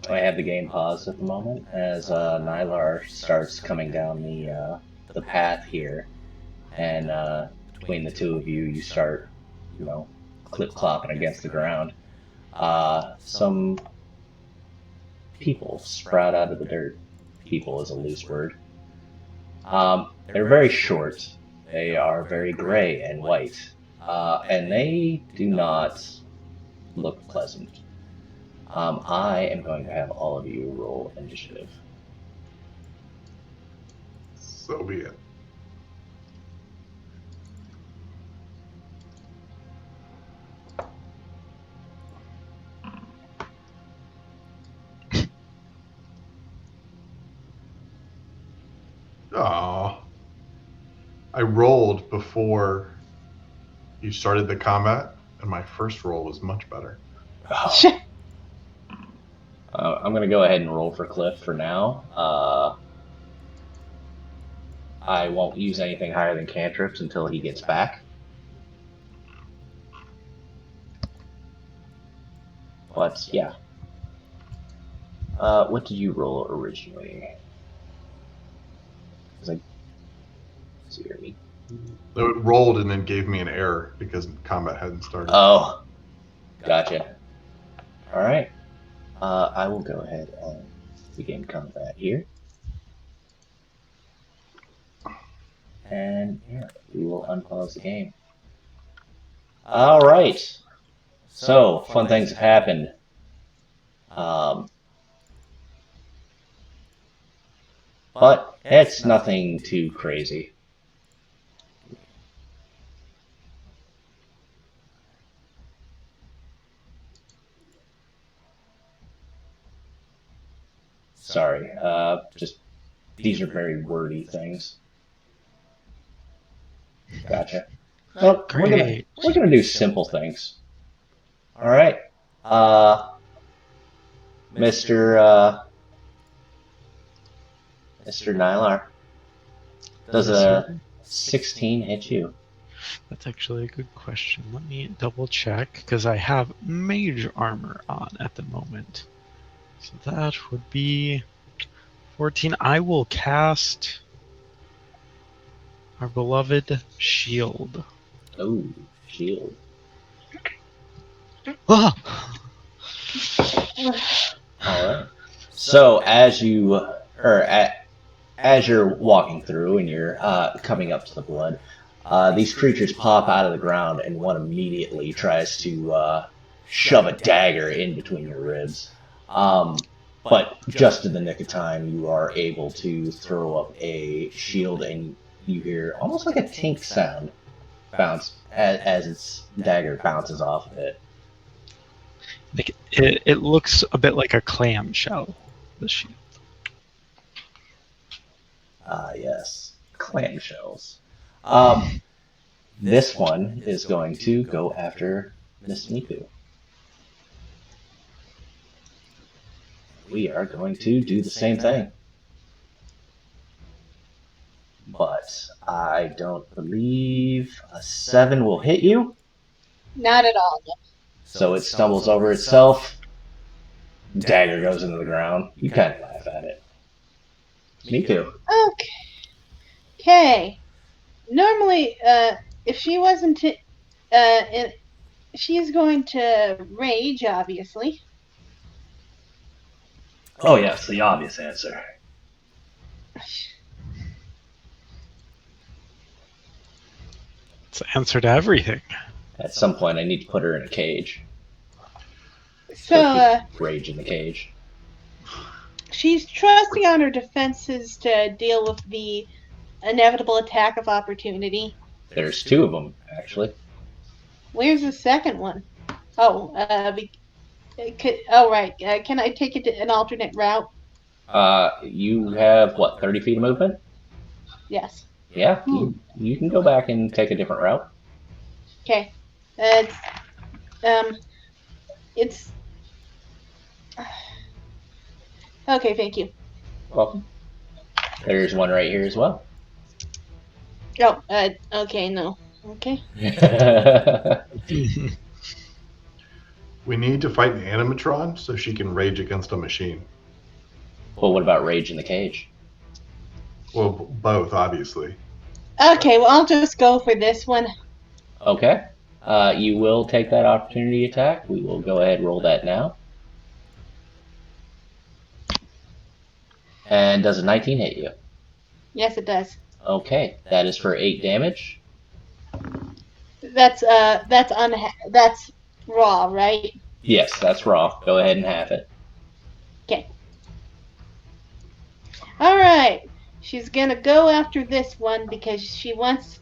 A: I have the game paused at the moment as Nylar starts coming down the path here, and between the two of you, you start, clip clopping against the ground. Some people sprout out of the dirt. People is a loose word. They're very short. They are very gray and white, and they do not look pleasant. I am going to have all of you roll initiative.
B: So be it. Aw. I rolled before you started the combat, and my first roll was much better.
A: I'm going to go ahead and roll for Cliff for now. I won't use anything higher than cantrips until he gets back. But, yeah. What did you roll originally? So you hear me?
B: It rolled and then gave me an error because combat hadn't started.
A: Oh, gotcha. All right. I will go ahead and begin combat here. And yeah, we will unpause the game. All right. So, fun things have happened. But it's nothing too crazy. Sorry, just these are very wordy things. Gotcha. Well,
C: Great.
A: we're gonna do simple things. All right, Mr. Nylar, does a 16 hit you?
C: That's actually a good question. Let me double check because I have mage armor on at the moment. So that would be 14. I will cast our beloved shield.
A: Oh, shield.
C: Ah!
A: All right. So as you're walking through and you're coming up to the blood, these creatures pop out of the ground, and one immediately tries to shove a dagger in between your ribs. But just in the nick of time, you are able to throw up a shield, and you hear almost like a tink sound bounce as its dagger bounces off of it.
C: It looks a bit like a clamshell, the shield.
A: Ah, yes. Clamshells. This one is going to go after Miss Miku. We are going to do the same thing. But I don't believe a 7 will hit you.
D: Not at all. No.
A: So it stumbles over itself. Dagger goes into the ground. You kind of laugh at it. Miku.
D: Okay. Normally, if she wasn't, she's going to rage, obviously.
A: Oh yes, the obvious answer.
C: It's the answer to everything.
A: At some point, I need to put her in a cage.
D: So,
A: Rage in the cage.
D: she's trusting on her defenses to deal with the inevitable attack of opportunity.
A: There's 2 of them, actually.
D: Where's the second one? Oh, Right. Can I take it to an alternate route?
A: You have what, 30 feet of movement?
D: Yes.
A: Yeah, you can go back and take a different route.
D: Okay. It's it's okay. Thank you.
A: Welcome. There's one right here as well.
D: Oh. Okay. No. Okay.
B: We need to fight an animatron so she can rage against a machine.
A: Well, what about Rage in the Cage?
B: Well, both, obviously.
D: Okay. Well, I'll just go for this one.
A: Okay. You will take that opportunity attack. We will go ahead and roll that now. And does a 19 hit you?
D: Yes, it does.
A: Okay, that is for 8 damage.
D: That's raw, right?
A: Yes, that's raw. Go ahead and half it.
D: Okay. All right. She's gonna go after this one because she wants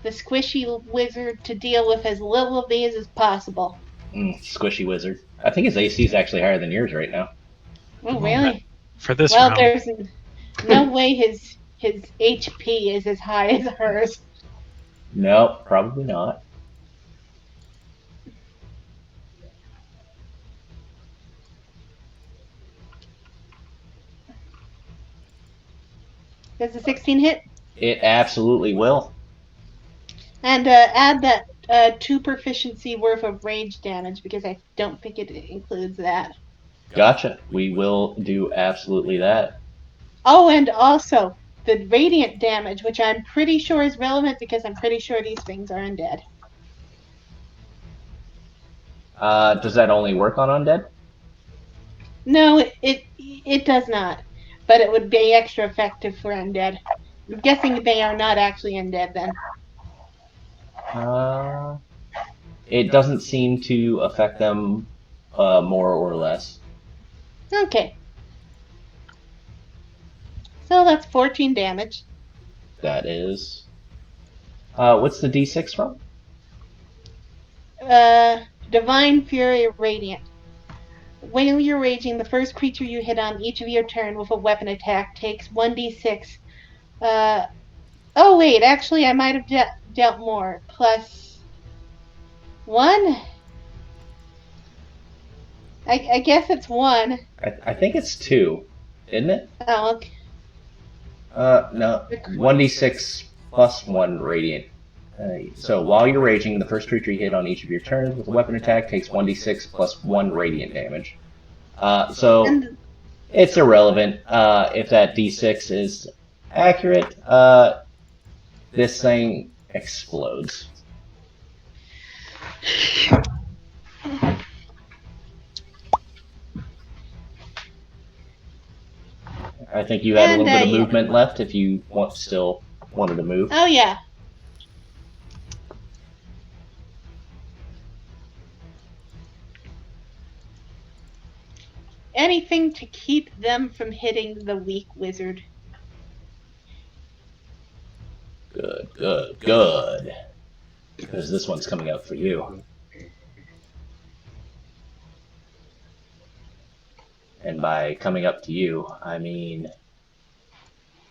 D: the squishy wizard to deal with as little of these as possible.
A: Squishy wizard. I think his AC is actually higher than yours right now.
D: Oh, really?
C: For this
D: Well,
C: round.
D: there's no way his HP is as high as hers.
A: No, probably not.
D: Does the 16 hit?
A: It absolutely will.
D: And add that 2 proficiency worth of rage damage because I don't think it includes that.
A: Gotcha. We will do absolutely that.
D: Oh, and also the radiant damage, which I'm pretty sure is relevant because I'm pretty sure these things are undead.
A: Does that only work on undead?
D: No, it does not. But it would be extra effective for undead. I'm guessing they are not actually undead then.
A: It doesn't seem to affect them more or less.
D: Okay. So that's 14 damage.
A: That is. What's the D6 from?
D: Divine Fury Radiant. When you're raging, the first creature you hit on each of your turn with a weapon attack takes 1d6. Oh wait, actually I might have dealt more. Plus 1? I guess it's 1.
A: I think it's 2, isn't it?
D: Oh, okay.
A: No. 1d6 plus 1 radiant. So while you're raging, the first creature you hit on each of your turns with a weapon attack takes 1d6 plus 1 radiant damage. So
D: And
A: it's irrelevant if that d6 is accurate. This thing explodes. I think you had a little bit of
D: yeah.
A: movement left if you still wanted to move.
D: Oh yeah. Anything to keep them from hitting the weak wizard.
A: Good, good, good. Because this one's coming up for you. And by coming up to you, I mean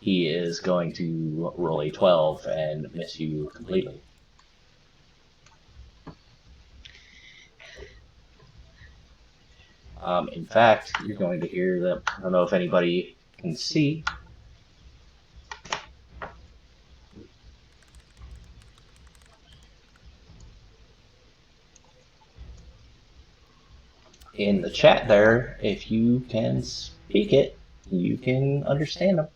A: he is going to roll a 12 and miss you completely. In fact, you're going to hear that. I don't know if anybody can see. In the chat there, if you can speak it, you can understand them.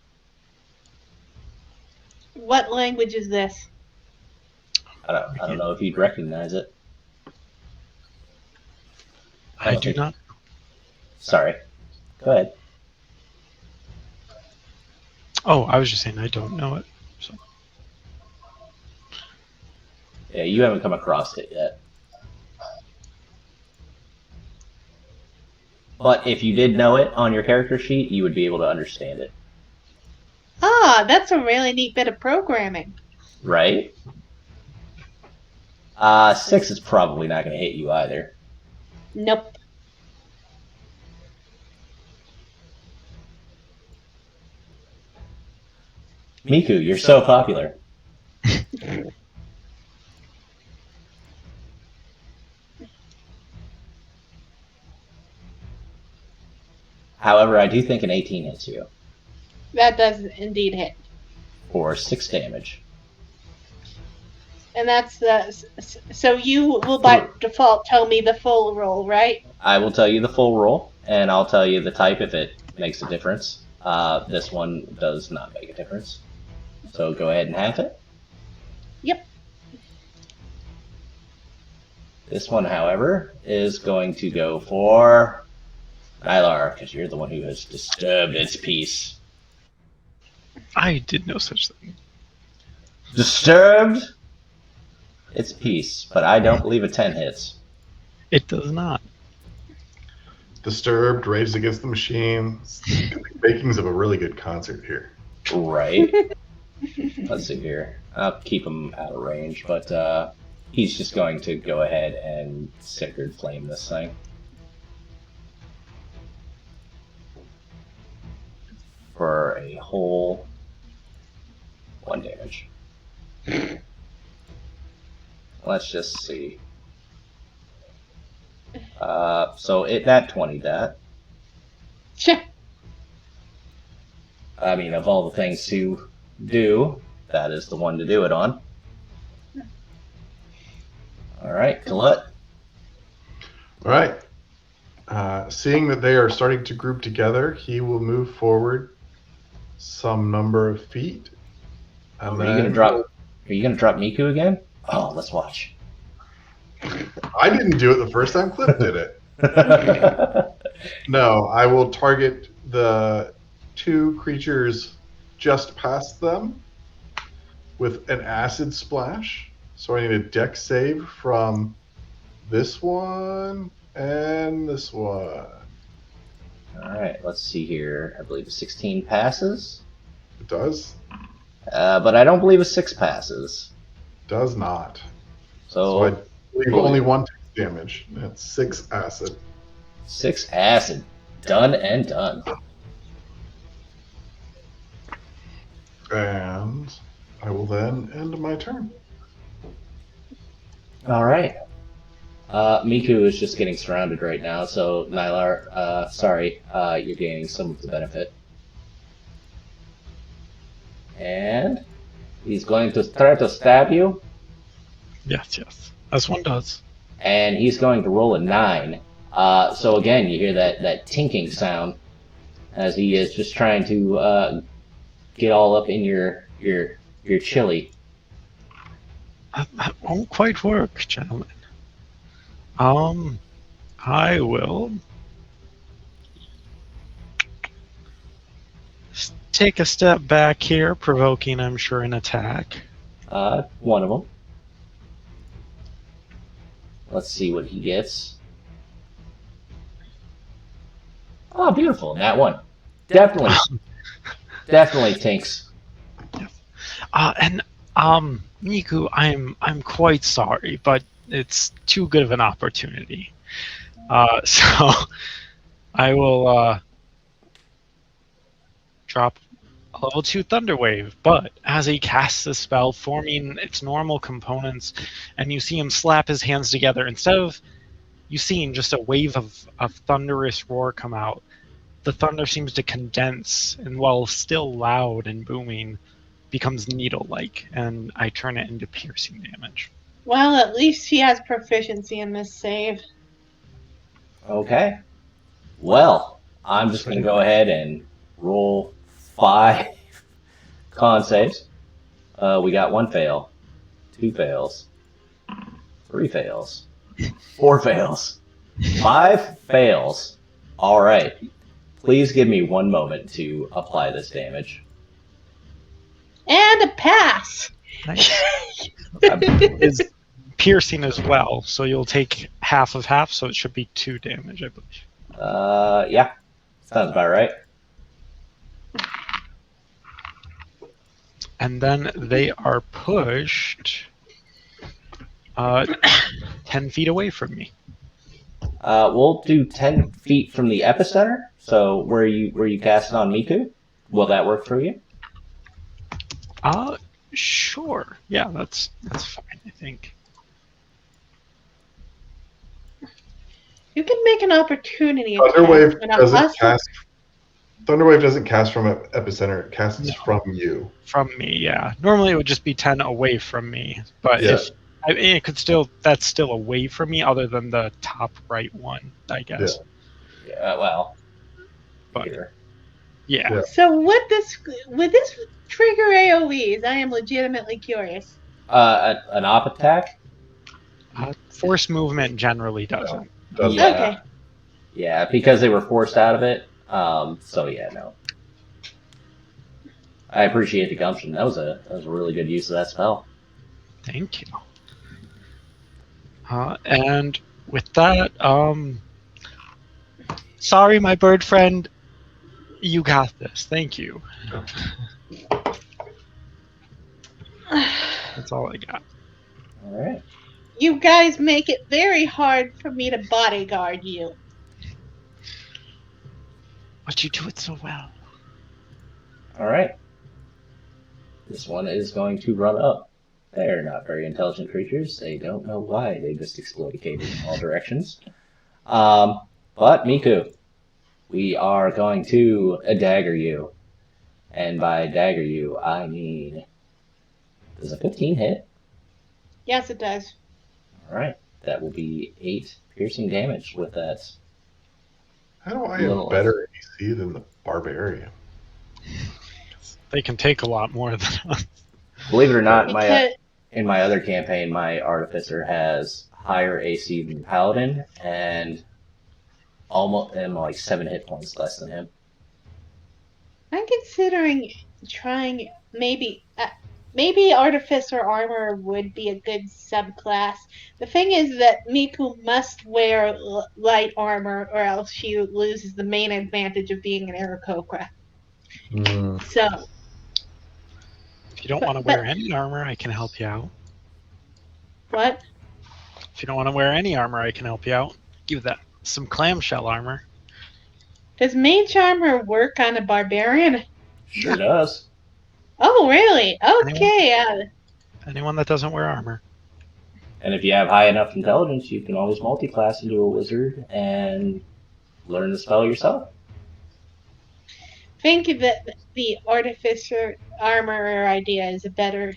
D: What language is this?
A: I don't know if you'd recognize it.
C: I do not.
A: Sorry. Go ahead.
C: Oh, I was just saying I don't know it. So.
A: Yeah, you haven't come across it yet. But if you did know it on your character sheet, you would be able to understand it.
D: Ah, that's a really neat bit of programming.
A: Right? 6 is probably not going to hit you either.
D: Nope.
A: Miku, you're so popular. However, I do think an 18 hits you
D: That does indeed hit.
A: for 6 damage.
D: And that's so you will by default tell me the full roll, right?
A: I will tell you the full roll, and I'll tell you the type if it makes a difference. This one does not make a difference. So go ahead and half it.
D: Yep.
A: This one, however, is going to go for Nylar, because you're the one who has disturbed its peace.
C: I did no such thing.
A: Disturbed its peace, but I don't believe a 10 hits.
C: It does not.
B: Disturbed, Rage Against the Machine. Makings of a really good concert here.
A: Right. Let's see here. I'll keep him out of range, but he's just going to go ahead and Sacred Flame this thing. For a whole 1 damage. Let's just see. So it nat 20 that.
D: Sure.
A: I mean, of all the things to do, that is the one to do it on. Alright, Colette.
B: All right. Seeing that they are starting to group together, he will move forward some number of feet. And
A: Are you gonna drop Miku again? Oh, let's watch.
B: I didn't do it the first time Cliff did it. No, I will target the 2 creatures just past them with an acid splash. So I need a dex save from this one and this one.
A: Alright, let's see here. I believe a 16 passes.
B: It does?
A: But I don't believe a 6 passes.
B: Does not.
A: So,
B: So I believe only 1 takes damage. That's 6 acid.
A: 6 acid. Done and done.
B: And I will then end my turn.
A: Alright. Miku is just getting surrounded right now, so Nylar, sorry, you're gaining some of the benefit. And he's going to try to stab you,
C: Yes, yes. As one does.
A: and he's going to roll a 9. So again, you hear that tinking sound as he is just trying to get all up in your chili.
C: That won't quite work, gentlemen. I will take a step back here, provoking, I'm sure, an attack.
A: One of them. Let's see what he gets. Oh, beautiful. That one. Definitely tinks.
C: Miku, I'm quite sorry, but it's too good of an opportunity. So I will drop a level 2 Thunder Wave, but as he casts the spell, forming its normal components, and you see him slap his hands together, instead of you seeing just a wave of thunderous roar come out, the thunder seems to condense, and while still loud and booming, becomes needle-like, and I turn it into piercing damage.
D: Well, at least he has proficiency in this save.
A: Okay. Well, I'm just going to go ahead and roll 5 con saves. We got 1 fail, 2 fails, 3 fails, 4 fails, 5 fails. All right. Please give me 1 moment to apply this damage.
D: And a pass.
C: Nice. Is piercing as well, so you'll take half of half, so it should be 2 damage, I believe.
A: Yeah. Sounds about right.
C: And then they are pushed 10 feet away from me.
A: We'll do 10 feet from the epicenter. So where you cast it on Miku? Will that work for you?
C: Sure. Yeah, that's fine, I think.
D: You can make an opportunity attack
B: Thunderwave
D: when a
B: doesn't
D: hostile.
B: cast. Thunderwave doesn't cast from epicenter. It casts
C: No.
B: from you.
C: From me, yeah. Normally it would just be 10 away from me, but
B: Yeah.
C: if it could still, that's still away from me, other than the top right one, I guess.
A: Yeah, well,
C: But
A: here.
C: yeah.
B: Yeah.
D: So would this trigger AOE's? I am legitimately curious.
A: An op attack?
C: Force movement generally doesn't.
B: Doesn't.
A: Yeah.
D: Okay.
A: Yeah, because they were forced out of it. So yeah, no. I appreciate the gumption. That was a really good use of that spell.
C: Thank you. And with that, sorry, my bird friend, you got this. Thank you. That's all I got.
A: All right.
D: You guys make it very hard for me to bodyguard you.
C: But you do it so well.
A: All right. This one is going to run up. They're not very intelligent creatures. They don't know why. They just explode in all directions. But Miku, we are going to dagger you. And by dagger you, I mean, does a 15 hit?
D: Yes, it does.
A: All right. That will be 8 piercing damage with that.
B: How do I have better AC than the barbarian?
C: They can take a lot more than us.
A: Believe it or not,
D: Because
A: in my other campaign, my artificer has higher AC than paladin, and almost like 7 hit points less than him.
D: I'm considering trying maybe artificer armor would be a good subclass. The thing is that Miku must wear light armor, or else she loses the main advantage of being an Aarakocra. So.
C: If you don't want to wear any armor, I can help you out.
D: What?
C: If you don't want to wear any armor, I can help you out. Give that some clamshell armor.
D: Does mage armor work on a barbarian?
A: Sure does.
D: Oh, really? Okay.
C: Anyone that doesn't wear armor.
A: And if you have high enough intelligence, you can always multi-class into a wizard and learn the spell yourself.
D: Think that the artificer armor idea is a better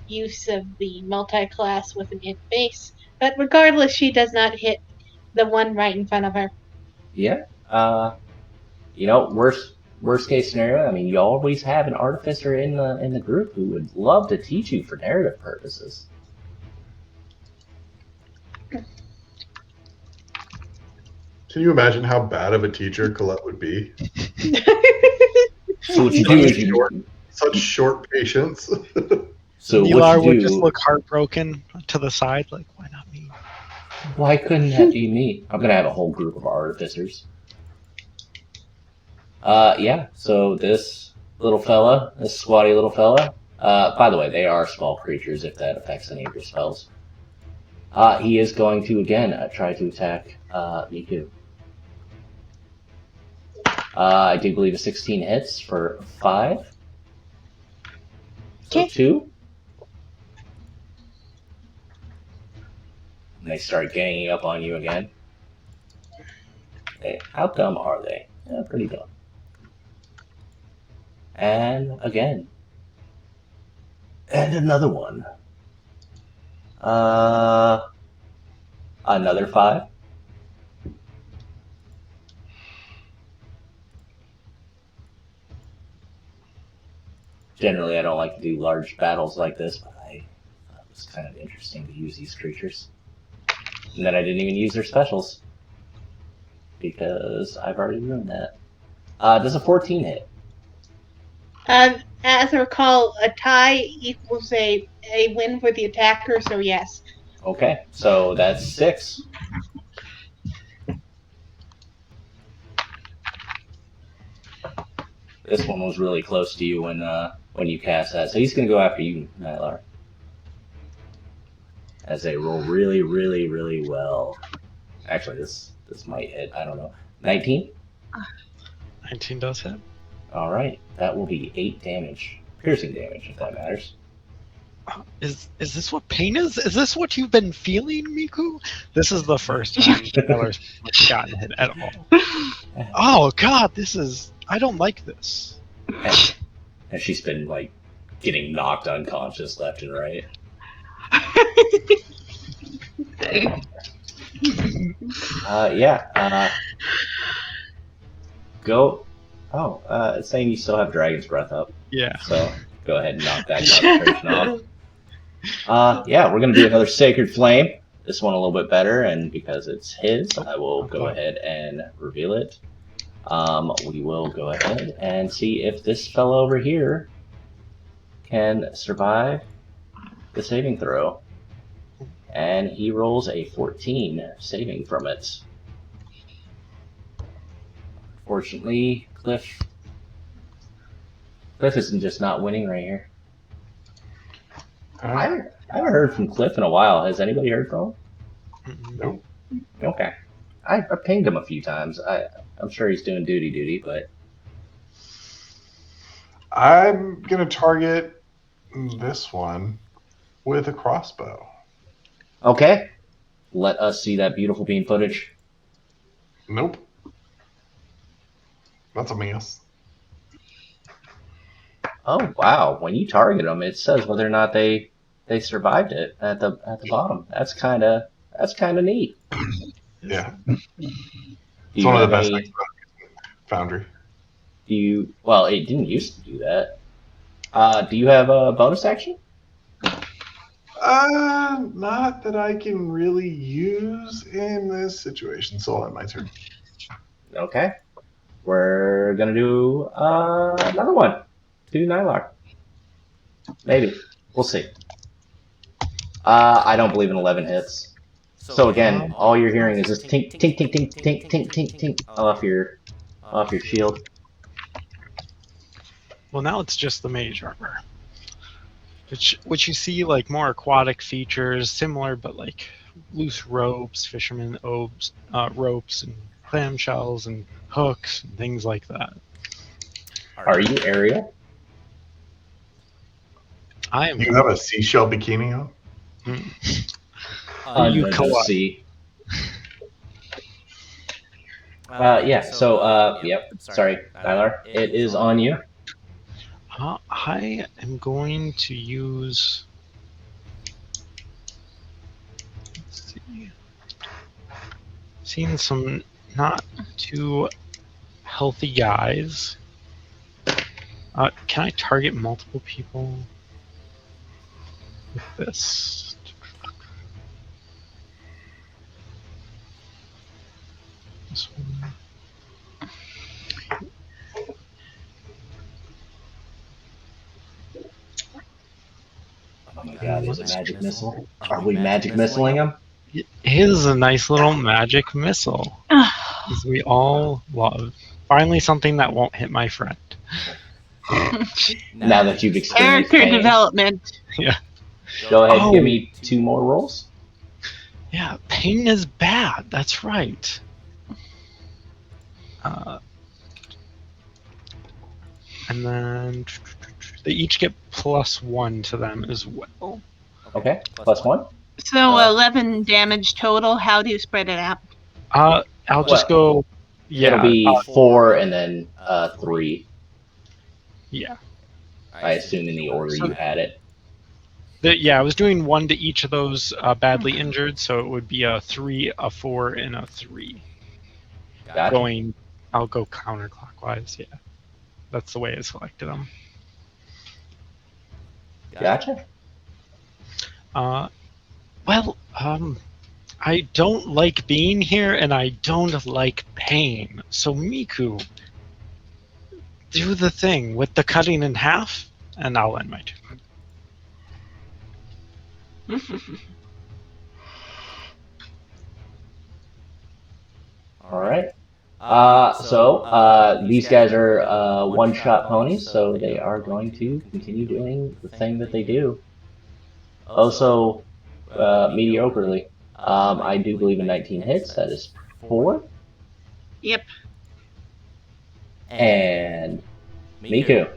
D: use of the multi-class with an int base. But regardless, she does not hit the one right in front of her.
A: Yeah. Worst case scenario, I mean, you always have an artificer in the group who would love to teach you for narrative purposes.
B: Can you imagine how bad of a teacher Colette would be?
A: So what you do is
B: such short patience.
A: So
C: Nilar
A: what you
C: would
A: do?
C: just look heartbroken to the side, like, why not me?
A: Why couldn't that be me? I'm gonna have a whole group of artificers. Yeah. So this little fella, this squatty little fella. By the way, they are small creatures. If that affects any of your spells, he is going to again try to attack Miku. I do believe a 16 hits for 5. So 2. And they start ganging up on you again. How dumb are they? Yeah, pretty dumb. And again. And another one. Another 5. Generally, I don't like to do large battles like this, but I thought it was kind of interesting to use these creatures. And then I didn't even use their specials, because I've already ruined that. Does a 14 hit?
D: As I recall, a tie equals a win for the attacker, so yes.
A: Okay, so that's 6. This one was really close to you when you cast that, so he's going to go after you, Nylar. As they roll really, really, really well. Actually, this might hit. I don't know. 19?
C: 19 does hit.
A: All right, that will be 8 damage, piercing damage, if that matters.
C: Is this what pain is? Is this what you've been feeling, Miku? This is the first time Tyler's gotten hit at all. Oh God, this is. I don't like this.
A: And she's been, like, getting knocked unconscious left and right. Go. Oh, it's saying you still have Dragon's Breath up.
C: Yeah.
A: So go ahead and knock that concentration off. We're going to do another Sacred Flame. This one a little bit better, and because it's his, I will go ahead and reveal it. We will go ahead and see if this fellow over here can survive the saving throw. And he rolls a 14 saving from it. Fortunately, Cliff isn't just not winning right here. I haven't heard from Cliff in a while. Has anybody heard from him?
B: Nope.
A: Okay. I pinged him a few times. I'm sure he's doing duty, but...
B: I'm going to target this one with a crossbow.
A: Okay. Let us see that beautiful bean footage.
B: Nope. That's a miss.
A: Oh, wow. When you target them, it says whether or not they survived it at the bottom. That's kind of neat.
B: Yeah.
A: Do
B: It's
A: you
B: one of
A: have
B: the best
A: a-
B: things about Foundry.
A: Well, it didn't used to do that. Do you have a bonus action?
B: Not that I can really use in this situation, so I'll end my turn.
A: Okay. We're gonna do another one. Do Nylark. Maybe. We'll see. I don't believe in 11 hits. So again, all you're hearing is this tink, tink, tink, tink, tink, tink, tink, tink off your shield.
C: Well, now it's just the mage armor, which you see like more aquatic features, similar but like loose ropes, fisherman ropes, and clamshells and hooks and things like that.
A: Are you Ariel?
C: I am.
B: Do you have a seashell bikini on?
A: Under the sea. Yep. Sorry, Nylar. It is on you.
C: I am going to use. Let's see. Seeing some not too healthy guys. Can I target multiple people with this? This one.
A: Oh my god, is it magic missile? Are we magic missiling him?
C: It is a nice little magic missile, as we all love. Finally, something that won't hit my friend.
A: Now that you've experienced
D: Character
A: pain.
D: development.
C: Yeah.
A: Go ahead and
C: Oh.
A: give me 2 more rolls.
C: Yeah, pain is bad. That's right. And then they each get +1 to them as well.
A: Okay, +1.
D: So 11 damage total. How do you spread it out?
C: I'll just go. Yeah,
A: It'll be 4 and then 3.
C: yeah.
A: I assume in the order you had it.
C: I was doing 1 to each of those badly injured, so it would be a 3, a 4, and a 3.
A: Gotcha.
C: I'll go counterclockwise. Yeah, that's the way I selected them.
A: Gotcha.
C: I don't like being here, and I don't like pain. So Miku, do the thing with the cutting in half, and I'll end my turn.
A: All right. These guys are one-shot ponies, so they are going to continue doing the thing that they do. Also, mediocrely. I do believe in 19 hits. That is 4.
D: Yep.
A: And Miku,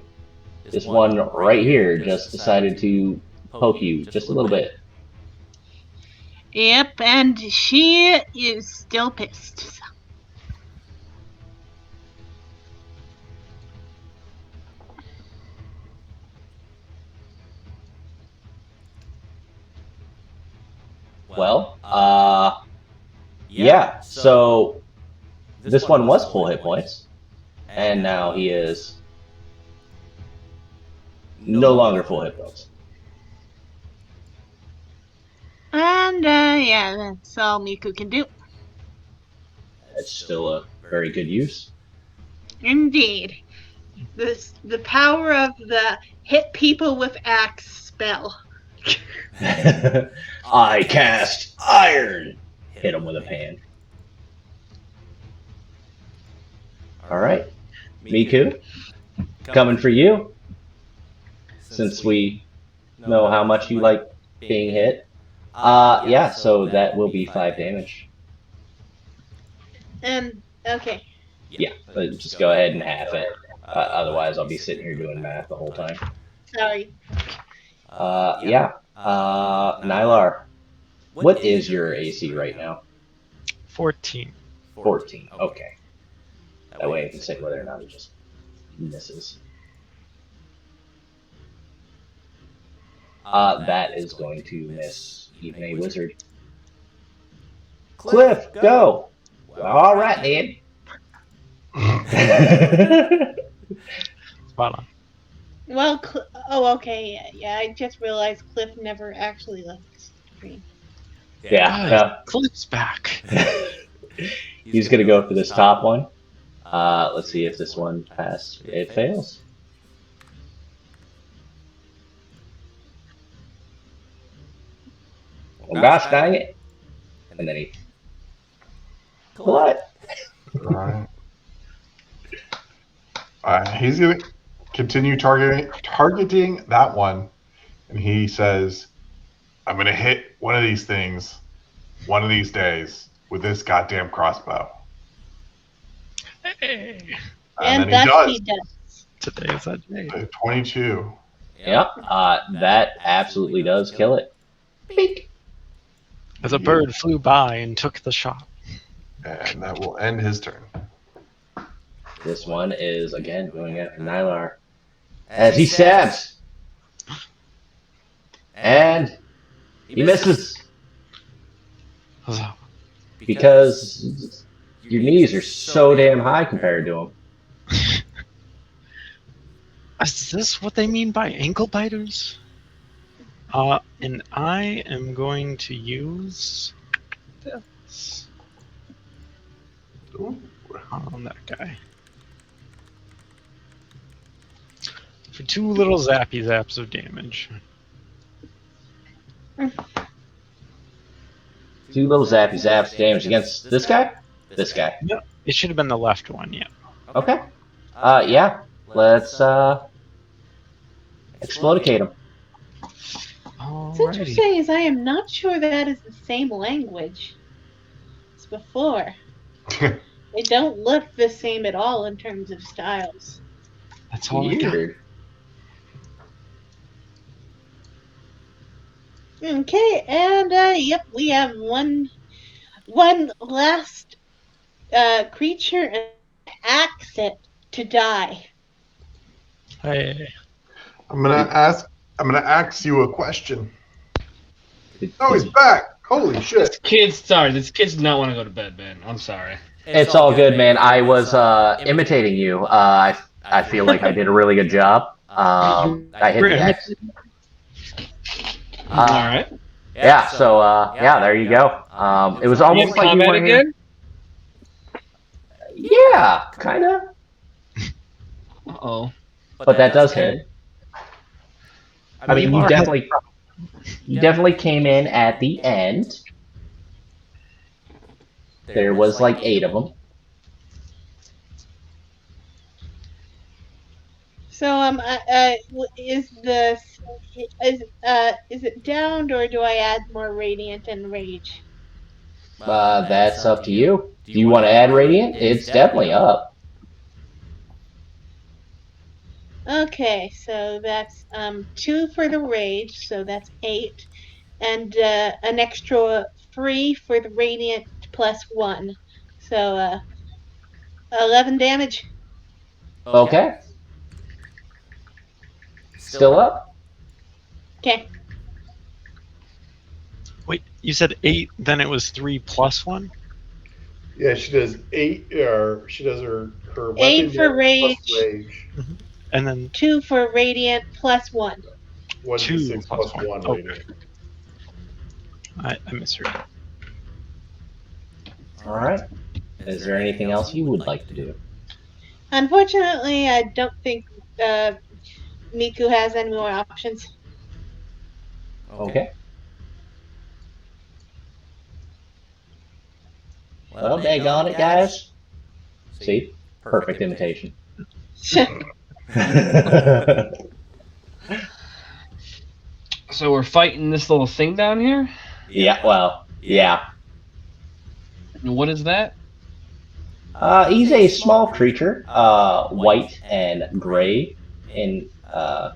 A: This one right here just decided to poke you just a little bit.
D: Yep, and she is still pissed.
A: Well, yeah, so this one was full hit points, and now he is no longer full hit points.
D: And, yeah, that's all Miku can do.
A: It's still a very good use.
D: Indeed. The power of the hit people with axe spell.
A: I cast iron. Hit him with a pan. All right, Miku, coming for you. Since we know how much you like being hit. Yeah, so that will be 5 damage.
D: And, okay.
A: Yeah, but just go ahead and half it. Otherwise, I'll be sitting here doing math the whole time.
D: Sorry.
A: Yeah. Nylar, what is your AC right now?
C: 14.
A: 14. Okay. That way I can say whether or not it just misses. That is going to miss even a wizard. Cliff, go! All right, man.
C: Spot on.
D: Well, okay, yeah, I just realized Cliff never actually left the screen.
A: Yeah.
C: Cliff's back.
A: He's going to go for this top one. Let's see if this one passes. It fails. Oh gosh, dang it. And then he... What?
B: Alright. He's going to continue targeting that one. And he says, I'm going to hit one of these things one of these days with this goddamn crossbow.
C: Hey.
B: And then he does.
C: Today is that day.
B: 22.
A: Yep, that absolutely does kill it. Beak.
C: As a bird flew by and took the shot.
B: And that will end his turn.
A: This one is, again, going after Nylar. As he stabs. And he misses. Because your knees are so damn high compared to him.
C: Is this what they mean by ankle biters? And I am going to use this on that guy. For 2 little zappy zaps of damage.
A: 2 little zappy zaps damage against this guy? This guy.
C: No, it should have been the left one, yeah.
A: Okay. Yeah. Let's explodicate him.
D: What's interesting is I am not sure that is the same language as before. They don't look the same at all in terms of styles.
C: That's all I got.
A: Weird.
D: Okay, and yep, we have one last creature and axe it to die.
C: Hey.
B: I'm gonna ask you a question. Oh, he's back! Holy shit!
E: This kid does not want to go to bed, man. I'm sorry.
A: It's all good, man. I was imitating you. I feel like I did a really good job. I hit the X.
E: All right.
A: Yeah. So yeah, there you go. It was almost like you
E: combat
A: were
E: again.
A: Yeah, kind of.
E: Uh-oh.
A: But that does hit. I mean, you definitely came in at the end. There was like 8 of them.
D: So is it downed or do I add more radiant and rage?
A: That's up to you. Do you want to add radiant? It's definitely up.
D: Okay, so that's 2 for the rage, so that's 8, and an extra 3 for the radiant plus 1, so 11 damage.
A: Okay. Still up?
D: Okay,
C: Wait, you said 8, then it was 3 plus 1?
B: Yeah, she does 8, or she does her
D: 8
B: weapon
D: for
B: damage plus
D: rage,
B: rage.
C: And then
D: 2 for radiant plus 1.
C: 2
B: 1d6
C: plus
B: plus
C: 1.
B: 1
C: Oh,
B: radiant.
C: I misread.
A: All right. Is there anything else you would like to do?
D: Unfortunately, I don't think uh, Miku has any more options.
A: Okay. Well, daggone it, guys. See? Perfect imitation.
E: So we're fighting this little thing down here?
A: Yeah, well, yeah.
E: And what is that?
A: He's a small creature, white and gray in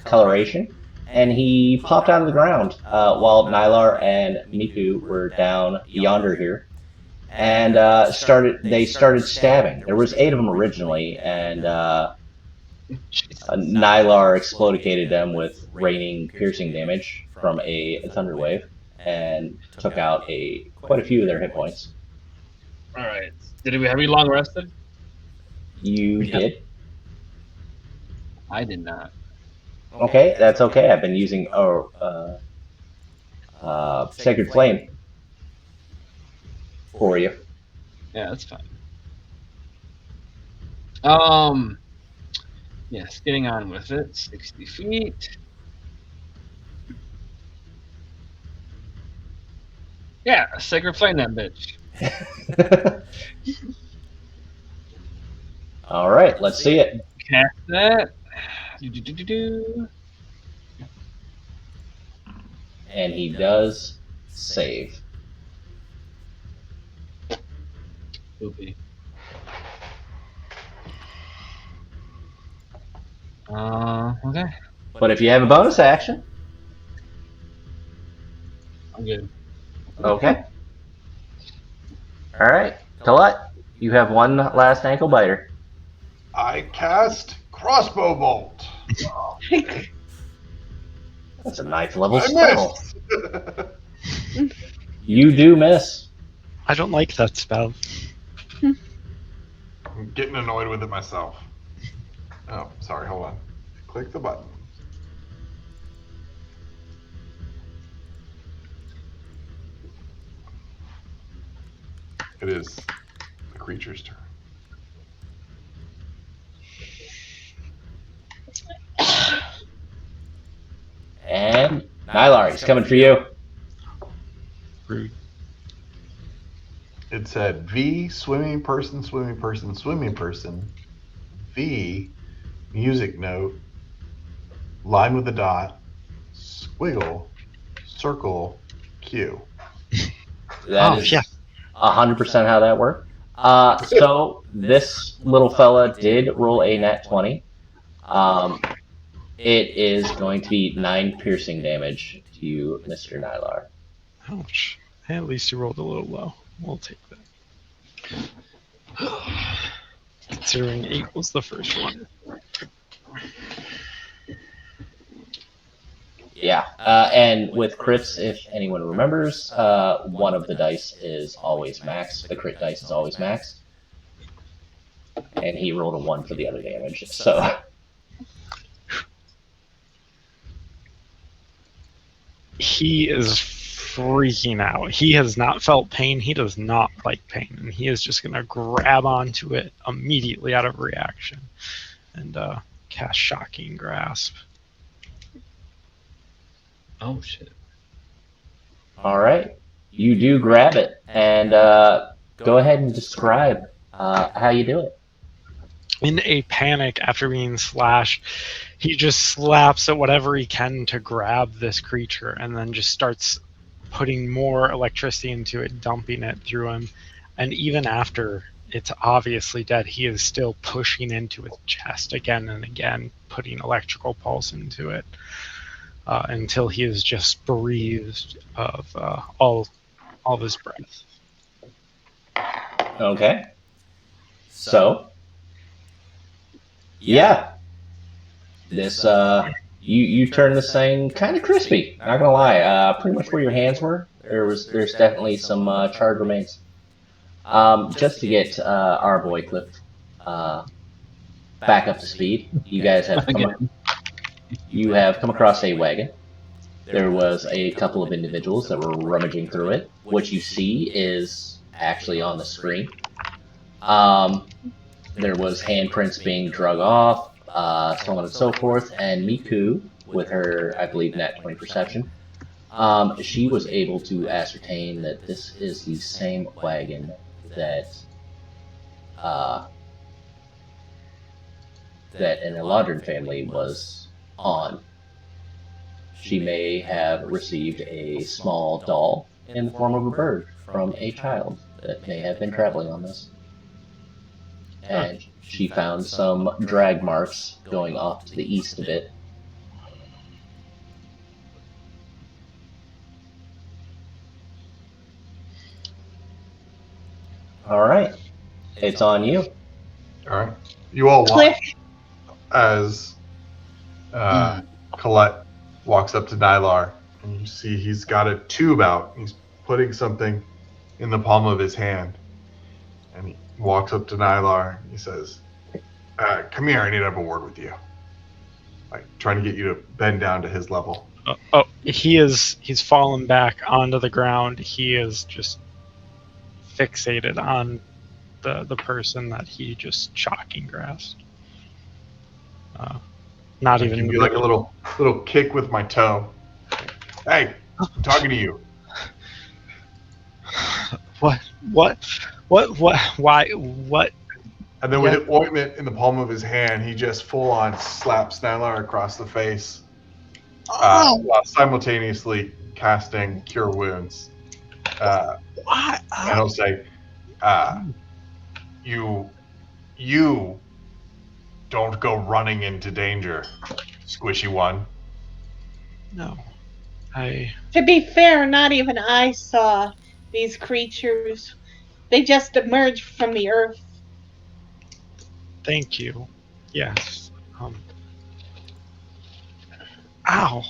A: coloration, and he popped out of the ground while Nylar and Miku were down yonder here, and they started stabbing. There was 8 of them originally, and Nylar explodicated them with raining piercing damage from a thunder wave, and took out quite a few of their hit points.
E: All right. Have we long rested?
A: You
C: Yeah.
A: did.
E: I did not.
A: Okay, that's okay. I've been using Sacred Flame for you.
E: Yeah, that's fine. Yes, getting on with it. 60 feet. Yeah, sacred flame that bitch.
A: All right, let's see it.
E: Cast that. Do.
A: And he does save.
E: Poopy. Okay.
A: But if you have a bonus action,
E: I'm good.
A: okay. All right, Colette, you have one last ankle biter.
B: I cast Crossbow Bolt.
A: That's a 9th level
B: I
A: spell.
B: missed.
A: You do miss.
C: I don't like that spell.
B: I'm getting annoyed with it myself. Oh, sorry, hold on. Click the button. It is the creature's turn.
A: And Nylar, he's coming for you.
C: Rude.
B: It said V, swimming person, swimming person, swimming person. V, music note, line with a dot, squiggle, circle, Q.
A: That
C: Oh,
A: is
C: yeah.
A: 100% how that worked. So this little fella did roll a nat 20. It is going to be 9 piercing damage to you, Mr. Nylar.
C: Ouch. At least you rolled a little low. We'll take that. Considering 8 was the first one.
A: Yeah, and with crits, if anyone remembers, one of the dice is always max. The crit dice is always max. And he rolled a 1 for the other damage, so...
C: He is freaking out. He has not felt pain. He does not like pain. And he is just going to grab onto it immediately out of reaction and cast Shocking Grasp.
E: Oh shit.
A: Alright, you do grab it, and go ahead and describe how you do it.
C: In a panic after being slashed, he just slaps at whatever he can to grab this creature and then just starts putting more electricity into it, dumping it through him. And even after it's obviously dead, he is still pushing into its chest again and again, putting electrical pulse into it until he is just breathed of all of his breath.
A: Okay. So, yeah, this you turned this thing kind of crispy. Not gonna lie. Pretty much where your hands were, there's definitely some charred remains. Just to get our boy Cliff back up to speed, you guys have come across a wagon. There was a couple of individuals that were rummaging through it. What you see is actually on the screen. There was handprints being drug off, so on and so forth, and Miku, with her, I believe, nat 20 perception, she was able to ascertain that this is the same wagon that that an Eladrin family was on. She may have received a small doll in the form of a bird from a child that may have been traveling on this. And she found some drag marks going off to the east a bit. All right, it's on you.
B: All right. You all
D: Cliff.
B: watch as Colette walks up to Nylar, and you see he's got a tube out. He's putting something in the palm of his hand. And he walks up to Nylar. He says, come here, I need to have a word with you. Like, trying to get you to bend down to his level.
C: He's fallen back onto the ground. He is just fixated on the person that he just shocking grasped. Not
B: I
C: even
B: give you like a little kick with my toe. Hey, I'm talking to you.
C: What? Why? What?
B: And then with the ointment in the palm of his hand, he just full on slaps Nylar across the face, while simultaneously casting Cure Wounds.
C: What?
B: And he'll say, you don't go running into danger, squishy one.
C: No.
D: To be fair, not even I saw these creatures. They just emerged from the earth.
C: Thank you. Yes. Ow.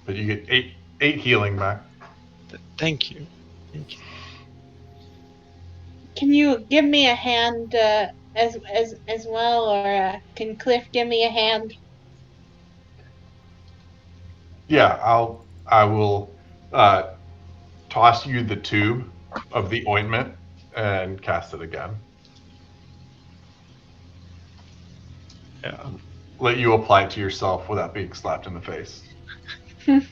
B: But you get eight healing back.
C: Thank you.
D: Can you give me a hand as well, or can Cliff give me a hand?
B: Yeah, I will toss you the tube of the ointment and cast it again.
C: Yeah.
B: Let you apply it to yourself without being slapped in the face. And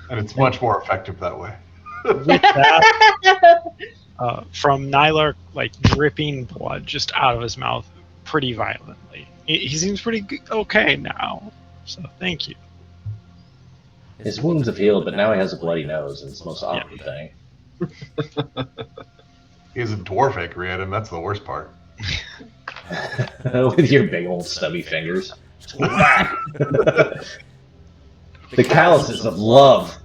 B: it's much more effective that way.
C: With that, from Nylar, like dripping blood just out of his mouth pretty violently. He seems pretty okay now. So thank you.
A: His wounds have healed, but now he has a bloody nose, and it's the most awkward thing.
B: He has a dwarf acreatum, that's the worst part.
A: With your big old stubby fingers. The calluses of love.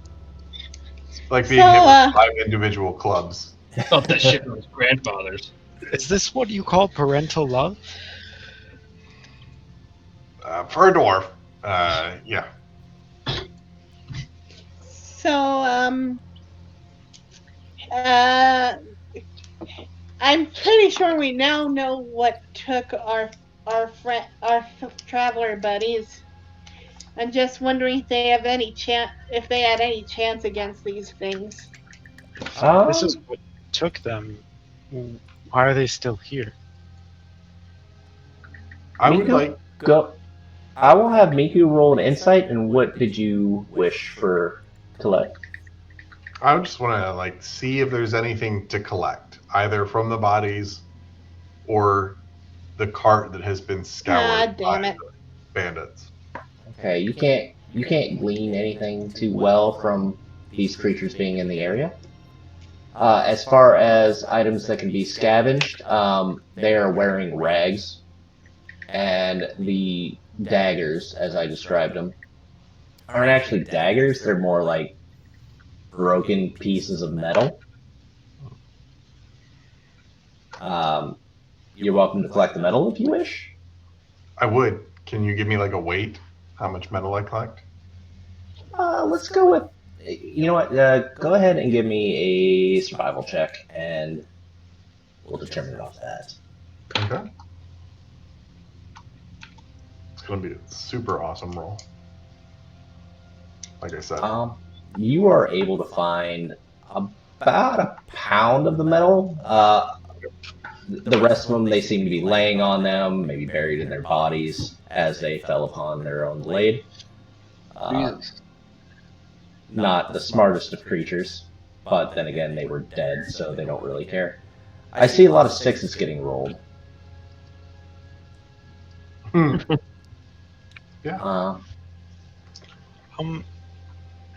B: Like being hit with 5 individual clubs.
E: I thought that shit was grandfather's.
C: Is this what you call parental love?
B: For a dwarf, yeah.
D: So, I'm pretty sure we now know what took our traveler buddies. I'm just wondering if they have any if they had any chance against these things.
C: This is what took them. Why are they still here?
B: I would like
A: go. I will have Miku roll an insight. And what did you wish for collect?
B: I just want to see if there's anything to collect, either from the bodies or the cart that has been scoured by the bandits.
A: Okay, you can't glean anything too well from these creatures being in the area. As far as items that can be scavenged, they are wearing rags, and the daggers, as I described them, aren't actually daggers. They're more like broken pieces of metal. You're welcome to collect the metal if you wish.
B: I would. Can you give me like a weight? How much metal I collect?
A: Let's go with. You know what? Go ahead and give me a survival check, and we'll determine it off that.
B: Okay. It's going to be a super awesome roll. Like I said.
A: You are able to find about a pound of the metal. The rest of them, they seem to be laying on them, maybe buried in their bodies as they fell upon their own blade.
E: Jesus.
A: Not the smartest of creatures, but then again, they were dead, so they don't really care. I see a lot of sixes getting rolled.
B: Yeah.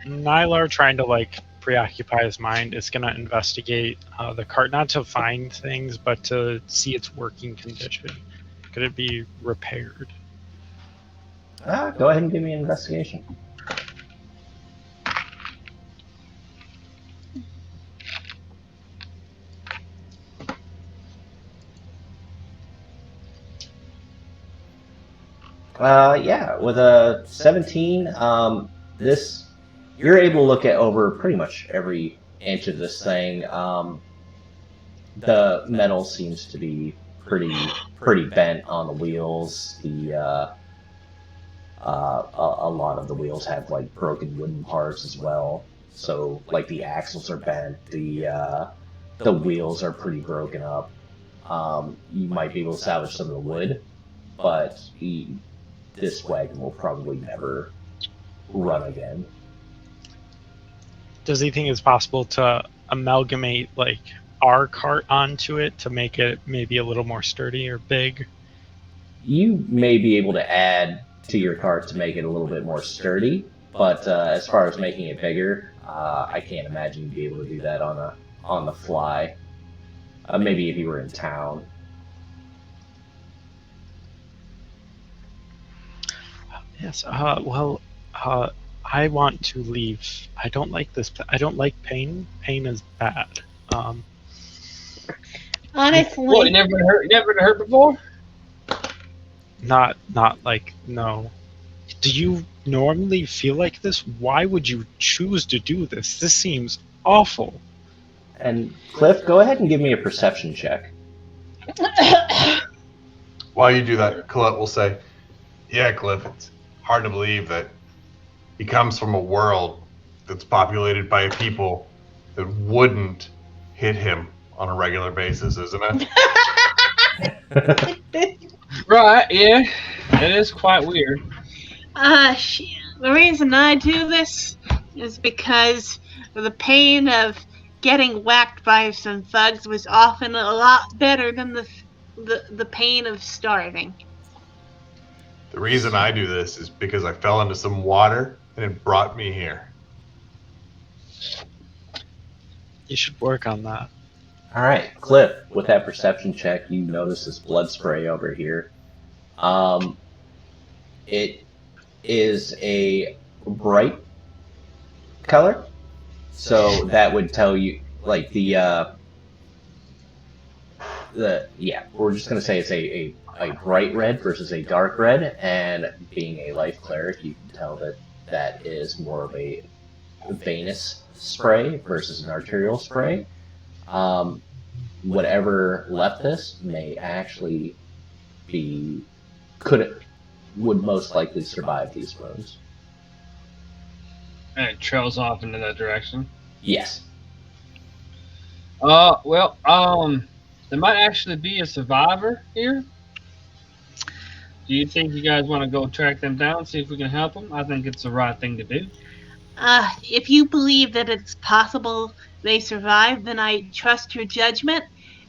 C: Nylar, trying to like preoccupy his mind, is gonna investigate the cart, not to find things, but to see its working condition. Could it be repaired?
A: Go ahead and give me an investigation. Yeah, with a 17, this you're able to look at over pretty much every inch of this thing. The metal seems to be pretty bent on the wheels. A lot of the wheels have like broken wooden parts as well. So like the axles are bent. The wheels are pretty broken up. You might be able to salvage some of the wood, but this wagon will probably never run again.
C: Does he think it's possible to amalgamate like our cart onto it to make it maybe a little more sturdy or big?
A: You may be able to add to your cart to make it a little bit more sturdy, but as far as making it bigger, I can't imagine you'd be able to do that on the fly. Maybe if you were in town.
C: Yes. I want to leave. I don't like this. I don't like pain. Pain is bad.
D: Honestly,
E: What? You never been hurt before?
C: Not like no. Do you normally feel like this? Why would you choose to do this? This seems awful.
A: And Cliff, go ahead and give me a perception check.
B: While you do that, Colette will say, "Yeah, Cliff, it's hard to believe that he comes from a world that's populated by people that wouldn't hit him on a regular basis, isn't it?"
E: Right. Yeah. It is quite weird.
D: The reason I do this is because the pain of getting whacked by some thugs was often a lot better than the pain of starving.
B: The reason I do this is because I fell into some water and it brought me here.
C: You should work on that.
A: All right, Cliff, with that perception check, you notice this blood spray over here. It is a bright color, so that would tell you like we're just gonna say it's a bright red versus a dark red, and being a life cleric, you can tell that is more of a venous spray versus an arterial spray. Whatever left this may actually would most likely survive these wounds.
E: And it trails off into that direction.
A: Yes.
E: Well, there might actually be a survivor here. Do you think you guys want to go track them down, see if we can help them? I think it's the right thing to do.
D: If you believe that it's possible they survive, then I trust your judgment,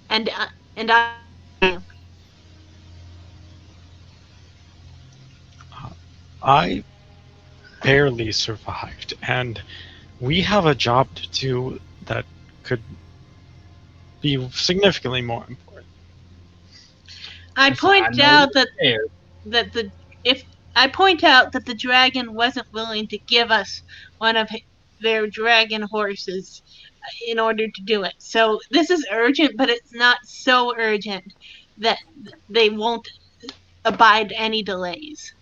D: and I.
C: I barely survived, and we have a job to do that could be significantly more important.
D: I
E: Listen, I
D: point
E: know
D: out
E: you're
D: that
E: scared.
D: the dragon wasn't willing to give us one of their dragon horses in order to do it. So this is urgent, but it's not so urgent that they won't abide any delays.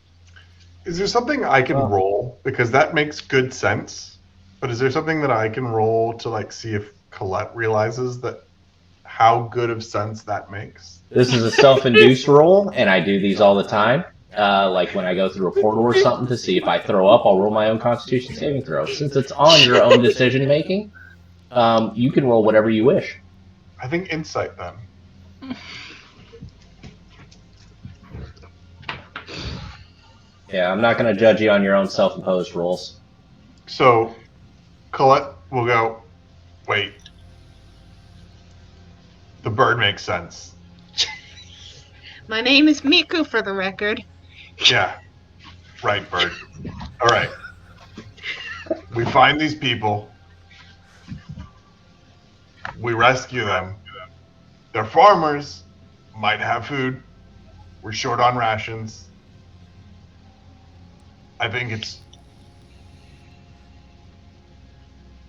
B: Is there something I can
E: Well,
B: roll? Because that makes good sense. But is there something that I can roll to like see if Colette realizes that how good of sense that makes?
A: This is a self-induced roll, and I do these all the time. Like when I go through a portal or something to see if I throw up, I'll roll my own Constitution saving throw. Since it's on your own decision making, you can roll whatever you wish.
B: I think insight then.
A: Yeah, I'm not going to judge you on your own self-imposed rolls.
B: So Colette will go, wait. The bird makes sense.
D: My name is Miku, for the record.
B: Yeah. Right, bird. All right. We find these people. We rescue them. They're farmers. Might have food. We're short on rations. I think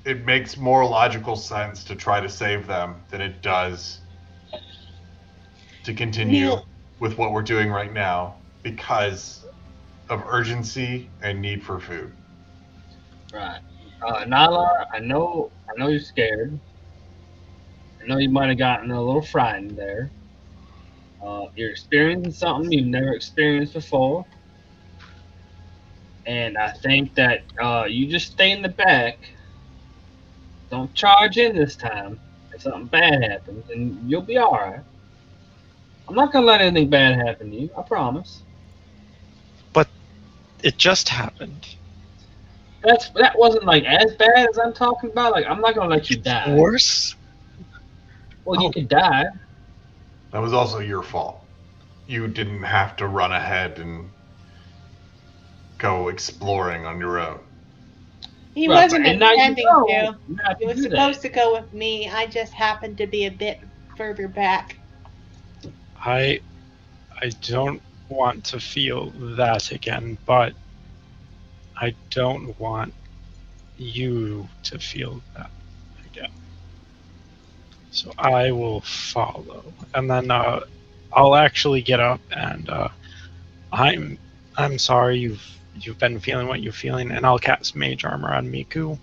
B: it makes more logical sense to try to save them than it does to continue
D: Neil.
B: with what we're doing right now because of urgency and need for food.
E: right. Nylar, I know you're scared. I know you might have gotten a little frightened there. You're experiencing something you've never experienced before. And I think that you just stay in the back. Don't charge in this time. If something bad happens, and you'll be alright. I'm not gonna let anything bad happen to you, I promise.
C: But it just happened.
E: That wasn't like as bad as I'm talking about. Like I'm not gonna let you die.
C: Worse?
E: Well, you
C: Oh.
E: could die.
B: That was also your fault. You didn't have to run ahead and go exploring on your own.
D: He
E: Right,
D: wasn't
E: and now you
D: intending
E: know
D: to.
E: not
D: He
E: to
D: was
E: do
D: supposed
E: that.
D: to go with me. I just happened to be a bit further back.
C: I don't want to feel that again, but I don't want you to feel that again. So I will follow, and then I'll actually get up and I'm sorry you've been feeling what you're feeling, and I'll cast Mage Armor on Miku,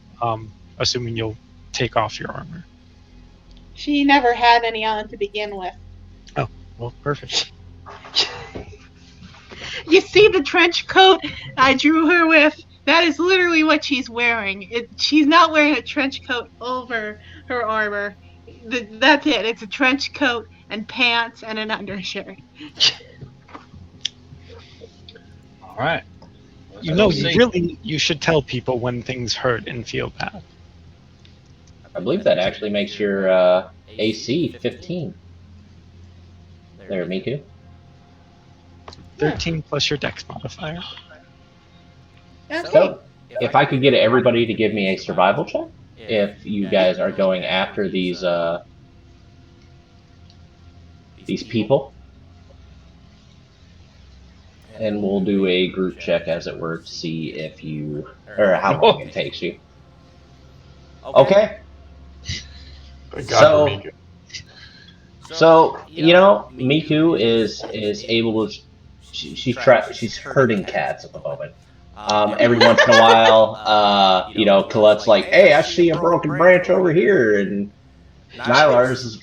C: assuming you'll take off your armor.
D: She never had any on to begin with.
C: Oh, well, perfect.
D: You see the trench coat I drew her with? That is literally what she's wearing. She's not wearing a trench coat over her armor. That's it. It's a trench coat and pants and an undershirt.
E: All right.
C: You know, you should tell people when things hurt and feel bad.
A: I believe that actually makes your AC 15. There, Miku.
C: 13 plus your dex modifier.
D: Okay.
A: So, if I could get everybody to give me a survival check, if you guys are going after these people, and we'll do a group check, as it were, to see if you or how long it takes you. Okay.
B: Thank God for Miku.
A: So Miku is able to. She's herding cats at the moment. Every once in a while, Colette's like, "Hey, I see a broken branch over here," and Nylar's is,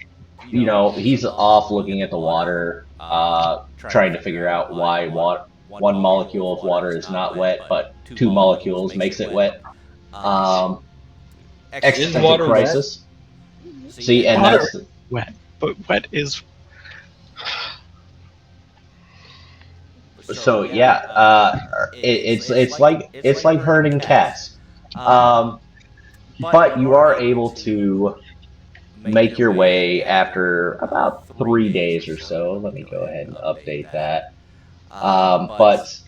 A: he's off looking at the water, trying to figure out why one molecule of water is not wet, but two molecules makes it wet. Existential
E: water
A: crisis. See, and
C: Water
A: that's
C: wet, but wet is
A: so yeah. It's like herding cats, but you are able to make your way after about 3 days or so. Let me go ahead and update that. But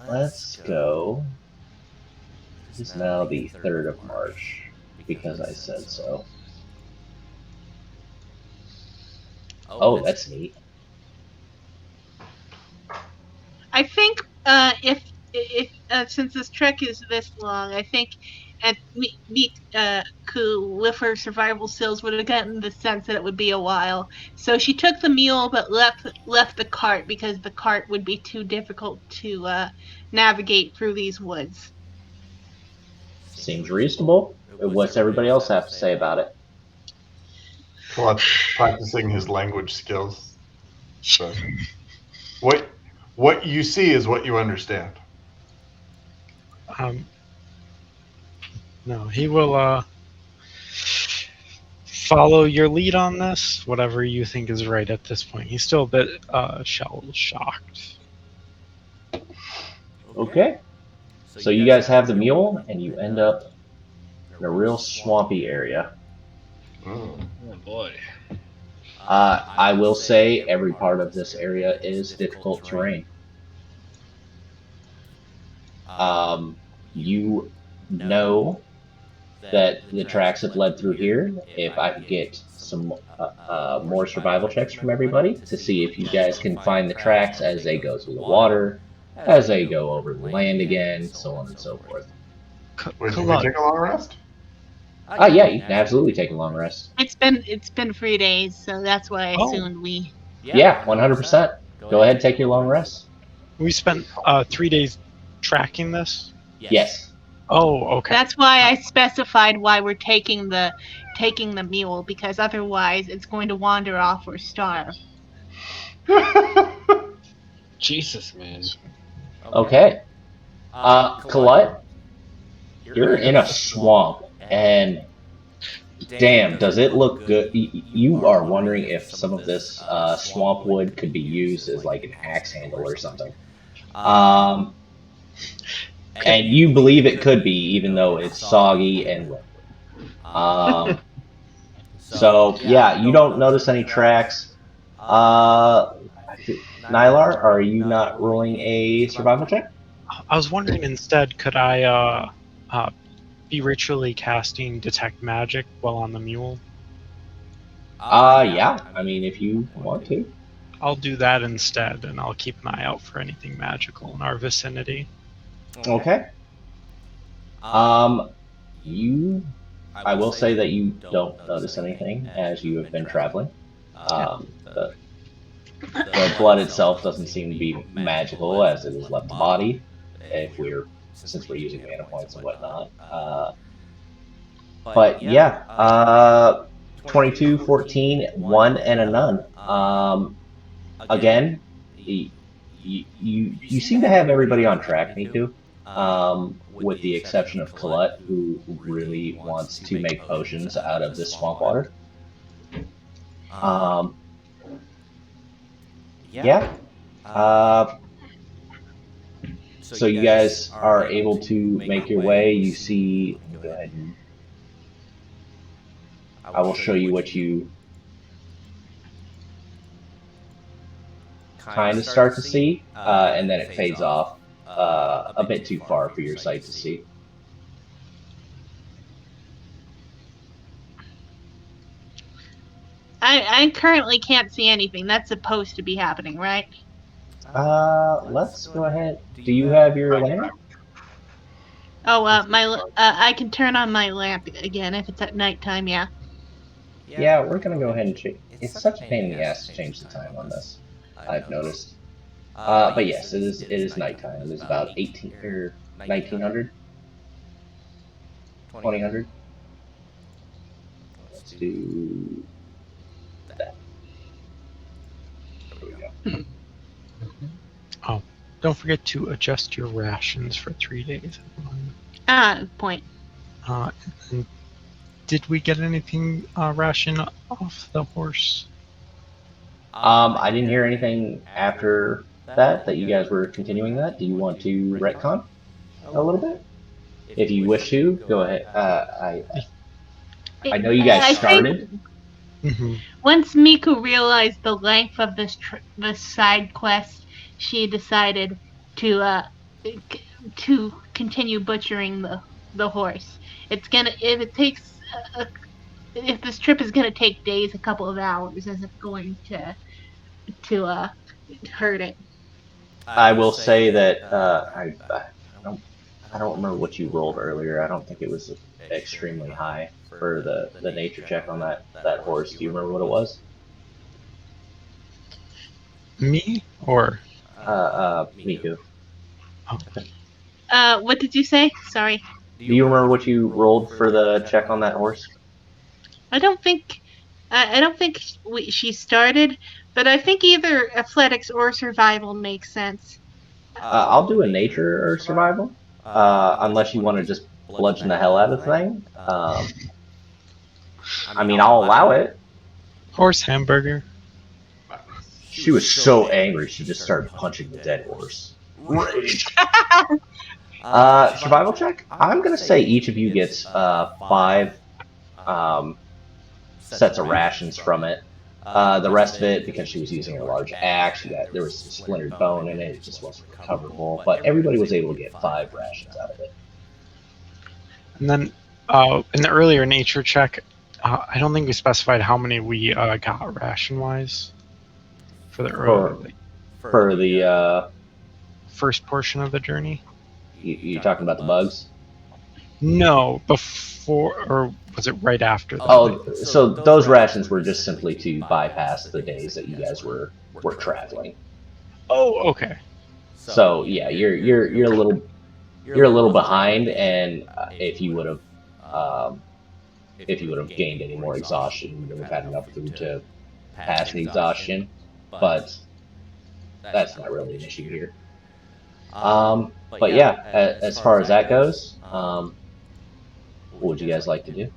A: let's go. It's now the 3rd of March because I said so. Oh, that's neat.
D: I think if since this trek is this long, I think at meet with her survival skills would have gotten the sense that it would be a while. So she took the mule but left the cart because the cart would be too difficult to navigate through these woods.
A: Seems reasonable. What's everybody else have to say about it?
B: Collette's practicing his language skills. So, what you see is what you understand.
C: No, he will follow your lead on this, whatever you think is right at this point. He's still a bit shell shocked.
A: Okay. So you guys have the mule, and you end up in a real swampy area.
B: Mm.
E: Oh boy.
A: I will say every part of this area is difficult terrain. You know that the tracks have led through here. If I could get some more survival checks from everybody to see if you guys can find the tracks as they go through the water, as they go over the land again, so on and so forth.
B: Wait, can we take a long rest?
A: Yeah, you can absolutely take a long rest.
D: It's been 3 days, so that's why I assumed we.
A: Yeah, 100%. Go ahead, take your long rest.
C: We spent 3 days tracking this.
A: Yes.
C: Oh, okay.
D: That's why I specified why we're taking the mule, because otherwise it's going to wander off or starve.
E: Jesus, man.
A: Okay. Colette, you're in a swamp, and damn, does it look good? You are wondering if some of this swamp wood could be used as like an axe handle or something. And you believe it could be, even though it's soggy and liquid. So yeah, you don't notice any tracks. Nylar, are you not rolling a survival check?
C: I was wondering instead, could I be ritually casting detect magic while on the mule?
A: Yeah. I mean, if you want to.
C: I'll do that instead, and I'll keep an eye out for anything magical in our vicinity.
A: Okay. I will say that you don't notice anything as you have been traveling. The blood itself doesn't seem to be magical as it has left the body. Since we're using mana points and whatnot. But yeah, 22, 14, 1, and a none. Again, you seem to have everybody on track, Niku. With the exception of Colette, who really wants to make potions out of this swamp water. Yeah. So you guys are able to make your way. You see, go ahead and I will show you what you kind of start to see, and then it fades off a bit too far for your sight to see.
D: I currently can't see anything. That's supposed to be happening, right?
A: Let's go ahead. Do you have your lantern?
D: Oh, I can turn on my lamp again if it's at nighttime. Yeah.
A: Yeah, we're gonna go ahead and change. It's such a pain in the ass to change the time on this. I've noticed. But yes, it is nighttime. It is about 18 or 1900, 2000. Let's do that. There we go.
C: Oh, don't forget to adjust your rations for 3 days.
D: Point.
C: And did we get anything ration off the horse?
A: I didn't hear anything after that you guys were continuing that. Do you want to retcon a little bit? If you wish to, go ahead. I know you guys started.
D: Once Miku realized the length of this side quest, she decided to continue butchering the horse. If it takes if this trip is going to take days, a couple of hours isn't going to hurt it.
A: I will say that don't I don't remember what you rolled earlier. I don't think it was extremely high for the nature check on that horse. Do you remember what it was?
C: Me or
A: Miku.
D: What did you say? Sorry.
A: Do you remember what you rolled for the check on that horse?
D: I don't think she started, but I think either athletics or survival makes sense.
A: I'll do a nature or survival, unless you want to just bludgeon the hell out of the thing. I mean, I'll allow it.
C: horse hamburger?
A: She was so angry, she just started punching the dead horse. Rage. Survival check. I'm gonna say each of you gets 5 sets of rations from it. The rest of it, because she was using a large axe, there was some splintered bone in it. It just wasn't recoverable. But everybody was able to get 5 rations out of it.
C: And then in the earlier nature check, I don't think we specified how many we got ration wise for the early,
A: For the
C: first portion of the journey.
A: you talking about the bugs?
C: No, before or was it right after that?
A: Oh, so those rations were just simply to bypass the days that you guys were traveling.
C: Oh, okay.
A: So yeah, you're a little behind, and if you would have gained any more exhaustion, you would have had enough food to pass the exhaustion. But that's not really an issue here. But yeah, as far as that goes, what would you guys like to do?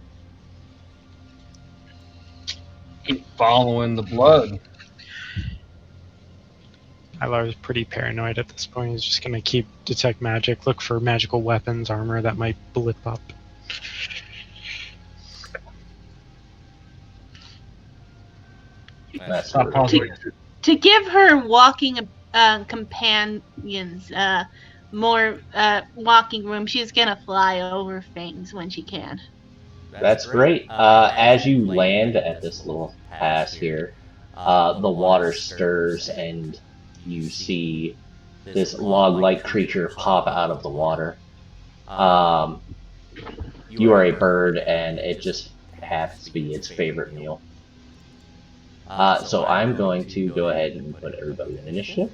E: Keep following the blood.
C: Ilar is pretty paranoid at this point. He's just gonna keep detect magic, look for magical weapons, armor that might blip up.
A: That's
E: Stop
A: sort of-
E: pausing.
D: To give her walking companions more walking room, she's gonna fly over things when she can.
A: That's great. As you land at this little pass here, the water stirs and you see this log-like creature pop out of the water. You are a bird, and it just happens to be its favorite meal. So I'm going to go ahead and put everybody in initiative.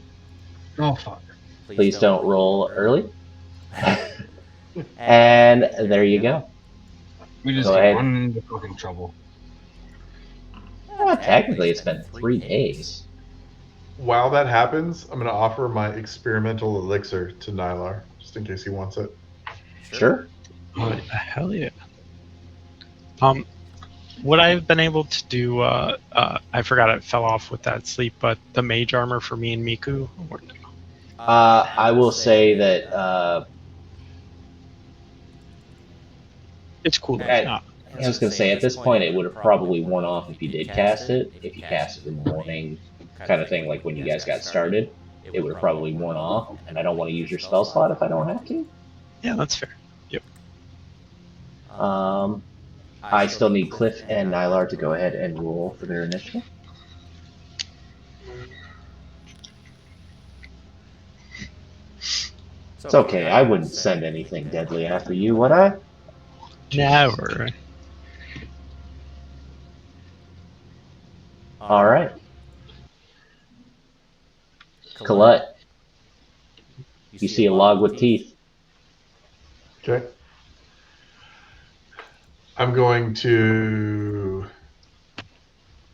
E: Oh fuck.
A: Please don't roll early. And there you go.
E: We just
A: Go
E: keep
A: ahead.
E: running into fucking trouble.
A: Technically, it's been 3 days.
B: While that happens, I'm going to offer my experimental elixir to Nylar, just in case he wants it.
A: Sure.
C: Oh, hell yeah. What I've been able to do, I forgot it fell off with that sleep, but the mage armor for me and Miku.
A: I will say that
C: It's cool.
A: I was going to say, at this point, it would have probably worn off if you did cast it. If you cast it in the morning, kind of thing, like when you guys got started, it would have probably worn off. And I don't want to use your spell slot if I don't have to.
C: Yeah, that's fair. Yep.
A: I still need Cliff and Nylar to go ahead and roll for their initiative. It's okay, I wouldn't send anything deadly after you, would I?
C: Never.
A: Alright. Colette, you see a log with teeth.
B: Okay. I'm going to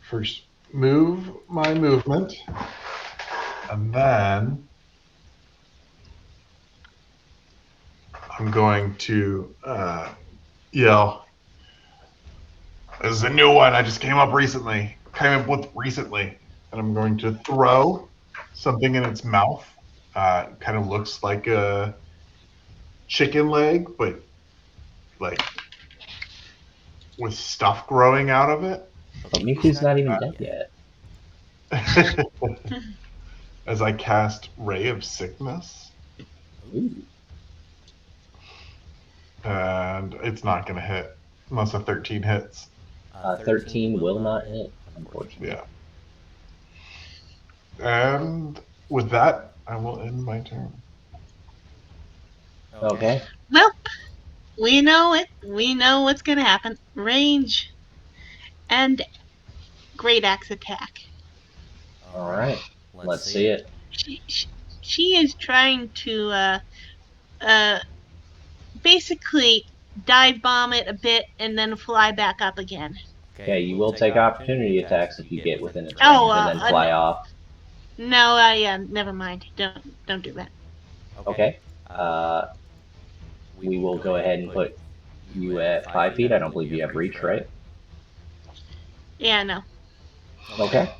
B: first move my movement, and then I'm going to yell. This is a new one I just came up with recently, and I'm going to throw something in its mouth. It kind of looks like a chicken leg, but like with stuff growing out of it.
A: But Miku's not even dead yet.
B: As I cast Ray of Sickness.
A: Ooh.
B: And it's not going to hit unless a 13 hits.
A: 13 will not hit, unfortunately.
B: Yeah. And with that, I will end my turn.
A: Okay.
D: Well, we know it. We know what's gonna happen. Range and great axe attack.
A: All right. Let's see it.
D: She is trying to uh basically dive bomb it a bit and then fly back up again.
A: Okay, you will take opportunity attacks if you get within its
D: Oh,
A: range and then fly off.
D: No, yeah, never mind. Don't do that.
A: Okay. We will go ahead and put you at 5 feet. I don't believe you have reach, right?
D: Yeah, no.
A: Okay.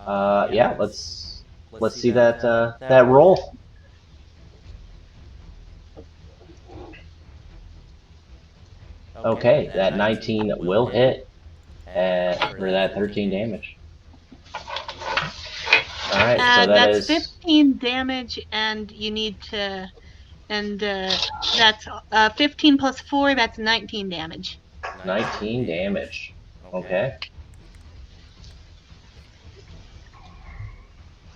A: Yeah. Let's see that that roll. Okay, that 19 will hit for that 13 damage. All right, so
D: that's
A: is
D: 15 damage, and you need to, and that's 15 plus 4. That's 19 damage.
A: 19 damage. Okay.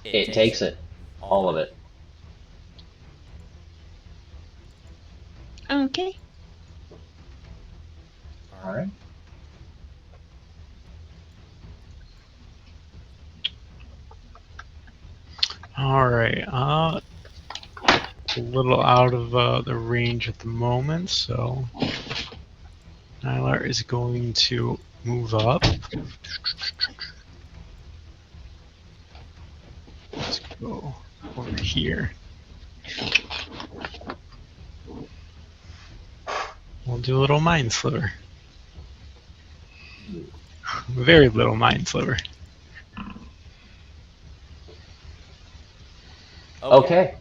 A: It takes it, all of it.
D: Okay.
A: All right.
C: All right. A little out of the range at the moment, so Nylar is going to move up. Let's go over here. We'll do a little mind sliver. Very little mind sliver.
A: Okay.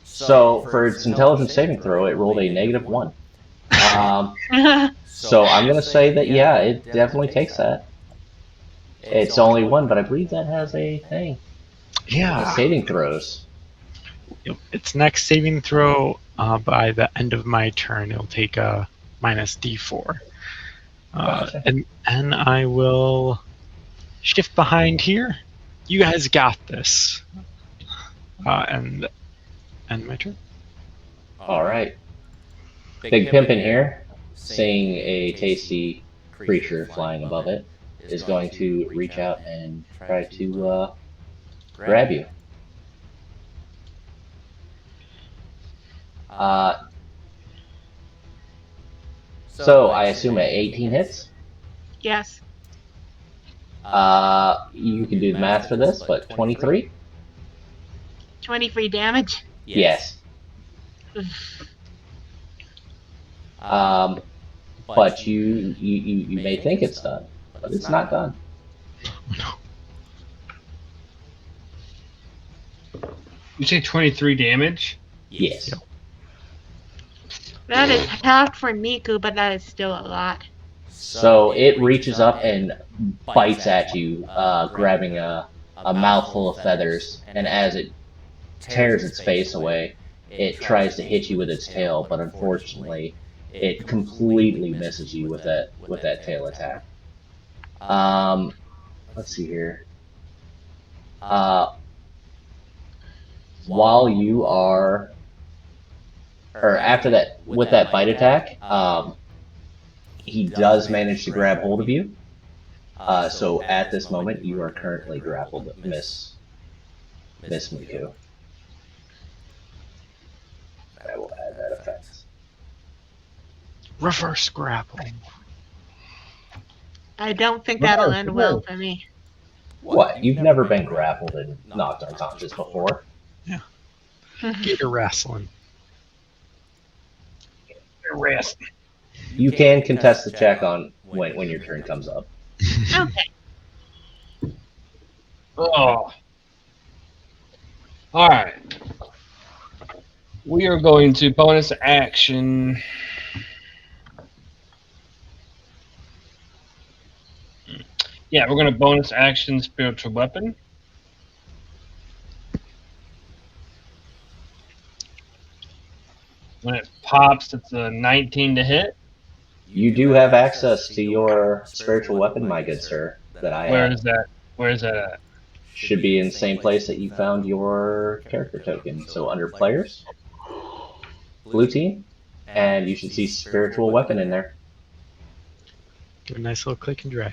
A: So for its intelligence saving throw, it rolled a -1. So I'm gonna say that yeah, it definitely takes that. It's only 1, but I believe that has a thing.
C: Yeah.
A: Saving throws.
C: Yep. Its next saving throw, by the end of my turn, it'll take a minus D4.
A: Gotcha.
C: And I will shift behind here. You guys got this. And my turn.
A: All right. Big Pimpin' here, seeing a tasty creature flying above it, is going to reach out and try to grab you. So I assume at 18 hits.
D: Yes.
A: You can do the math for this, but 23?
D: 23 damage.
A: Yes. But you may think it's done, but it's not done.
E: You say 23 damage?
A: Yes.
D: That is half for Niku, but that is still a lot.
A: So it reaches up and bites at you, grabbing a mouthful of feathers, and as it tears its face away, it tries to hit you with its tail, but unfortunately, it completely misses you with that tail attack. Let's see here. While you are, or after that, with that bite attack, he does manage to grab hold of you. So at this moment, you are currently grappled, Miss Miku. I will add that effect.
C: Reverse grapple.
D: I don't think that'll end well for me.
A: What? You've never been grappled and knocked unconscious before?
C: Yeah. Gator wrestling. Wrestling.
A: You can contest the check on when your turn comes up.
D: Okay.
E: Oh. Alright. We are going to bonus action. Yeah, we're going to bonus action spiritual weapon. When it pops, it's a 19 to hit.
A: You do have access to your spiritual weapon, my good sir, that I
E: Where
A: have.
E: is that? Where is that at?
A: Should be in the same place that you found your character token. So under players, blue team, and you should see spiritual weapon in there.
C: Give a nice little click and drag.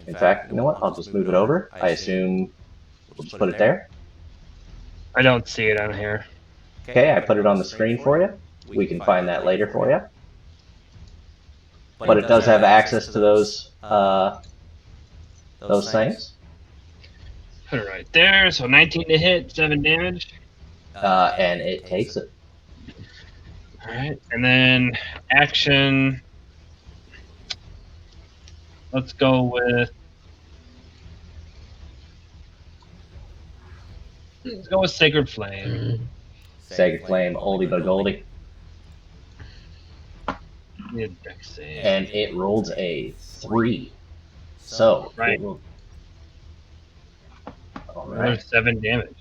A: In fact, you know what? I'll just move it over. I assume we'll just put it there.
E: I don't see it on here.
A: Okay, I put it on the screen for you. We can find that later for you. But it does have access to those things.
E: Put it right there. So 19 to hit, 7 damage.
A: And it takes it.
E: All right, and then action. Let's go with. Let's go with Sacred Flame.
A: Sacred Flame, oldie but goldie.
E: Need a dex save.
A: And it rolls a 3. So,
E: Right.
A: it will... All
E: Another
A: right.
E: 7 damage.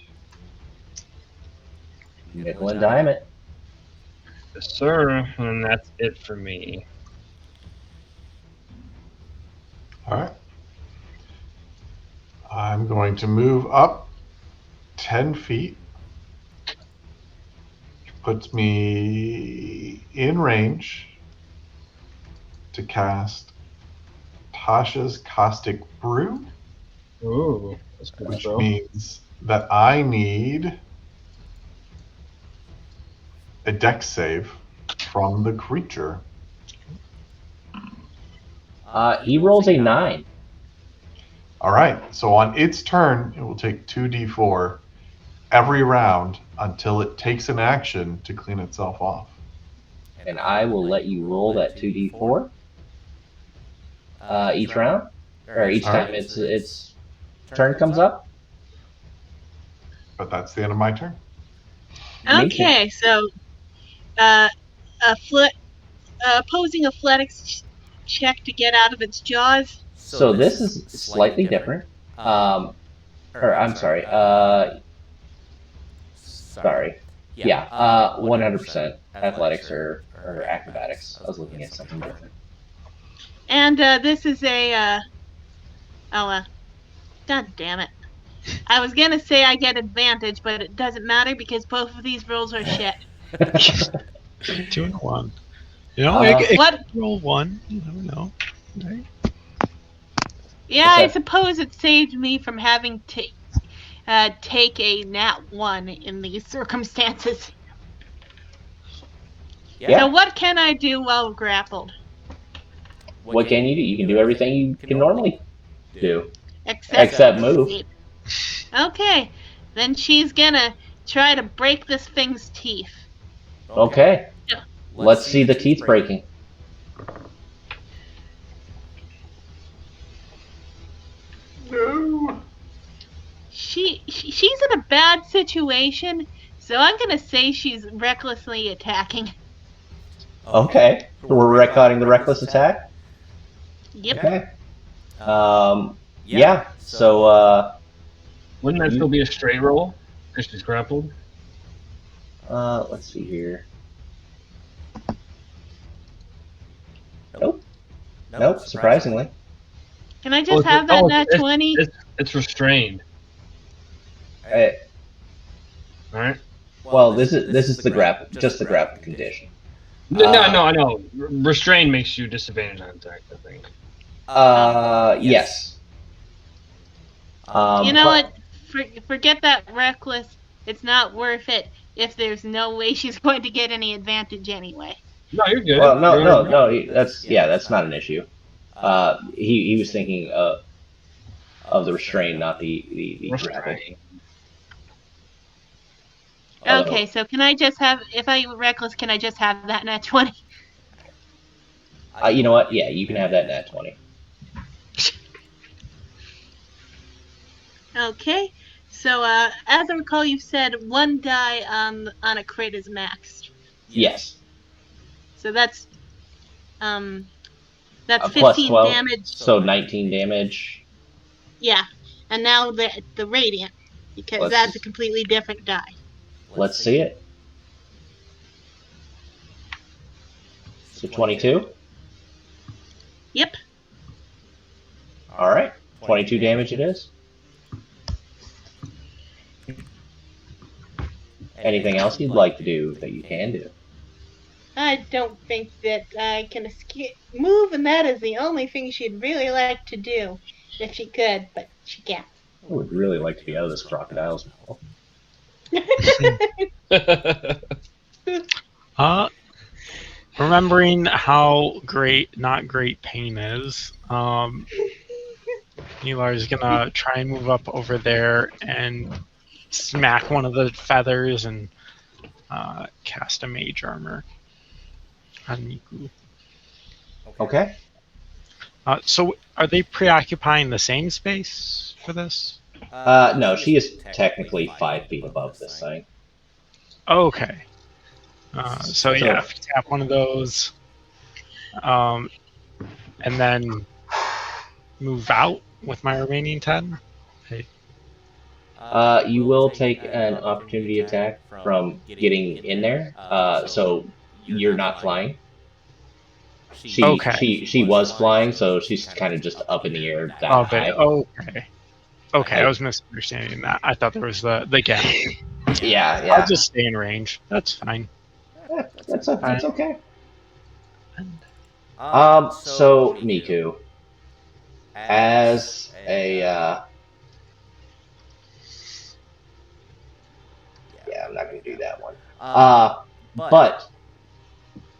A: Nickel and dime it.
E: Yes, sir. And that's it for me.
B: All right. I'm going to move up 10 feet. Puts me in range to cast Tasha's Caustic Brew,
E: Ooh, that's good.
B: which
E: Bro.
B: means that I need a dex save from the creature.
A: He rolls a 9.
B: All right, so on its turn, it will take 2d4 every round until it takes an action to clean itself off.
A: And I will let you roll that 2d4 each round, or each
B: All
A: time
B: right.
A: its turn comes up.
B: But that's the end of my turn.
A: Me too.
D: Okay, so opposing athletics check to get out of its jaws.
A: So this is slightly different. Or I'm sorry. Sorry. Yeah. 100% athletics or acrobatics. I was looking at something different.
D: And this is a god damn it. I was gonna say I get advantage, but it doesn't matter because both of these rolls are shit.
C: 2 and 1. You know,
A: Uh,
C: it
D: What?
C: could roll 1. You never know. Right?
D: Yeah,
A: What's
D: I
A: that?
D: suppose it saved me from having to take a nat 1 in these circumstances.
A: Yeah.
D: So what can I do while grappled?
A: What can you do? You can do everything you can normally do.
D: Except
A: Except move.
D: sleep. Okay, then she's gonna try to break this thing's teeth.
A: Okay.
D: Yeah.
A: Let's see the teeth breaking.
B: No.
D: She's in a bad situation, so I'm gonna say she's recklessly attacking.
A: Okay. We're retconning the reckless attack.
D: Yep.
A: Okay. Yeah. So,
E: Wouldn't that
A: You-
E: still be a straight roll? Because she's grappled?
A: let's see here. Nope. Surprisingly.
D: Can I just have that nat 20?
E: It's restrained.
A: Uh,
E: Alright?
A: well, this is the grapple, just the grapple condition.
E: No, I know. Restrained makes you disadvantage on attacks, I think.
A: Yes.
D: You know
A: but-
D: what? Forget that reckless. It's not worth it if there's no way she's going to get any advantage anyway.
E: No, you're good.
A: Well,
E: You're
A: no. That's not an issue. He was thinking of the restraint, not the grapple.
E: restrained.
A: Although-
D: Okay, so can I just have, if I reckless, can I just have that nat 20?
A: You know what? Yeah, you can have that nat 20.
D: Okay, so as I recall, you said 1 die on a crit is maxed.
A: Yes.
D: So that's
A: Plus
D: 15
A: 12.
D: damage.
A: So 19 damage.
D: Yeah, and now the radiant, because
A: Let's
D: that's a
A: just-
D: completely different die.
A: Let's see it. So 22?
D: Yep.
A: Alright, 22 damage it is. Anything else you'd like to do that you can do?
D: I don't think that I can move, and that is the only thing she'd really like to do. If she could, but she can't.
A: I would really like to be out of this crocodile's mouth.
C: Remembering how not great pain is, Elar's gonna try and move up over there and smack one of the feathers and cast a mage armor on Miku.
A: Okay.
C: So are they preoccupying the same space for this?
A: No, she is technically 5 feet above this thing.
C: Okay. So yeah, if you tap one of those, and then move out with my remaining 10.
A: You will take an opportunity attack from getting in there. So you're not flying. She was flying, so she's kind of just up in the air that high.
C: Okay, I was misunderstanding that. I thought there was the gap.
A: Yeah.
C: I'll just stay in range. That's fine.
A: That's okay. So Miku, as a I'm not going to do that one. But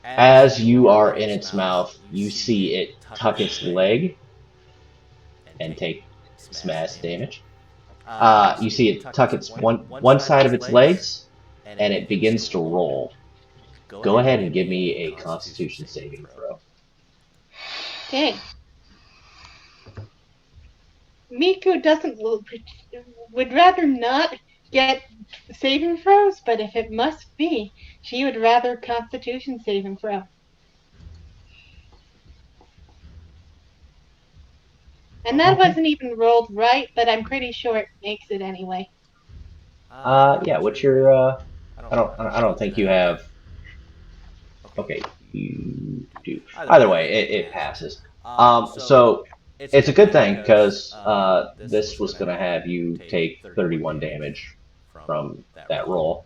A: as you are in its mouth, you see it tuck its leg and take smash damage. You see it tuck its one side of its legs, and it begins to roll. Go ahead and give me a Constitution saving throw.
D: Okay. Miku would rather not get saving throws, but if it must be, she would rather Constitution saving throw. And that wasn't even rolled right, but I'm pretty sure it makes it anyway.
A: Yeah. What's your? I don't think you have. Okay, you do. Either way, it passes. So it's a good thing because this was going to have you take 31 damage from that roll.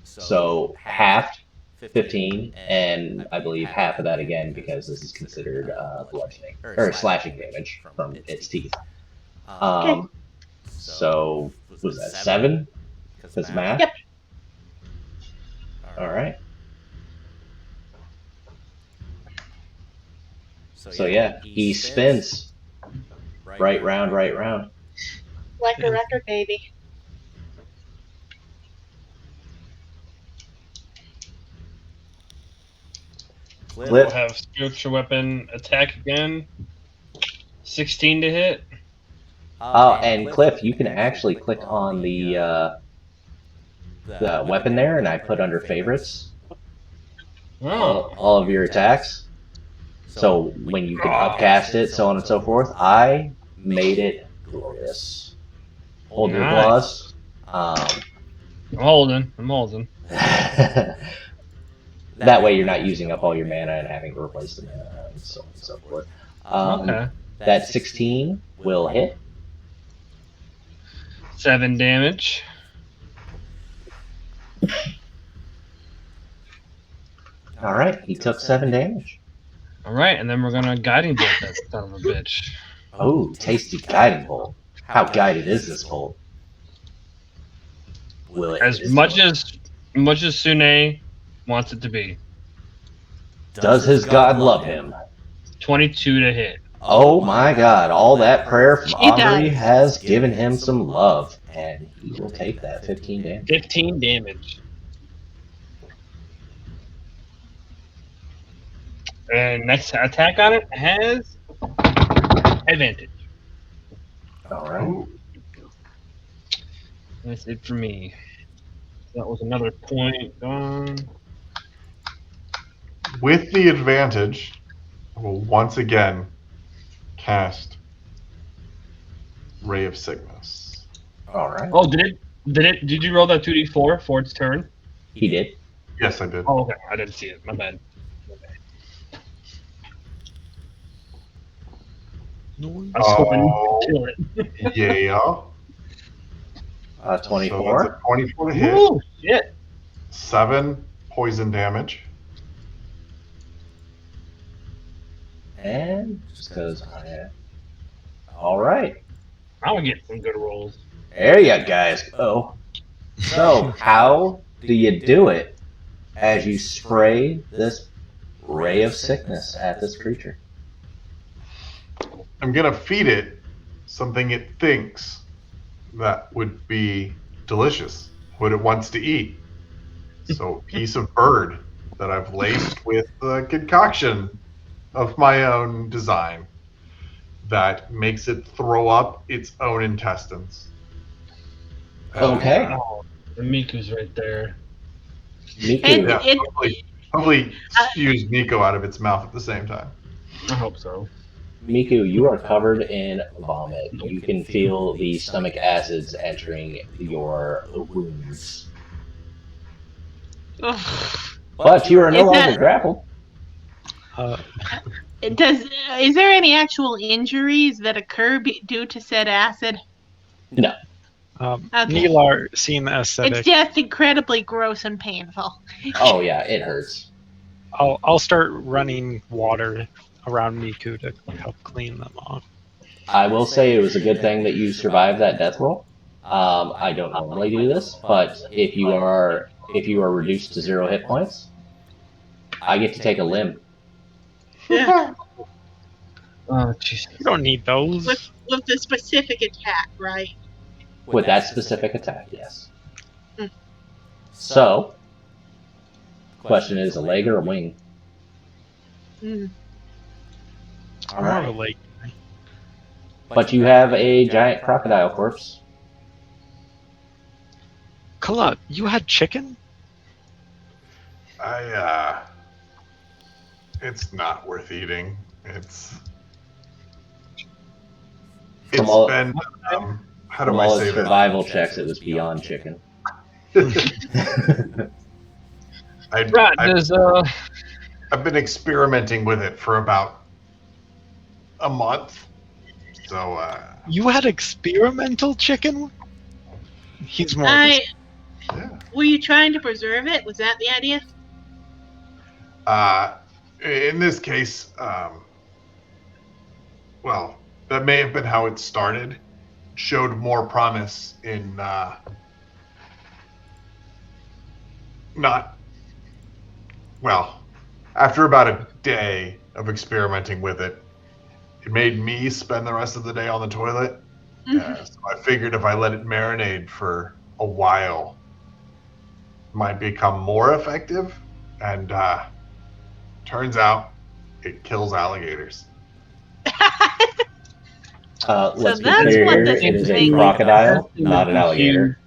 A: So halved 15, and I believe half of that again because this is considered bludgeoning or slashing damage from its teeth. So was that 7? Because math.
D: Yep.
A: All right. So yeah, he spins right round.
D: Like a record baby.
E: We'll have spiritual weapon attack again. 16 to hit.
A: And Cliff, you can actually click on the weapon there, and I put under favorites all of your attacks. So when you can upcast it, so on and so forth, I made it glorious. Hold your applause.
E: I'm holding.
A: That way you're not using up all your mana and having to replace the mana and so on and so forth.
E: Okay.
A: That 16 will hit.
E: 7 damage.
A: Alright, he took 7 damage.
E: Alright, and then we're gonna guiding bolt that son of a bitch.
A: Oh, tasty guiding bolt. How guided is this bolt? Will it
E: As much as Sune wants it to be.
A: Does his god love him?
E: 22 to hit.
A: Oh my god, all that prayer from
D: He
A: Aubrey
D: does.
A: has given him some love, and he will take that 15 damage.
E: 15 damage. And next attack on it has advantage.
A: Alright.
E: That's it for me. That was another point gone.
B: With the advantage, I will once again cast Ray of Sickness.
A: Alright.
E: Oh, did you roll that 2d4 for its turn?
A: He did.
B: Yes, I did.
E: Oh, okay. I didn't see it. My bad.
C: No.
E: I was hoping you
B: Oh.
E: could kill it.
B: Yeah. So that's
A: 24.
B: a 24 to hit.
E: Woo, shit.
B: 7 poison damage.
A: And just because I am. Alright.
E: I'm gonna get some good rolls.
A: There you guys go. So, how do you do it as you spray this ray of sickness at this creature?
B: I'm going to feed it something it thinks that would be delicious, what it wants to eat. So, piece of bird that I've laced with a concoction of my own design that makes it throw up its own intestines.
A: Okay.
E: Oh, the Miku's right there.
A: Miku,
B: Yeah, hopefully spews Nico out of its mouth at the same time.
E: I hope so.
A: Miku, you are covered in vomit. You can feel the stomach acids entering your wounds.
D: Ugh.
A: But you are no
D: Is
A: longer
D: that-
A: grappled.
D: Is there any actual injuries that occur due to said acid?
A: No.
D: Okay.
C: Neelar, seeing the aesthetic,
D: It's just incredibly gross and painful.
A: Oh yeah, it hurts.
C: I'll start running water around Miku to help clean them off.
A: I will say it was a good thing that you survived that death roll. I don't normally do this, but if you are reduced to 0 hit points, I get to take a limb.
D: Yeah.
E: Oh, Jesus.
C: You don't need those.
D: With the specific attack, right?
A: With that specific attack, yes.
D: Mm.
A: So, question is, a leg or a wing?
D: Mm.
A: All
C: More of a
A: right.
C: lake.
A: But you have a giant crocodile corpse.
C: Kala, you had chicken?
B: It's not worth eating.
A: From all,
B: been, how do
A: from
B: I
A: all
B: say
A: its
B: that?
A: survival checks, it was beyond chicken.
E: Right, there's
B: I've been experimenting with it for about a month. So,
C: You had experimental chicken? He's more.
B: yeah.
D: Were you trying to preserve it? Was that the idea?
B: In this case, well, that may have been how it started. Showed more promise in not, well, after about a day of experimenting with it, it made me spend the rest of the day on the toilet. So I figured if I let it marinate for a while, it might become more effective. And turns out it kills alligators.
A: Let's be
D: that's
A: clear
D: what
A: here,
D: this
A: it is a
D: thing-
A: crocodile, not an alligator.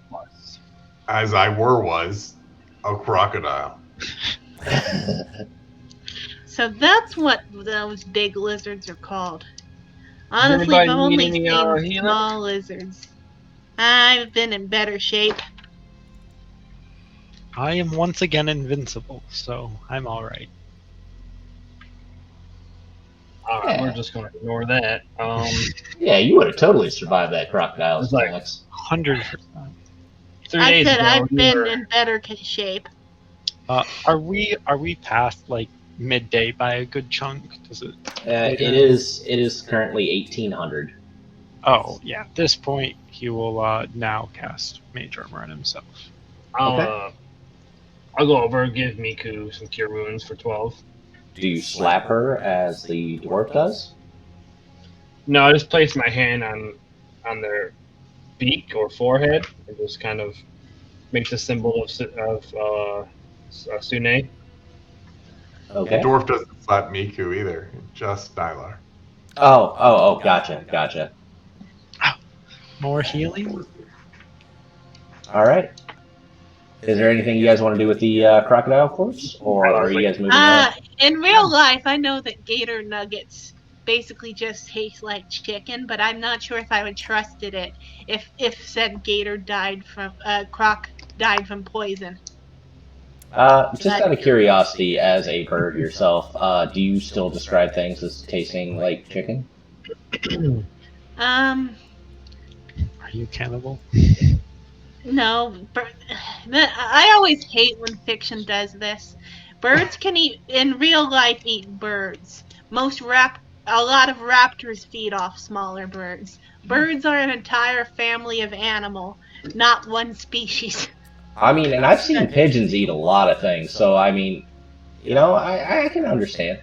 B: As I was a crocodile.
D: So that's what those big lizards are called.
E: Does
D: Honestly, I've
E: anybody need
D: only
E: any,
D: seen
E: healer?
D: small lizards. I've been in better shape.
C: I am once again invincible, so I'm alright.
E: Alright,
A: Yeah.
E: we're just gonna ignore that.
A: Yeah, you would have totally survived that crocodile's
E: It's like-
A: attacks.
C: 100%.
E: 3
D: I
E: days
D: said
E: ago,
D: I've
E: you
D: been
E: were-
D: in better shape.
C: Are we past like midday by a good chunk? Does it?
A: It is currently 1800.
C: Oh yeah. At this point, he will now cast Mage Armor on himself.
E: I'll go over and give Miku some cure wounds for 12.
A: Do you slap her as the dwarf does?
E: No, I just place my hand on their beak or forehead and just kind of makes a symbol of Sune.
A: Okay.
B: Dwarf doesn't slap Miku either, just Nylar.
A: Oh, gotcha.
C: More healing.
A: All right. Is there anything you guys want to do with the crocodile corpse, or are you guys moving on?
D: In real life, I know that gator nuggets basically just taste like chicken, but I'm not sure if I would trusted it if said gator died from croc died from poison.
A: Just out of curiosity, as a bird yourself, do you still describe things as tasting like chicken?
D: Um,
C: Are you cannibal?
D: no. I always hate when fiction does this. Birds can eat in real life. Eat birds. A lot of raptors feed off smaller birds. Birds are an entire family of animal, not one species.
A: I mean, and I've seen pigeons eat a lot of things, so I mean, I can understand.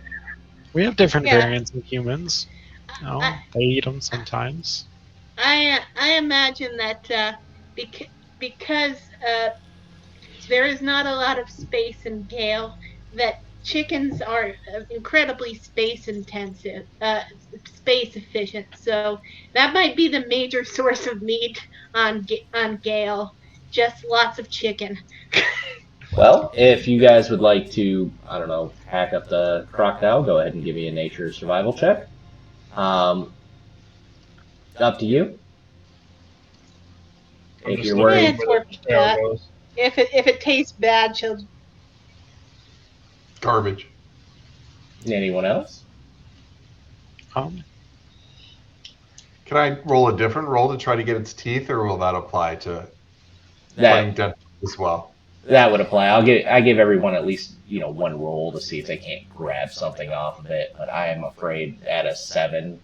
C: We have different
D: Yeah.
C: variants of humans. You know,
D: I
C: they eat them sometimes.
D: I imagine that because there is not a lot of space in Gale, that chickens are incredibly space efficient. So that might be the major source of meat on Gale. Just lots of chicken.
A: Well, if you guys would like to, I don't know, hack up the crocodile, go ahead and give me a nature survival check. Um, up to you.
E: I'm
A: If
E: just
A: you're
E: looking
D: Yeah,
A: worried,
D: it's
E: where
D: worth
E: the
D: a
E: trail
D: shot.
E: goes.
D: If it tastes bad, she'll.
B: Garbage.
A: anyone else?
C: Um,
B: Can I roll a different roll to try to get its teeth, or will that apply to playing
A: That
B: dead as well?
A: that would apply. I give everyone at least one roll to see if they can't grab something off of it. But I am afraid at a 7,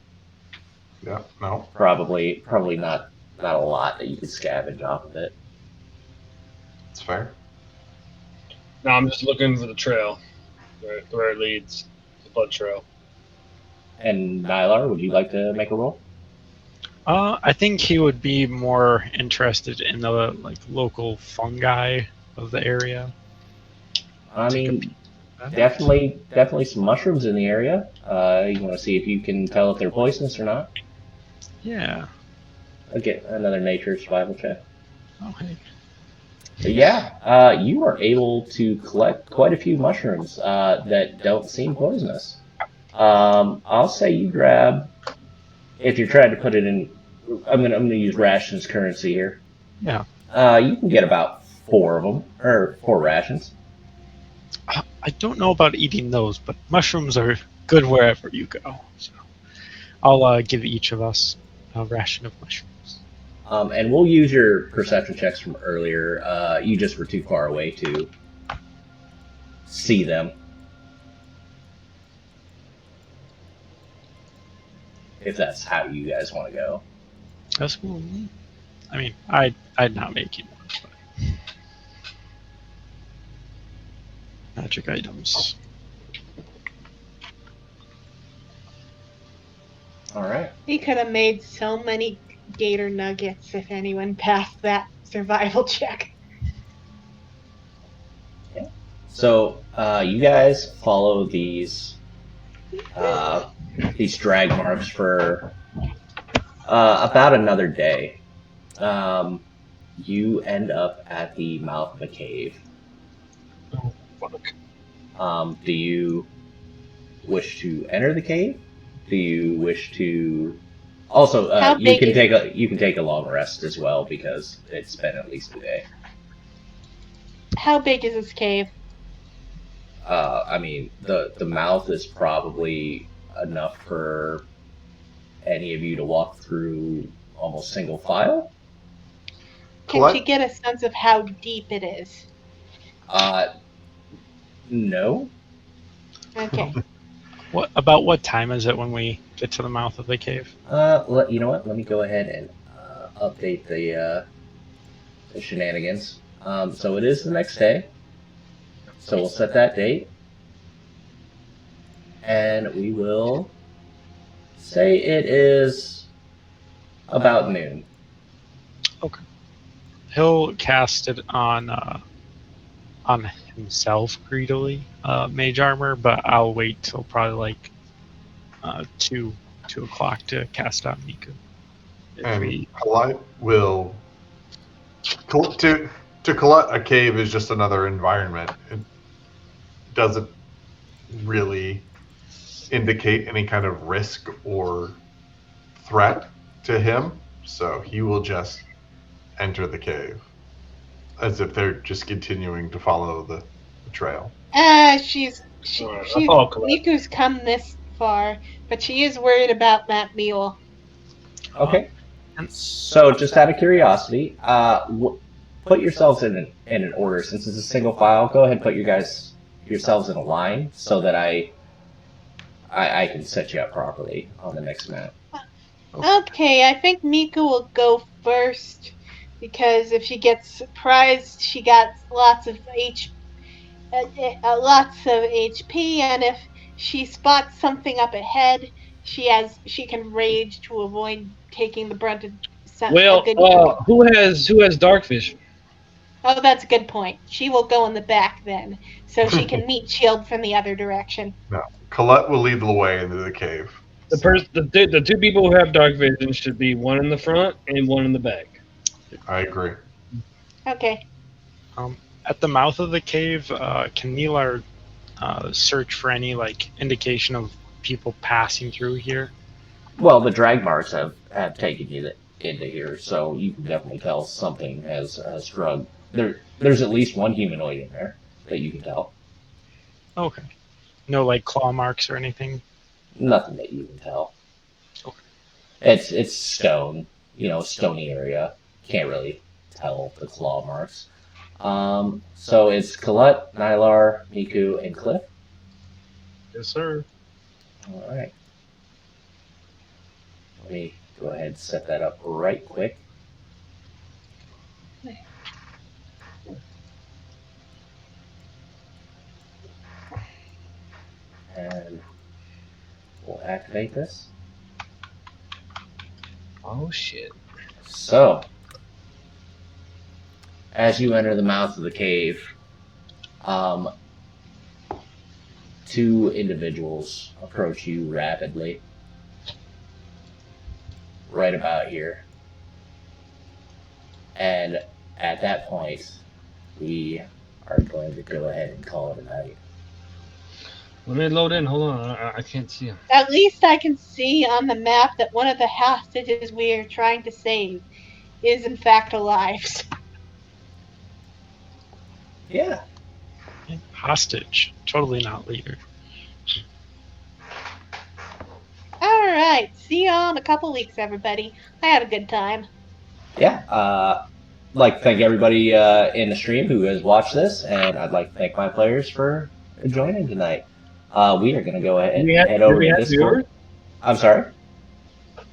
B: Yeah, no.
A: probably not a lot that you could scavenge off of it.
B: It's fair.
E: No, I'm just looking for the trail, where it leads, the blood trail.
A: And Nylar, would you like to make a roll?
C: I think he would be more interested in the local fungi of the area.
A: I
C: Take a
A: mean,
C: peek at that.
A: definitely some mushrooms in the area. You want to see if you can tell if they're poisonous or not.
C: Yeah.
A: Again, another nature survival check.
C: Okay.
A: But yeah, you are able to collect quite a few mushrooms that don't seem poisonous. I'll say you grab, if you're trying to put it in. I'm gonna use rations currency here.
C: Yeah.
A: You can get about 4 of them, or 4 rations.
C: I don't know about eating those, but mushrooms are good wherever you go. So I'll give each of us a ration of mushrooms.
A: And we'll use your perception checks from earlier. You just were too far away to see them. If that's how you guys want to go.
C: That's cool. I mean, I'd not make it one, but magic items.
A: All right.
D: He could have made so many gator nuggets if anyone passed that survival check.
A: So you guys follow these drag marks for about another day. You end up at the mouth of a cave.
E: Oh, fuck.
A: Do you wish to enter the cave? Do you wish to? Also,
D: How
A: you
D: big
A: can
D: is
A: take a long rest as well because it's been at least a day.
D: How big is this cave?
A: I mean, the mouth is probably enough for any of you to walk through almost single file.
D: Can
B: Collect-
D: she get a sense of how deep it is?
A: No.
D: Okay.
C: What time is it when we get to the mouth of the cave?
A: You know what? Let me go ahead and update the shenanigans. So it is the next day. So we'll set that date, and we will say it is about noon.
C: He'll cast it on himself greedily, mage armor, but I'll wait till probably 2 o'clock to cast on Miku. If
B: And
C: we
B: Colette will to Colette, a cave is just another environment. It doesn't really indicate any kind of risk or threat to him, so he will just enter the cave as if they're just continuing to follow the trail.
E: Alright, I'll follow Colette.
D: Miku's come this far, but she is worried about that mule.
A: Okay.
C: And
A: So, just out of curiosity, put yourselves in an order. Since it's a single file, go ahead and put yourselves in a line so that I can set you up properly on the next map.
D: Okay, I think Mika will go first because if she gets surprised, she got lots of HP, and if she spots something up ahead, she can rage to avoid taking the brunt of a
E: Well,
D: good chunk.
E: who has dark vision?
D: Oh, that's a good point. She will go in the back then, so she can meet Shield from the other direction.
B: No. Colette will lead the way into the cave.
E: The two people who have dark vision should be one in the front and one in the back.
B: I agree.
D: Okay.
C: At the mouth of the cave, can Neelar search for any indication of people passing through here?
A: Well, the drag marks have taken you into here, so you can definitely tell something has drug. There's at least one humanoid in there that you can tell.
C: Okay. No claw marks or anything?
A: Nothing that you can tell.
C: Okay.
A: It's stone, stony area. Can't really tell the claw marks. So it's Colette, Nylar, Miku, and Cliff.
E: Yes, sir.
A: All right. Let me go ahead and set that up right quick. And we'll activate this.
E: Oh shit.
A: So, as you enter the mouth of the cave, two individuals approach you rapidly. Right about here. And at that point, we are going to go ahead and call it a night.
E: Let me load in. Hold on. I can't see him.
D: At least I can see on the map that one of the hostages we are trying to save is in fact alive.
A: Yeah.
C: Hostage. Totally not leader.
D: Alright, see you all in a couple weeks, everybody. I had a good time.
A: Yeah. Like to thank everybody in the stream who has watched this, and I'd like to thank my players for joining tonight. We are going to go ahead and head over to Discord.
E: Viewers?
A: I'm sorry?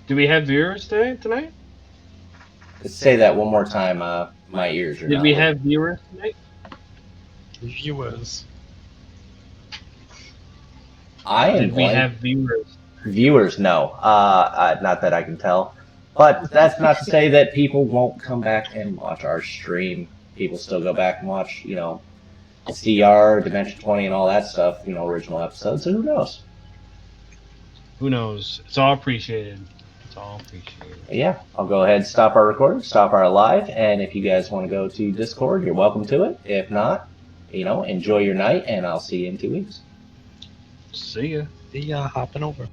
E: Do we have viewers tonight?
A: Say that one more time. My ears are
E: Did
A: not
E: we
A: working.
E: have viewers tonight?
C: Viewers.
A: I am
E: Did we
A: blank.
E: have viewers?
A: Viewers, no. Not that I can tell. But that's not to say that people won't come back and watch our stream. People still go back and watch, CR, Dimension 20, and all that stuff, original episodes. So who knows?
E: Who knows? It's all appreciated. It's all appreciated.
A: Yeah, I'll go ahead and stop our recording, stop our live, and if you guys want to go to Discord, you're welcome to it. If not, enjoy your night, and I'll see you in 2 weeks.
E: See ya.
C: The hopping over.